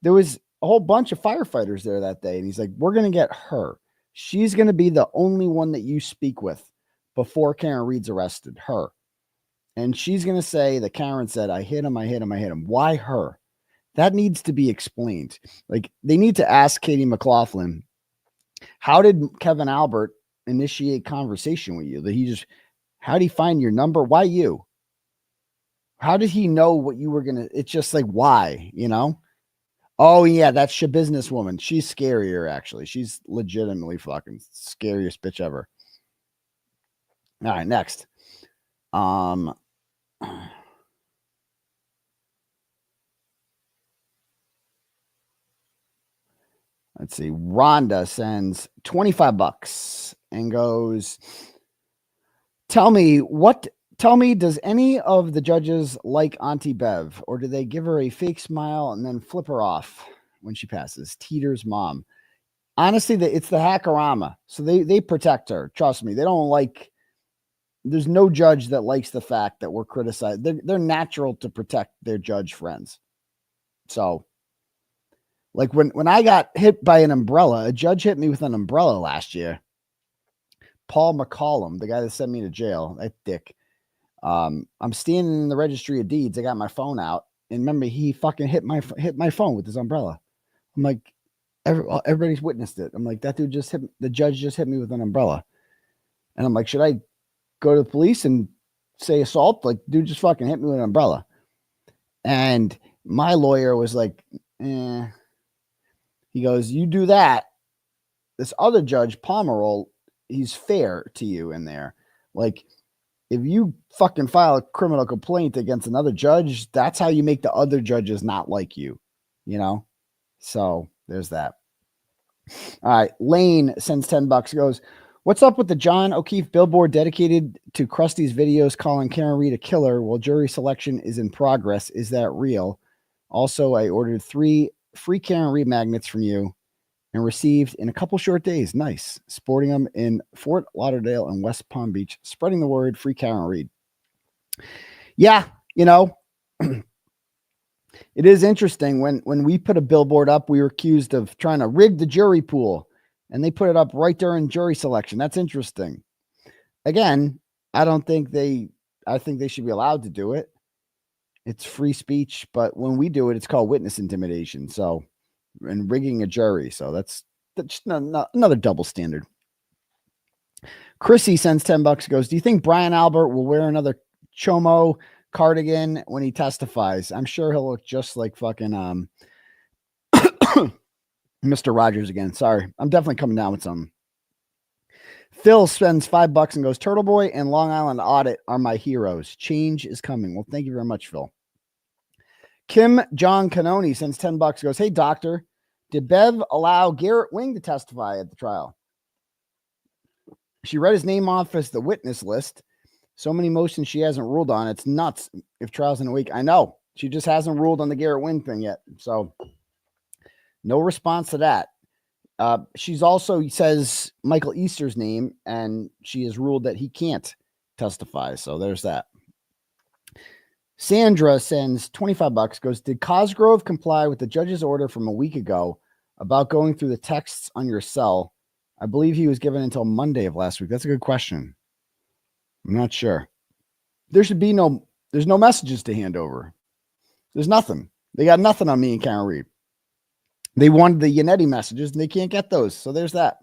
There was a whole bunch of firefighters there that day, and he's like, we're going to get her. She's going to be the only one that you speak with before Karen Reed's arrested, her. And she's going to say that Karen said, I hit him. Why her? That needs to be explained. Like, they need to ask Katie McLaughlin, how did Kevin Albert initiate conversation with you? How did he find your number? Why you? How did he know what you were going to, it's just like, why, Oh yeah, that's your businesswoman. She's scarier, actually. She's legitimately fucking scariest bitch ever. All right, next. Let's see. Rhonda sends $25 and goes, tell me, does any of the judges like Auntie Bev, or do they give her a fake smile and then flip her off when she passes? Teeter's mom. Honestly, it's the hackerama. So they protect her. Trust me. They don't like, there's no judge that likes the fact that we're criticized. They're natural to protect their judge friends. So, like when I got hit by an umbrella, a judge hit me with an umbrella last year. Paul McCollum, the guy that sent me to jail, that dick. I'm standing in the registry of deeds. I got my phone out, and remember, he fucking hit my phone with his umbrella. I'm like, everybody's witnessed it. I'm like, that dude just hit, the judge just hit me with an umbrella. And I'm like, should I go to the police and say assault? Like, dude just fucking hit me with an umbrella. And my lawyer was like, He goes, you do that. This other judge, Pomerol, he's fair to you in there. Like, if you fucking file a criminal complaint against another judge, that's how you make the other judges not like you, So there's that. All right. Lane sends $10, goes, what's up with the John O'Keefe billboard dedicated to Krusty's videos calling Karen Reed a killer while jury selection is in progress? Is that real? Also, I ordered 3 free Karen Reed magnets from you and received in a couple short days. Nice. Sporting them in Fort Lauderdale and West Palm Beach, spreading the word, free Karen Reed. Yeah, it is interesting. When we put a billboard up, we were accused of trying to rig the jury pool, and they put it up right during jury selection. That's interesting. Again, I think they should be allowed to do it. It's free speech, but when we do it, it's called witness intimidation. So, and rigging a jury. So that's just another double standard. Chrissy sends $10, goes, do you think Brian Albert will wear another Chomo cardigan when he testifies? I'm sure he'll look just like fucking Mr. Rogers again. Sorry. I'm definitely coming down with something. Phil spends $5 and goes, Turtleboy and Long Island Audit are my heroes. Change is coming. Well, thank you very much, Phil. Kim John Connolly sends $10, goes, hey, doctor, did Bev allow Garrett Wing to testify at the trial? She read his name off as the witness list. So many motions she hasn't ruled on. It's nuts if trial's in a week. I know. She just hasn't ruled on the Garrett Wing thing yet. So no response to that. She's also says Michael Easter's name, and she has ruled that he can't testify. So there's that. Sandra sends $25, goes, did Cosgrove comply with the judge's order from a week ago about going through the texts on your cell. I believe he was given until Monday of last week. That's a good question. I'm not sure. There's no messages to hand over. There's nothing. They got nothing on me and Karen Reed. They wanted the Yannetti messages and they can't get those. So there's that.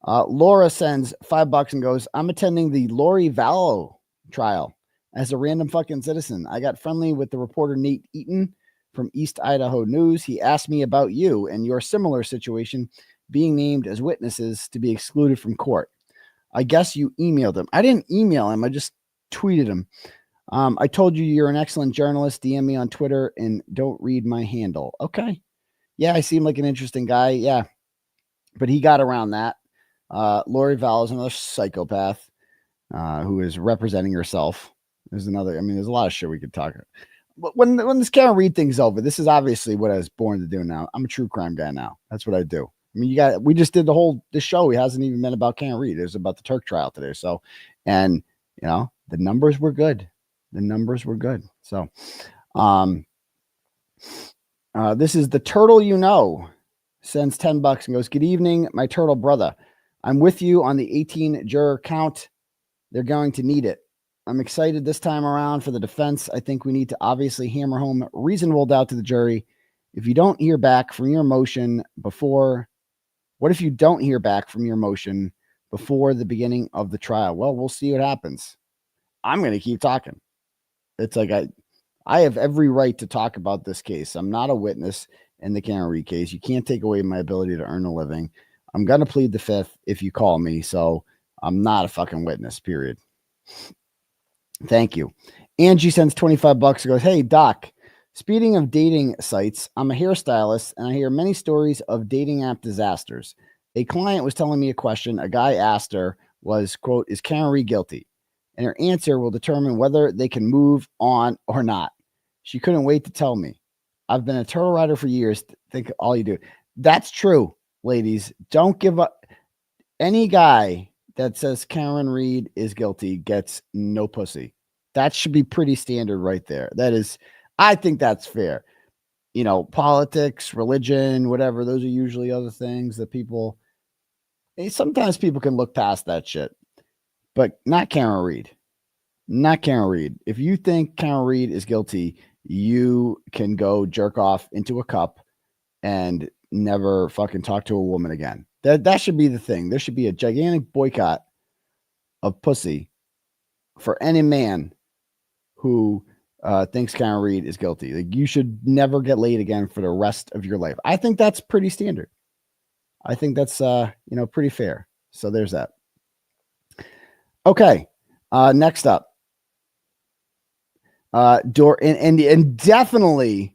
Laura sends $5 and goes, I'm attending the Lori Vallow trial as a random fucking citizen. I got friendly with the reporter Nate Eaton from East Idaho News. He asked me about you and your similar situation being named as witnesses to be excluded from court. I guess you emailed him. I didn't email him. I just tweeted him. I told you you're an excellent journalist. DM me on Twitter and don't read my handle. Okay. Yeah, I seem like an interesting guy. Yeah. But he got around that. Lori Vallow is another psychopath who is representing herself. There's there's a lot of shit we could talk about. But when this Karen Reed thing's over, this is obviously what I was born to do now. I'm a true crime guy now. That's what I do. I mean, we just did this show. It hasn't even been about Karen Reed. It was about the Tuerk trial today. So, and the numbers were good. So, this is the turtle, sends $10 and goes, good evening, my turtle brother. I'm with you on the 18 juror count. They're going to need it. I'm excited this time around for the defense. I think we need to obviously hammer home reasonable doubt to the jury. If you don't hear back from your motion before, what if you don't hear back from your motion before the beginning of the trial? Well, we'll see what happens. I'm going to keep talking. It's like I have every right to talk about this case. I'm not a witness in the Karen Reed case. You can't take away my ability to earn a living. I'm going to plead the fifth if you call me. So I'm not a fucking witness, period. Thank you. Angie sends $25 and goes, hey, Doc, speaking of dating sites, I'm a hairstylist and I hear many stories of dating app disasters. A client was telling me a question a guy asked her was, quote, is Karen Reed guilty? And her answer will determine whether they can move on or not. She couldn't wait to tell me. I've been a turtle rider for years. Think all you do. That's true, ladies. Don't give up. Any guy that says Karen Reed is guilty gets no pussy. That should be pretty standard right there. I think that's fair. Politics, religion, whatever. Those are usually other things that sometimes people can look past that shit. But not Karen Reed. Not Karen Reed. If you think Karen Reed is guilty, you can go jerk off into a cup and never fucking talk to a woman again. That should be the thing. There should be a gigantic boycott of pussy for any man who thinks Karen Reed is guilty. Like, you should never get laid again for the rest of your life. I think that's pretty standard. I think that's pretty fair. So there's that. Okay. Next up. And definitely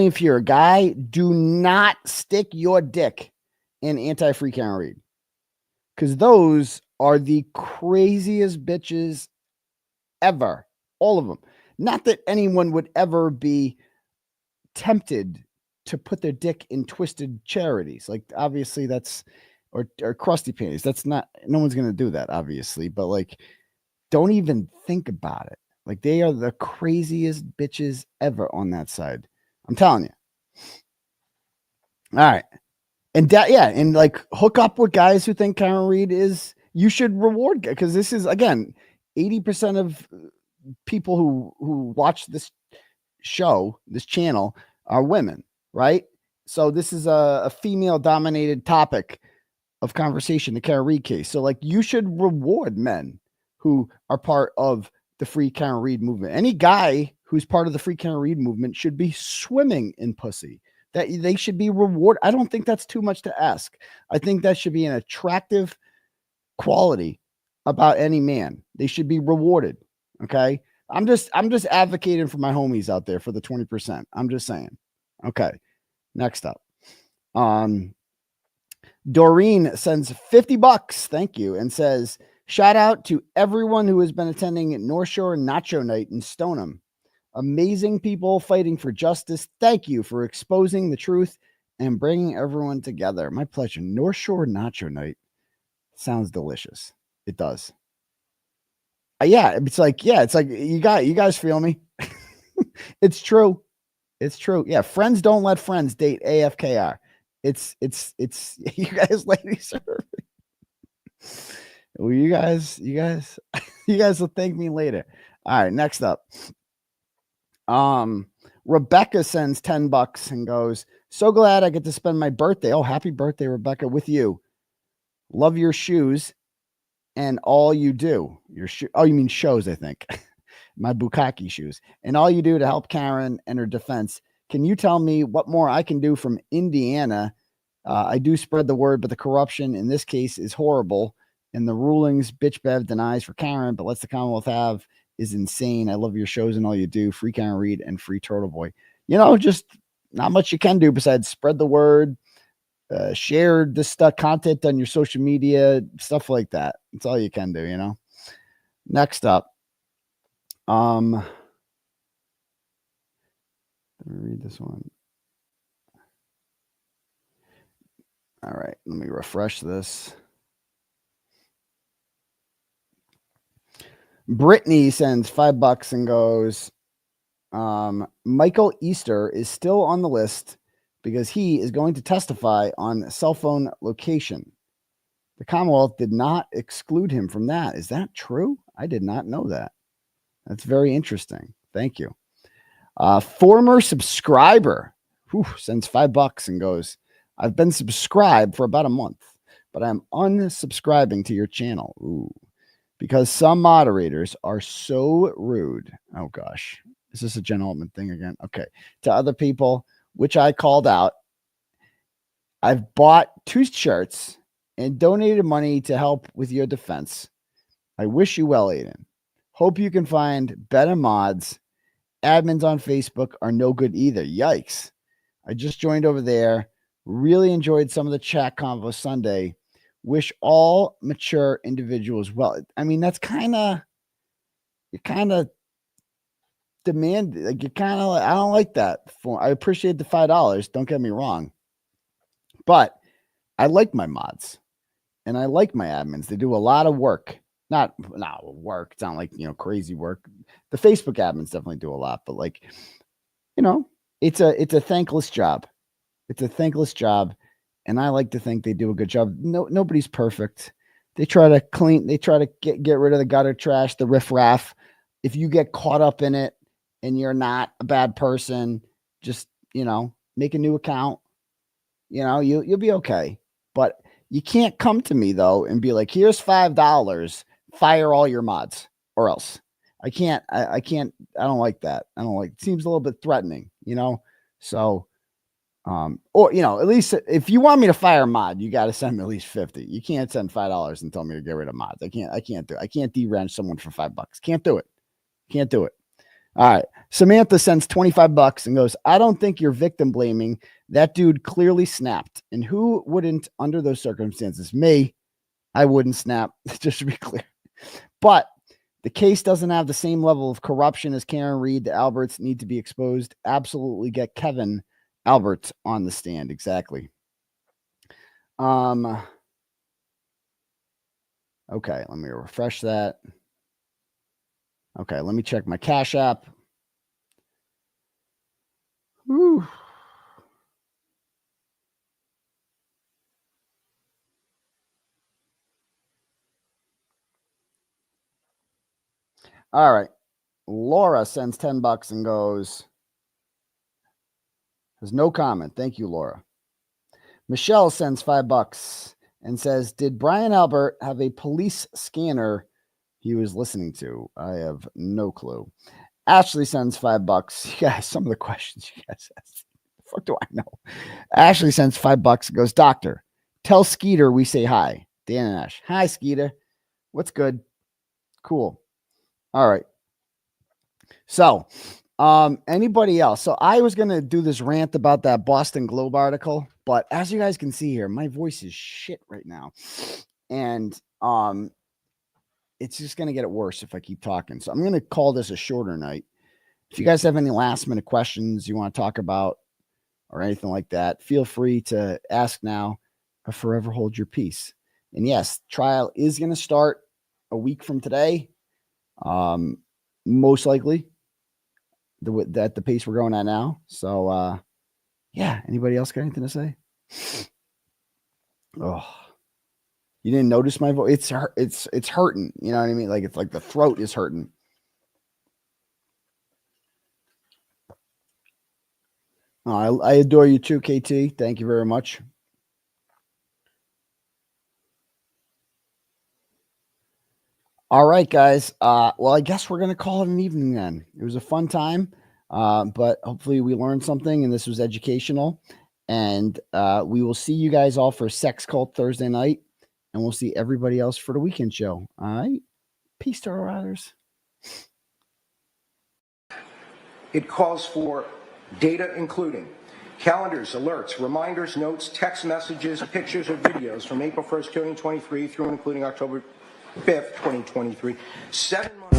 if you're a guy, do not stick your dick in anti-free Karen Reed. Because those are the craziest bitches ever. All of them. Not that anyone would ever be tempted to put their dick in twisted charities. Like, obviously that's, or crusty panties. That's not, no one's going to do that, obviously. But like, don't even think about it. Like, they are the craziest bitches ever on that side. I'm telling you. All right. And and like, hook up with guys who think Karen Reed is, you should reward, because this is, again, 80% of people who watch this show, this channel, are women, right? So this is a female dominated topic of conversation, the Karen Reed case. So like, you should reward men who are part of the free Karen Reed movement. Any guy who's part of the free Karen Reed movement should be swimming in pussy. That they should be rewarded. I don't think that's too much to ask. I think that should be an attractive quality about any man. They should be rewarded. Okay. I'm just advocating for my homies out there for the 20%. I'm just saying. Okay. Next up. Doreen sends $50. Thank you. And says, shout out to everyone who has been attending North Shore Nacho Night in Stoneham. Amazing people fighting for justice. Thank you for exposing the truth and bringing everyone together. My pleasure. North Shore Nacho Night sounds delicious. It does. It's like you guys feel me. It's true. It's true. Yeah. Friends don't let friends date AFKR. It's you guys, ladies are. Well, you guys will thank me later. All right, next up. Rebecca sends $10 and goes, so glad I get to spend my birthday. Oh, happy birthday, Rebecca, with you. Love your shoes and all you do. Oh, you mean shows, I think. My Bukkake shoes. And all you do to help Karen and her defense. Can you tell me what more I can do from Indiana? I do spread the word, but the corruption in this case is horrible. And the rulings Bitch Bev denies for Karen, but lets the Commonwealth have is insane. I love your shows and all you do. Free Karen Reed and free Turtleboy. You know, just not much you can do besides spread the word, share this stuff, content on your social media, stuff like that. That's all you can do, you know. Next up. Let me read this one. All right, let me refresh this. Brittany sends $5 and goes, Michael Easter is still on the list because he is going to testify on cell phone location. The Commonwealth did not exclude him from that. Is that true? I did not know that. That's very interesting. Thank you. Former subscriber sends $5 and goes, I've been subscribed for about a month, but I'm unsubscribing to your channel. Ooh. Because some moderators are so rude. Oh, gosh. Is this a Jen Altman thing again? Okay. To other people, which I called out. I've bought 2 shirts and donated money to help with your defense. I wish you well, Aidan. Hope you can find better mods. Admins on Facebook are no good either. Yikes. I just joined over there. Really enjoyed some of the chat convo Sunday. Wish all mature individuals well. I mean, that's you kind of demand, like I don't like that. I appreciate the $5. Don't get me wrong. But I like my mods and I like my admins. They do a lot of work. Not work. It's not like, crazy work. The Facebook admins definitely do a lot, but it's a thankless job. It's a thankless job. And I like to think they do a good job. Nobody's perfect. They try to clean. They try to get rid of the gutter trash, the riffraff. If you get caught up in it and you're not a bad person, just, make a new account. You'll be okay. But you can't come to me, though, and be like, here's $5. Fire all your mods or else. I can't. I don't like that. It seems a little bit threatening, So. Or, at least if you want me to fire a mod, you got to send me at least 50. You can't send $5 and tell me to get rid of mods. I can't do it. I can't de-ranch someone for $5. Can't do it. All right. Samantha sends $25 and goes, I don't think you're victim blaming. That dude clearly snapped. And who wouldn't under those circumstances? Me, I wouldn't snap, just to be clear. But the case doesn't have the same level of corruption as Karen Reed. The Alberts need to be exposed. Absolutely get Kevin Albert on the stand. Exactly. Okay, let me refresh that. Okay, let me check my Cash App. Whew. All right. Laura sends $10 and goes, has no comment. Thank you, Laura. Michelle sends $5 and says, did Brian Albert have a police scanner he was listening to? I have no clue. Ashley sends $5. Yeah, some of the questions you guys asked. The fuck do I know? Ashley sends $5 and goes, Doctor, tell Skeeter we say hi. Dan and Ash. Hi, Skeeter. What's good? Cool. All right. So, anybody else? So I was going to do this rant about that Boston Globe article, but as you guys can see here, my voice is shit right now. And, it's just going to get worse if I keep talking. So I'm going to call this a shorter night. If you guys have any last minute questions you want to talk about or anything like that, feel free to ask now or forever hold your peace. And yes, trial is going to start a week from today. Most likely at the pace we're going at now. So, yeah. Anybody else got anything to say? Oh, you didn't notice my voice? It's hurting. You know what I mean? Like it's like the throat is hurting. Oh, I adore you too, KT. Thank you very much. All right, guys. Well, I guess we're going to call it an evening then. It was a fun time, but hopefully we learned something and this was educational. And we will see you guys all for Sex Cult Thursday night, and we'll see everybody else for the weekend show. All right? Peace, Turtle Riders. It calls for data including calendars, alerts, reminders, notes, text messages, pictures, or videos from April 1st, 2023 through and including October 5th, 2023. 7 months